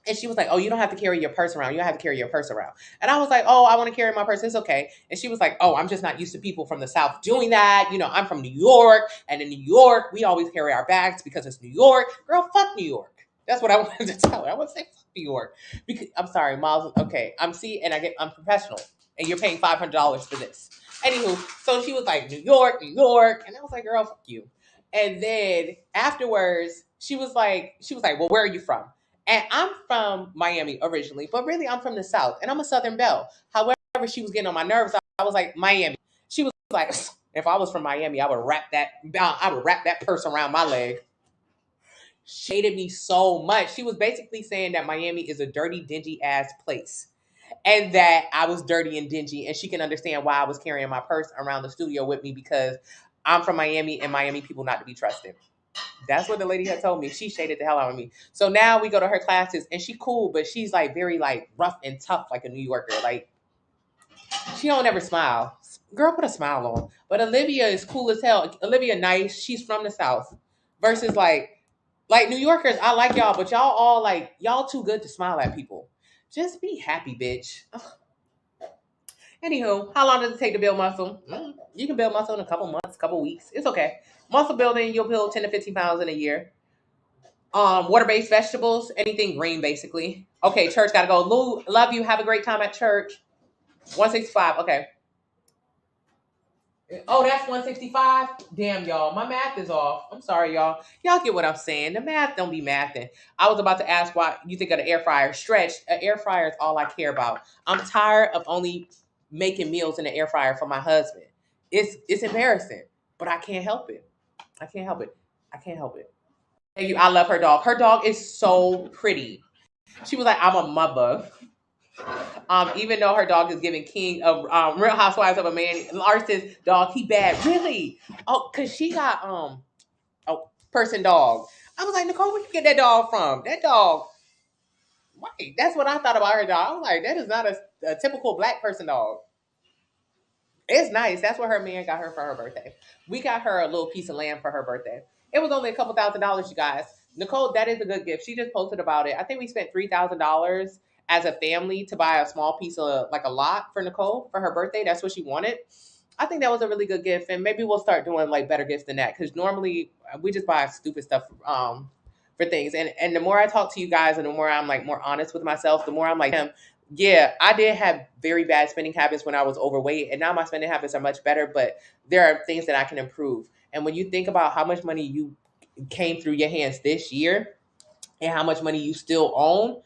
And she was like, oh, you don't have to carry your purse around. You don't have to carry your purse around. And I was like, oh, I want to carry my purse. It's okay. And she was like, oh, I'm just not used to people from the South doing that. You know, I'm from New York. And in New York, we always carry our bags because it's New York. Girl, fuck New York. That's what I wanted to tell her. I would say fuck New York. Because I'm sorry, Miles. Okay, I'm professional. And you're paying $500 for this. Anywho, so she was like, New York, New York. And I was like, girl, fuck you. And then afterwards, she was like, well, where are you from? And I'm from Miami originally, but really I'm from the South and I'm a Southern belle. However, she was getting on my nerves. I was like, Miami. She was like, if I was from Miami, I would wrap that purse around my leg. Shaded me so much. She was basically saying that Miami is a dirty, dingy ass place. And that I was dirty and dingy, and she can understand why I was carrying my purse around the studio with me because I'm from Miami and Miami people not to be trusted. That's what the lady had told me. She shaded the hell out of me. So now we go to her classes and she cool, but she's like very like rough and tough like a New Yorker. Like she don't ever smile. Girl, put a smile on. But Olivia is cool as hell. Olivia nice. She's from the South. Versus like New Yorkers, I like y'all, but y'all all like y'all too good to smile at people. Just be happy, bitch. Ugh. Anywho, how long does it take to build muscle? You can build muscle in a couple months, couple weeks. It's okay. Muscle building, you'll build 10 to 15 pounds in a year. Water-based vegetables, anything green, basically. Okay, church, gotta go. Lou, love you. Have a great time at church. 165, okay. Oh, that's 165? Damn, y'all. My math is off. I'm sorry, y'all. Y'all get what I'm saying. The math don't be mathing. I was about to ask why you think of the air fryer. Stretch. An air fryer is all I care about. I'm tired of only making meals in the air fryer for my husband. It's embarrassing, but I can't help it. I can't help it. I can't help it. Thank you. I love her dog. Her dog is so pretty. She was like, I'm a mother. Even though her dog is giving King of Real Housewives of a Man, Larson's dog, he bad. Really? Oh, cause she got a person dog. I was like, Nicole, where you get that dog from? That dog, right? That's what I thought about her dog. I was like, that is not a typical black person dog. It's nice. That's what her man got her for her birthday. We got her a little piece of land for her birthday. It was only a couple $1,000s, you guys. Nicole, that is a good gift. She just posted about it. I think we spent $3,000 as a family to buy a small piece of like a lot for Nicole for her birthday. That's what she wanted. I think that was a really good gift, and maybe we'll start doing like better gifts than that because normally we just buy stupid stuff for things. And the more I talk to you guys, and the more I'm like more honest with myself, the more I'm like him. Yeah, I did have very bad spending habits when I was overweight, and now my spending habits are much better. But there are things that I can improve. And when you think about how much money you came through your hands this year and how much money you still own,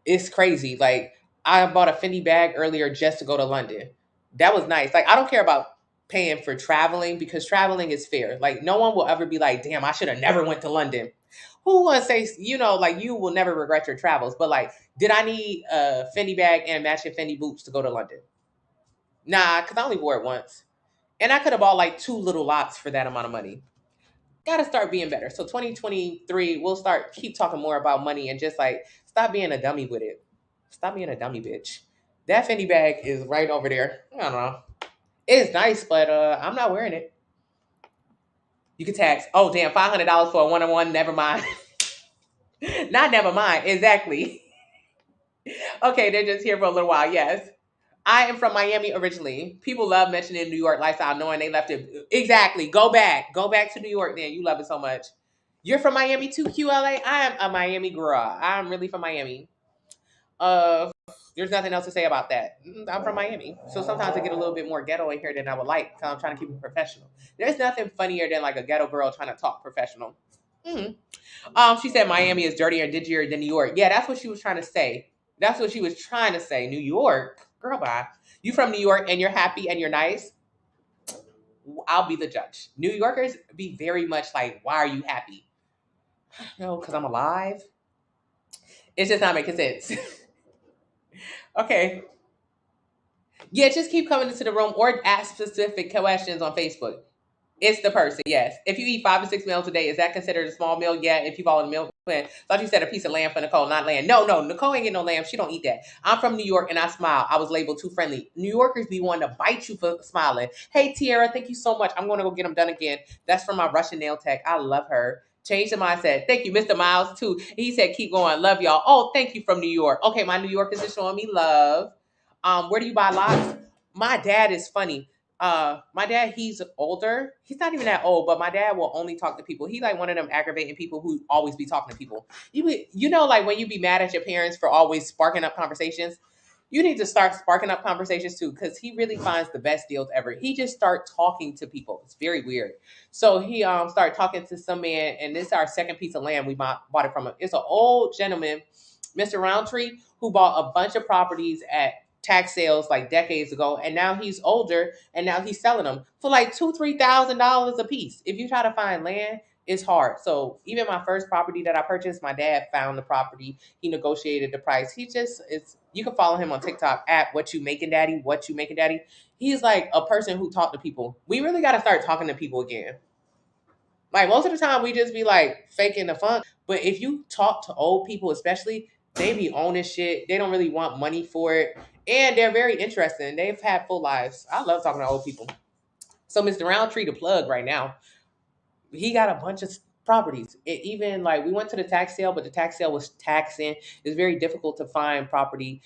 it's crazy. Like I bought a Fendi bag earlier just to go to London. That was nice. Like I don't care about paying for traveling because traveling is fair. Like no one will ever be like, damn, I should have never went to London. Who want to say, like you will never regret your travels. But like, did I need a Fendi bag and matching Fendi boots to go to London? Nah, because I only wore it once. And I could have bought like two little lots for that amount of money. Gotta start being better. So 2023, we'll keep talking more about money and just like stop being a dummy with it. Stop being a dummy bitch. That Fendi bag is right over there. I don't know. It's nice, but I'm not wearing it. You can tax. Oh damn, $500 for a one-on-one. Never mind. Not never mind. Exactly. Okay, they're just here for a little while. Yes. I am from Miami originally. People love mentioning New York lifestyle, knowing they left it. Exactly. Go back. Go back to New York then. You love it so much. You're from Miami too, QLA? I am a Miami girl. I'm really from Miami. Uh there's nothing else to say about that. I'm from Miami. So sometimes I get a little bit more ghetto in here than I would like because I'm trying to keep it professional. There's nothing funnier than like a ghetto girl trying to talk professional. Mhm. She said Miami is dirtier and dingier than New York. Yeah, that's what she was trying to say. That's what she was trying to say. New York, girl, bye. You from New York and you're happy and you're nice. I'll be the judge. New Yorkers be very much like, why are you happy? No, because I'm alive. It's just not making sense. Okay. Yeah, just keep coming into the room or ask specific questions on Facebook. It's the person, yes. If you eat 5 to 6 meals a day, is that considered a small meal? Yeah, if you follow the meal plan. Thought you said a piece of lamb for Nicole, not lamb. No, no, Nicole ain't get no lamb. She don't eat that. I'm from New York and I smile. I was labeled too friendly. New Yorkers be wanting to bite you for smiling. Hey, Tiara, thank you so much. I'm going to go get them done again. That's from my Russian nail tech. I love her. Change the mindset. Thank you, Mr. Miles, too. He said, keep going. Love y'all. Oh, thank you from New York. Okay, my New Yorkers is showing me love. Where do you buy lots? My dad is funny. My dad, he's older. He's not even that old, but my dad will only talk to people. He like one of them aggravating people who always be talking to people. You know, like when you be mad at your parents for always sparking up conversations, you need to start sparking up conversations too, because he really finds the best deals ever. He just start talking to people. It's very weird. So he started talking to some man, and this is our second piece of land we bought it from him. It's an old gentleman, Mr. Roundtree, who bought a bunch of properties at tax sales like decades ago, and now he's older and now he's selling them for like $2,000-3,000 a piece. If you try to find land, it's hard. So even my first property that I purchased, my dad found the property. He negotiated the price. He just it's you can follow him on TikTok at What You Making Daddy. What You Making Daddy. He's like a person who talked to people. We really got to start talking to people again. Like most of the time, we just be like faking the fun. But if you talk to old people, especially, they be owning shit. They don't really want money for it, and they're very interesting. They've had full lives. I love talking to old people. So Mr. Roundtree, the plug right now, he got a bunch of properties. It even like we went to the tax sale, but the tax sale was taxing. It's very difficult to find property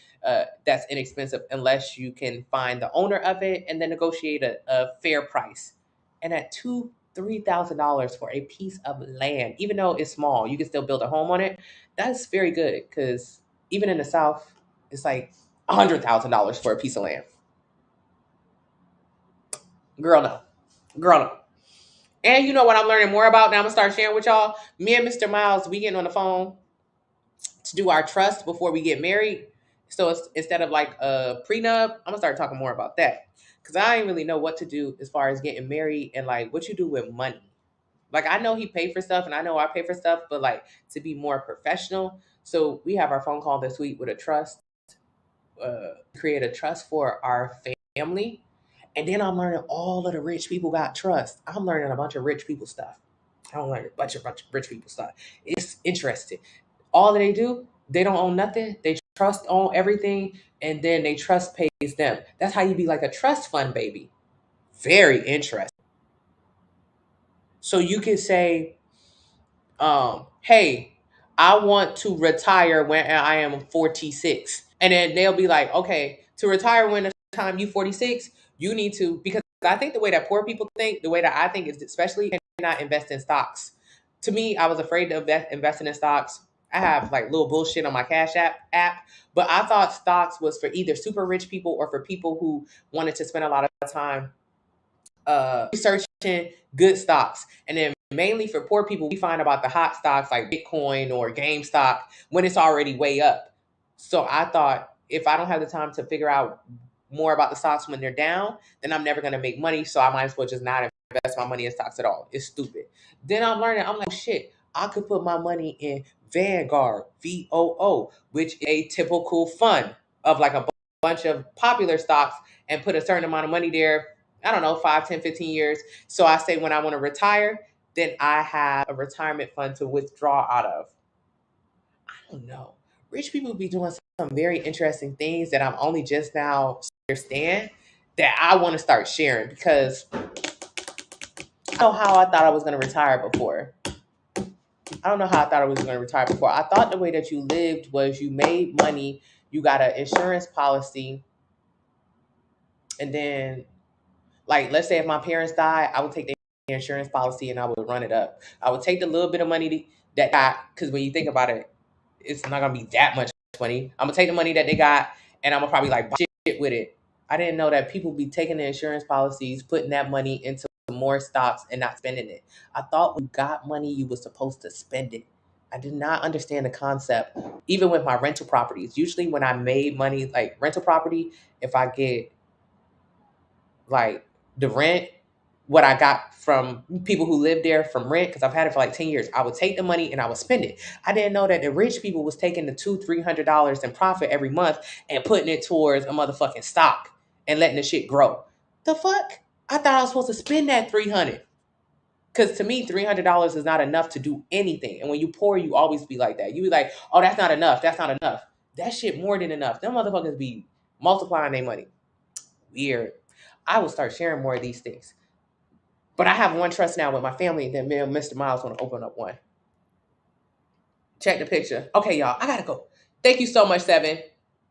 that's inexpensive unless you can find the owner of it and then negotiate a fair price. And at $2,000-3,000 for a piece of land, even though it's small, you can still build a home on it. That's very good because even in the South, it's like $100,000 for a piece of land. Girl, no. Girl, no. And you know what I'm learning more about now? I'm gonna start sharing with y'all. Me and Mr. Miles, we getting on the phone to do our trust before we get married. So it's, instead of like a prenup, I'm gonna start talking more about that because I didn't really know what to do as far as getting married and like what you do with money. Like I know he paid for stuff and I know I pay for stuff, but like to be more professional. So we have our phone call this week with a trust, create a trust for our family. And then I'm learning all of the rich people got trust. I'm learning a bunch of rich people stuff. I don't learn a bunch of rich people stuff. It's interesting. All that they do, they don't own nothing. They trust own everything, and then they trust pays them. That's how you be like a trust fund baby. Very interesting. So you can say, hey, I want to retire when I am 46. And then they'll be like, okay, to retire when the time you 46, you need to, because I think the way that poor people think, the way that I think is especially cannot invest in stocks. To me, I was afraid of investing in stocks. I have like little bullshit on my Cash app, but I thought stocks was for either super rich people or for people who wanted to spend a lot of time researching good stocks. And then mainly for poor people, we find about the hot stocks like Bitcoin or GameStop when it's already way up. So I thought if I don't have the time to figure out more about the stocks when they're down, then I'm never going to make money. So I might as well just not invest my money in stocks at all. It's stupid. Then I'm learning, I'm like, shit, I could put my money in Vanguard, VOO, which is a typical fund of like a bunch of popular stocks and put a certain amount of money there. I don't know, 5, 10, 15 years. So I say when I want to retire, then I have a retirement fund to withdraw out of. I don't know. Rich people be doing some very interesting things that I'm only just now understand. that I want to start sharing, because I don't know how I thought I was going to retire before. I don't know how I thought I was going to retire before. I thought the way that you lived was you made money, you got an insurance policy, and then, like, let's say if my parents died, I would take their insurance policy and I would run it up. I would take the little bit of money that got, because when you think about it, it's not gonna be that much money. I'm gonna take the money that they got and I'm gonna probably like buy shit with it. I didn't know that people be taking the insurance policies, putting that money into more stocks and not spending it. I thought when you got money, you were supposed to spend it. I did not understand the concept. Even with my rental properties, usually when I made money, like rental property, if I get like the rent, what I got from people who live there from rent, because I've had it for like 10 years, I would take the money and I would spend it. I didn't know that the rich people was taking the $200-$300 in profit every month and putting it towards a motherfucking stock and letting the shit grow. The fuck? I thought I was supposed to spend that 300. Because to me, $300 is not enough to do anything. And when you poor, you always be like that. You be like, oh, that's not enough. That's not enough. That shit more than enough. Them motherfuckers be multiplying their money. Weird. I will start sharing more of these things. But I have one trust now with my family. Then me and Mr. Miles want to open up one. Check the picture. Okay, y'all, I gotta go. Thank you so much, Seven.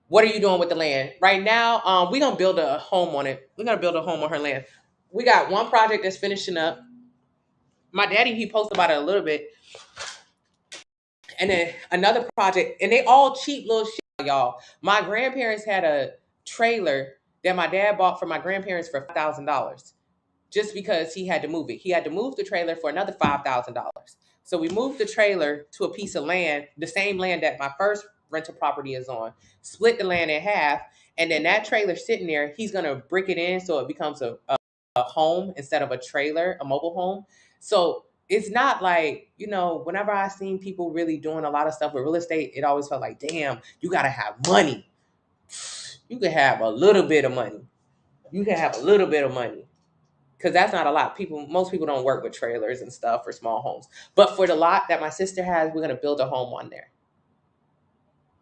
What are you doing with the land right now? We're gonna build a home on it. We're gonna build a home on her land. We got one project that's finishing up. My daddy, he posted about it a little bit, and then another project, and they all cheap little shit, y'all. My grandparents had a trailer that my dad bought for my grandparents for $5,000. Just because he had to move it. He had to move the trailer for another $5,000. So we moved the trailer to a piece of land, the same land that my first rental property is on, split the land in half, and then that trailer sitting there, he's going to brick it in so it becomes a home instead of a trailer, a mobile home. So it's not like, whenever I seen people really doing a lot of stuff with real estate, it always felt like, damn, you got to have money. You can have a little bit of money. You can have a little bit of money. Because that's not a lot. Most people don't work with trailers and stuff for small homes. But for the lot that my sister has, we're going to build a home on there.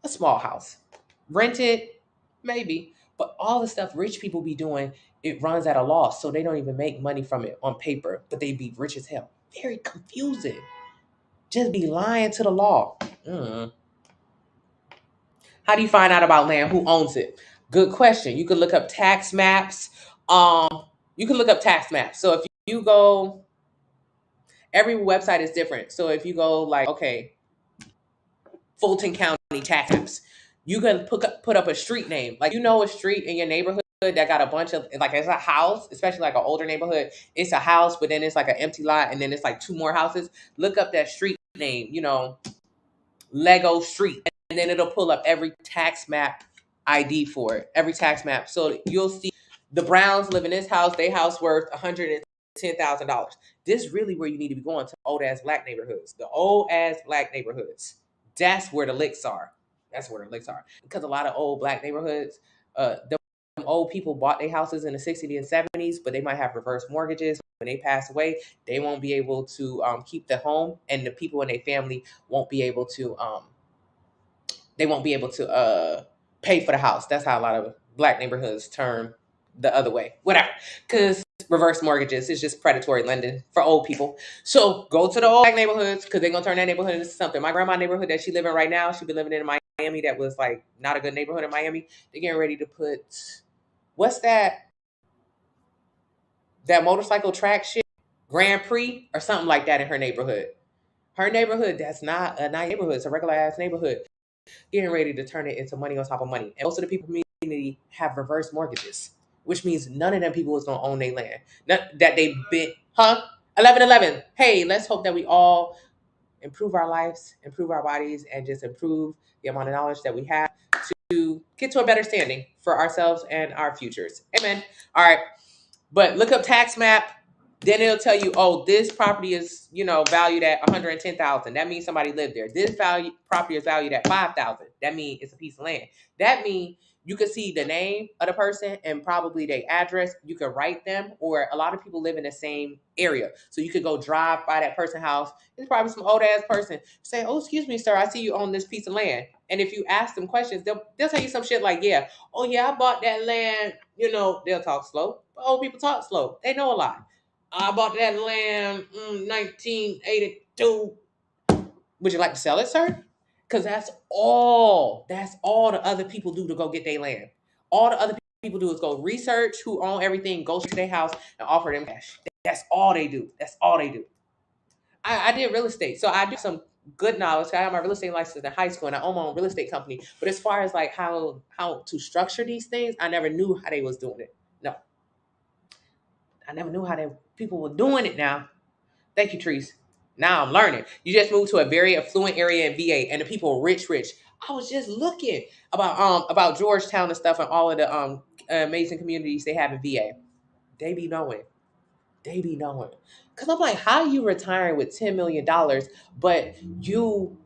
A small house. Rent it, maybe. But all the stuff rich people be doing, it runs at a loss. So they don't even make money from it on paper. But they be rich as hell. Very confusing. Just be lying to the law. How do you find out about land? Who owns it? Good question. You can look up tax maps. So if you go, every website is different. So if you go like, okay, Fulton County tax maps, you can put up a street name. Like, a street in your neighborhood that got a bunch of, like, it's a house, especially like an older neighborhood. It's a house, but then it's like an empty lot, and then it's like two more houses. Look up that street name, Lego Street, and then it'll pull up every tax map ID for it, every tax map. So you'll see the Browns live in this house, their house worth $110,000. This really where you need to be going, to old ass black neighborhoods. The old ass black neighborhoods. That's where the licks are. Because a lot of old black neighborhoods, them old people bought their houses in the 60s and 70s, but they might have reverse mortgages. When they pass away, they won't be able to keep the home, and the people in their family won't be able to pay for the house. That's how a lot of black neighborhoods turn the other way. Whatever. Because reverse mortgages is just predatory lending for old people. So go to the old black neighborhoods, because they're going to turn that neighborhood into something. My grandma's neighborhood that she live in right now, she been living in Miami, that was like not a good neighborhood in Miami. They're getting ready to put, what's that motorcycle track shit? Grand Prix or something like that in her neighborhood. Her neighborhood, that's not a nice neighborhood. It's a regular ass neighborhood. Getting ready to turn it into money on top of money. And most of the people in the community have reverse mortgages, which means none of them people is going to own their land. Not that they've been, 11-11. Hey, let's hope that we all improve our lives, improve our bodies, and just improve the amount of knowledge that we have to get to a better standing for ourselves and our futures. Amen. All right. But look up tax map. Then it'll tell you, oh, this property is, valued at $110,000. That means somebody lived there. This property is valued at $5,000. That means it's a piece of land. That means You could see the name of the person and probably their address. You could write them, or a lot of people live in the same area. So you could go drive by that person's house. It's probably some old ass person. Say, "Oh, excuse me, sir, I see you own this piece of land." And if you ask them questions, they'll tell you some shit like, "Yeah, oh yeah, I bought that land." You know, they'll talk slow. Old people talk slow. They know a lot. "I bought that land 1982. Would you like to sell it, sir?" Because that's all. That's all the other people do to go get their land. All the other people do is go research who own everything, go to their house, and offer them cash. That's all they do. That's all they do. I did real estate, so I do some good knowledge. I have my real estate license in high school, and I own my own real estate company. But as far as like how to structure these things, I never knew how they was doing it. No, I never knew how they people were doing it. Now, thank you, Trees. Now I'm learning. You just moved to a very affluent area in VA, and the people are rich, rich. I was just looking about Georgetown and stuff, and all of the amazing communities they have in VA. They be knowing. They be knowing. Cause I'm like, how you retiring with $10 million, but you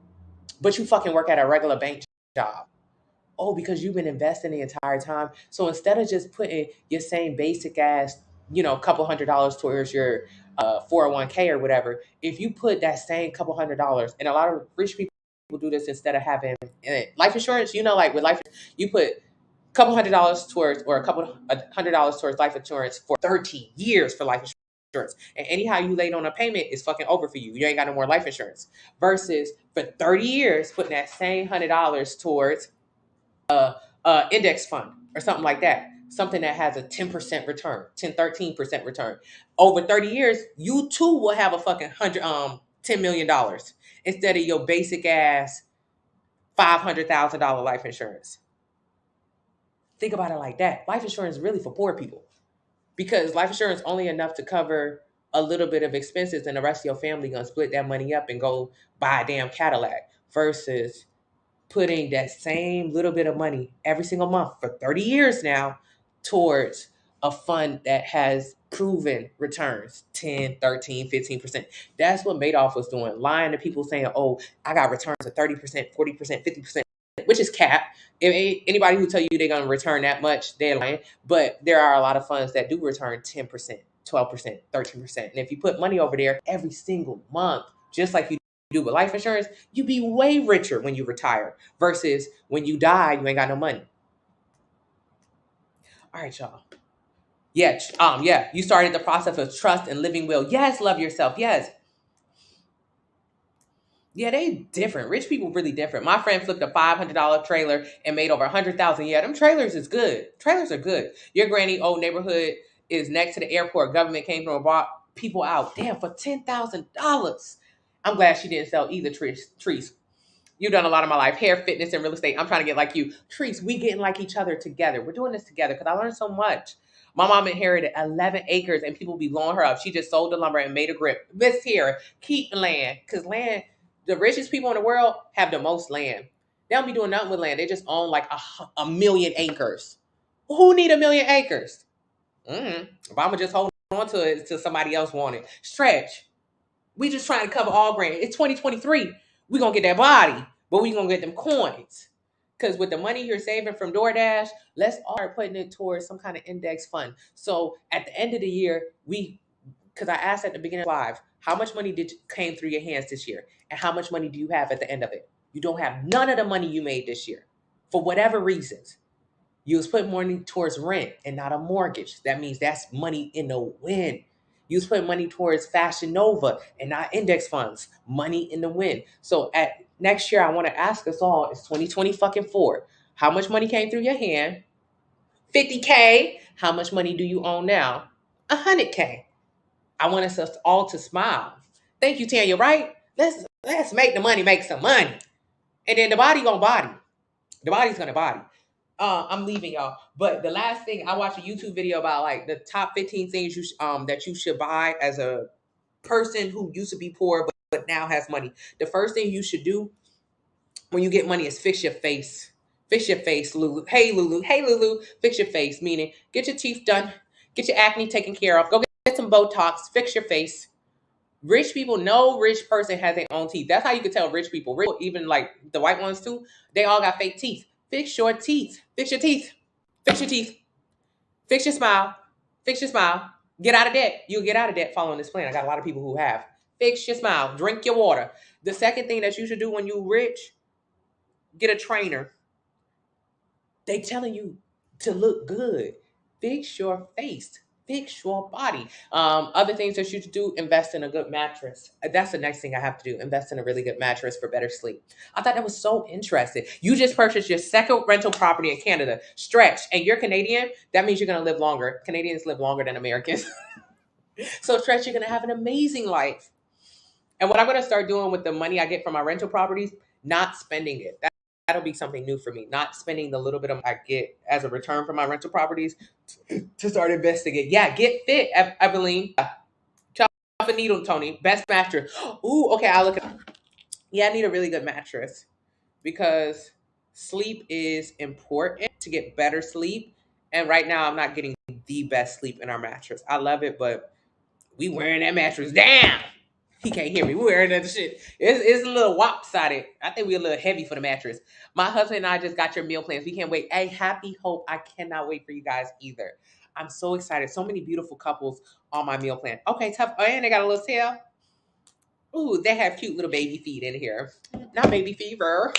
fucking work at a regular bank job? Oh, because you've been investing the entire time. So instead of just putting your same basic ass, couple $100s towards your 401k or whatever, if you put that same couple $100s, and a lot of rich people do this instead of having life insurance, like with life, you put a couple $100s towards, or a couple $100s towards life insurance for 13 years for life insurance. And anyhow you laid on a payment is fucking over for you. You ain't got no more life insurance. Versus for 30 years, putting that same $100 towards index fund or something like that. Something that has a 10% return, 13% return. Over 30 years, you too will have a fucking $10 million instead of your basic ass $500,000 life insurance. Think about it like that. Life insurance is really for poor people, because life insurance is only enough to cover a little bit of expenses, and the rest of your family gonna split that money up and go buy a damn Cadillac, versus putting that same little bit of money every single month for 30 years now towards a fund that has proven returns 10, 13, 15%. That's what Madoff was doing, lying to people saying, "Oh, I got returns of 30%, 40%, 50%, which is cap. If anybody who tell you they're going to return that much, they're lying. But there are a lot of funds that do return 10%, 12%, 13%. And if you put money over there every single month, just like you do with life insurance, you be way richer when you retire versus when you die, you ain't got no money." All right, y'all. Yeah. You started the process of trust and living will. Yes, love yourself. Yes. Yeah, they different. Rich people really different. My friend flipped a $500 trailer and made over 100,000. Yeah, them trailers is good. Trailers are good. Your granny old neighborhood is next to the airport. Government came through and bought people out. Damn, for $10,000. I'm glad she didn't sell either. Trees. You've done a lot of my life, hair, fitness, and real estate. I'm trying to get like you. Trees, we getting like each other together. We're doing this together because I learned so much. My mom inherited 11 acres and people be blowing her up. She just sold the lumber and made a grip. Miss here, keep the land. Because land, the richest people in the world have the most land. They don't be doing nothing with land. They just own like a million acres. Who need a million acres? If I'm just hold on to it until somebody else want it. Stretch. We just trying to cover all ground. It's 2023. We gonna get that body, but we gonna get them coins. Because with the money you're saving from DoorDash, let's all start putting it towards some kind of index fund. So at the end of the year, because I asked at the beginning of live, how much money came through your hands this year? And how much money do you have at the end of it? You don't have none of the money you made this year. For whatever reasons. You was putting money towards rent and not a mortgage. That means that's money in the wind. You was putting money towards Fashion Nova and not index funds. Money in the wind. So at next year, I want to ask us all, it's 2020 fucking 4. How much money came through your hand? 50K. How much money do you own now? 100K. I want us all to smile. Thank you, Tanya, right? Let's make the money make some money. And then the body gonna body. The body's gonna body. I'm leaving y'all. But the last thing, I watched a YouTube video about like the top 15 things that you should buy as a person who used to be poor but now has money. The first thing you should do when you get money is fix your face. Fix your face, Lulu. Hey, Lulu. Hey, Lulu. Fix your face, meaning get your teeth done, get your acne taken care of, go get some Botox, fix your face. Rich people, no rich person has their own teeth. That's how you can tell rich people. Rich, even like the white ones too, they all got fake teeth. Fix your teeth. Fix your teeth. Fix your teeth. Fix your smile. Fix your smile. Get out of debt. You'll get out of debt following this plan. I got a lot of people who have. Fix your smile. Drink your water. The second thing that you should do when you're rich, get a trainer. They telling you to look good. Fix your face. Fix your body. Other things that you should do, invest in a good mattress. That's the next thing I have to do. Invest in a really good mattress for better sleep. I thought that was so interesting. You just purchased your second rental property in Canada. Stretch. And you're Canadian. That means you're going to live longer. Canadians live longer than Americans. So Stretch, you're going to have an amazing life. And what I'm going to start doing with the money I get from my rental properties, not spending it. That'll be something new for me. Not spending the little bit of I get as a return from my rental properties to start investing it. Yeah, get fit, Evelyn. Chop a needle, Tony. Best mattress. Ooh, okay, I'll look at. Yeah, I need a really good mattress because sleep is important to get better sleep. And right now, I'm not getting the best sleep in our mattress. I love it, but we wearing that mattress down. He can't hear me. We're wearing that shit. It's a little lopsided. I think we're a little heavy for the mattress. My husband and I just got your meal plans. We can't wait. Hey, happy hope. I cannot wait for you guys either. I'm so excited. So many beautiful couples on my meal plan. Okay, tough. Oh, and they got a little tail. Ooh, they have cute little baby feet in here. Not baby fever.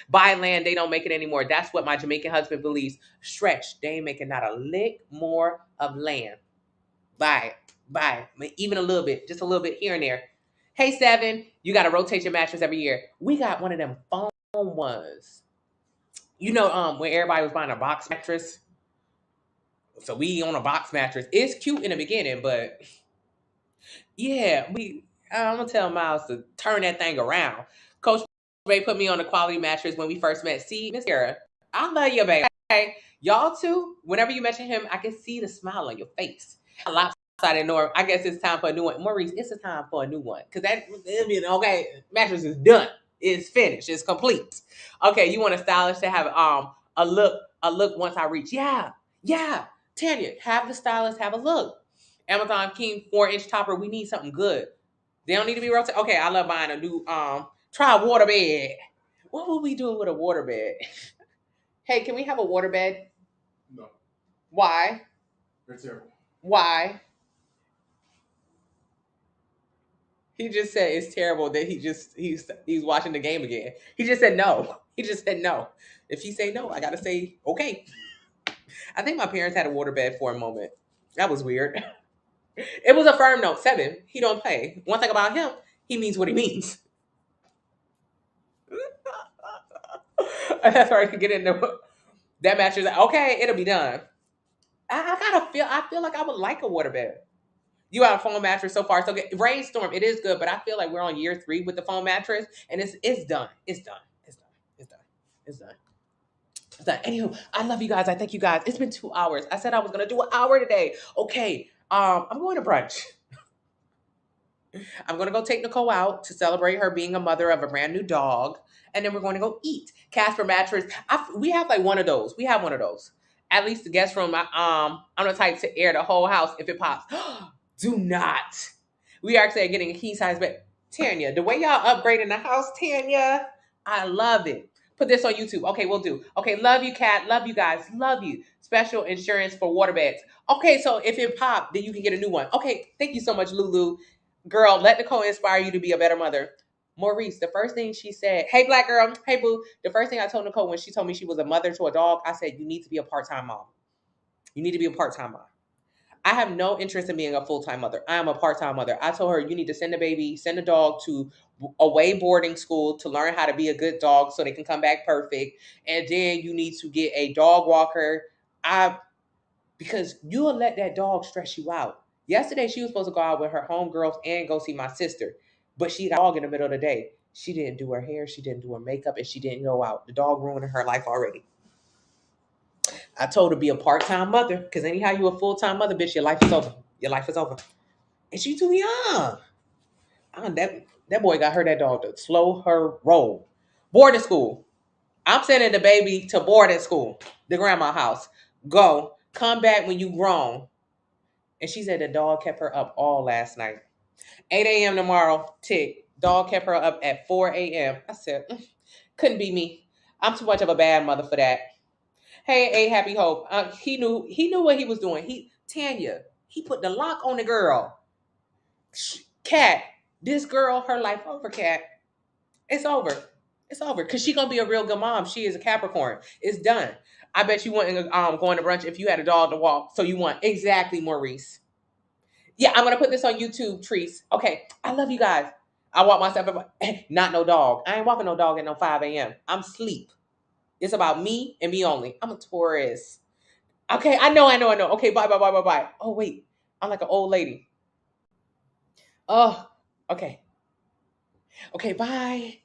Buy land, they don't make it anymore. That's what my Jamaican husband believes. Stretch, they ain't making not a lick more of land. Buy it. Buy it. Even a little bit. Just a little bit here and there. Hey, Seven, you got to rotate your mattress every year. We got one of them foam ones. You know, when everybody was buying a box mattress. So we on a box mattress. It's cute in the beginning, but yeah, I'm gonna tell Miles to turn that thing around. Coach Ray put me on a quality mattress when we first met. See, Miss Sarah, I love you, baby. Okay. Y'all too. Whenever you mention him, I can see the smile on your face. A lot. I didn't know. I guess it's time for a new one. Maurice, it's a time for a new one. Because that, okay, mattress is done. It's finished. It's complete. Okay, you want a stylist to have a look once I reach. Yeah. Tanya, have the stylist have a look. Amazon King 4-inch topper. We need something good. They don't need to be rotated. Okay, I love buying a new try a water bed. What would we do with a water bed? Hey, can we have a water bed? No. Why? They're terrible. Why? He just said it's terrible that he's watching the game again. He just said no. He just said no. If he say no, I gotta say okay. I think my parents had a waterbed for a moment. That was weird. It was a firm note. 7. He don't play. One thing about him, he means what he means. That's why I can get into that mattress. Okay, it'll be done. I feel like I would like a waterbed. You have a foam mattress so far, so good. Rainstorm, it is good, but I feel like we're on year 3 with the foam mattress, and it's done. It's done. It's done. It's done. It's done. It's done. Anywho, I love you guys. I thank you guys. It's been 2 hours. I said I was gonna do an hour today. Okay. I'm going to brunch. I'm gonna go take Nicole out to celebrate her being a mother of a brand new dog, and then we're going to go eat. Casper mattress. We have like one of those. We have one of those. At least the guest room. I'm the type to air the whole house if it pops. Do not. We are actually getting a key size bed. Tanya, the way y'all upgrading the house, Tanya, I love it. Put this on YouTube. Okay, we'll do. Okay, love you, Kat. Love you guys. Love you. Special insurance for water beds. Okay, so if it popped, then you can get a new one. Okay, thank you so much, Lulu. Girl, let Nicole inspire you to be a better mother. Maurice, the first thing she said, hey, black girl, hey, boo. The first thing I told Nicole when she told me she was a mother to a dog, I said, you need to be a part-time mom. You need to be a part-time mom. I have no interest in being a full-time mother. I am a part-time mother. I told her you need to send the dog to away boarding school to learn how to be a good dog so they can come back perfect. And then you need to get a dog walker. Because you'll let that dog stress you out. Yesterday, she was supposed to go out with her homegirls and go see my sister. But she got a dog in the middle of the day. She didn't do her hair. She didn't do her makeup. And she didn't go out. The dog ruining her life already. I told her to be a part-time mother, because anyhow you a full-time mother, bitch, your life is over. Your life is over. And she too young. That boy got her that dog to slow her roll. Boarding school. I'm sending the baby to boarding school, the grandma house. Go. Come back when you grown. And she said the dog kept her up all last night. 8 a.m. tomorrow, tick. Dog kept her up at 4 a.m. I said, couldn't be me. I'm too much of a bad mother for that. Hey, A Happy Hope. He knew what he was doing. Tanya, he put the lock on the girl. Cat, this girl, her life over, Cat. It's over. It's over. Cause she gonna be a real good mom. She is a Capricorn. It's done. I bet you wouldn't going to brunch if you had a dog to walk. So you want exactly, Maurice. Yeah, I'm gonna put this on YouTube, Trees. Okay. I love you guys. I walk myself not no dog. I ain't walking no dog at no 5 a.m. I'm sleep. It's about me and me only. I'm a Taurus. Okay, I know. Okay, bye, bye, bye, bye, bye. Oh, wait. I'm like an old lady. Oh, okay. Okay, bye.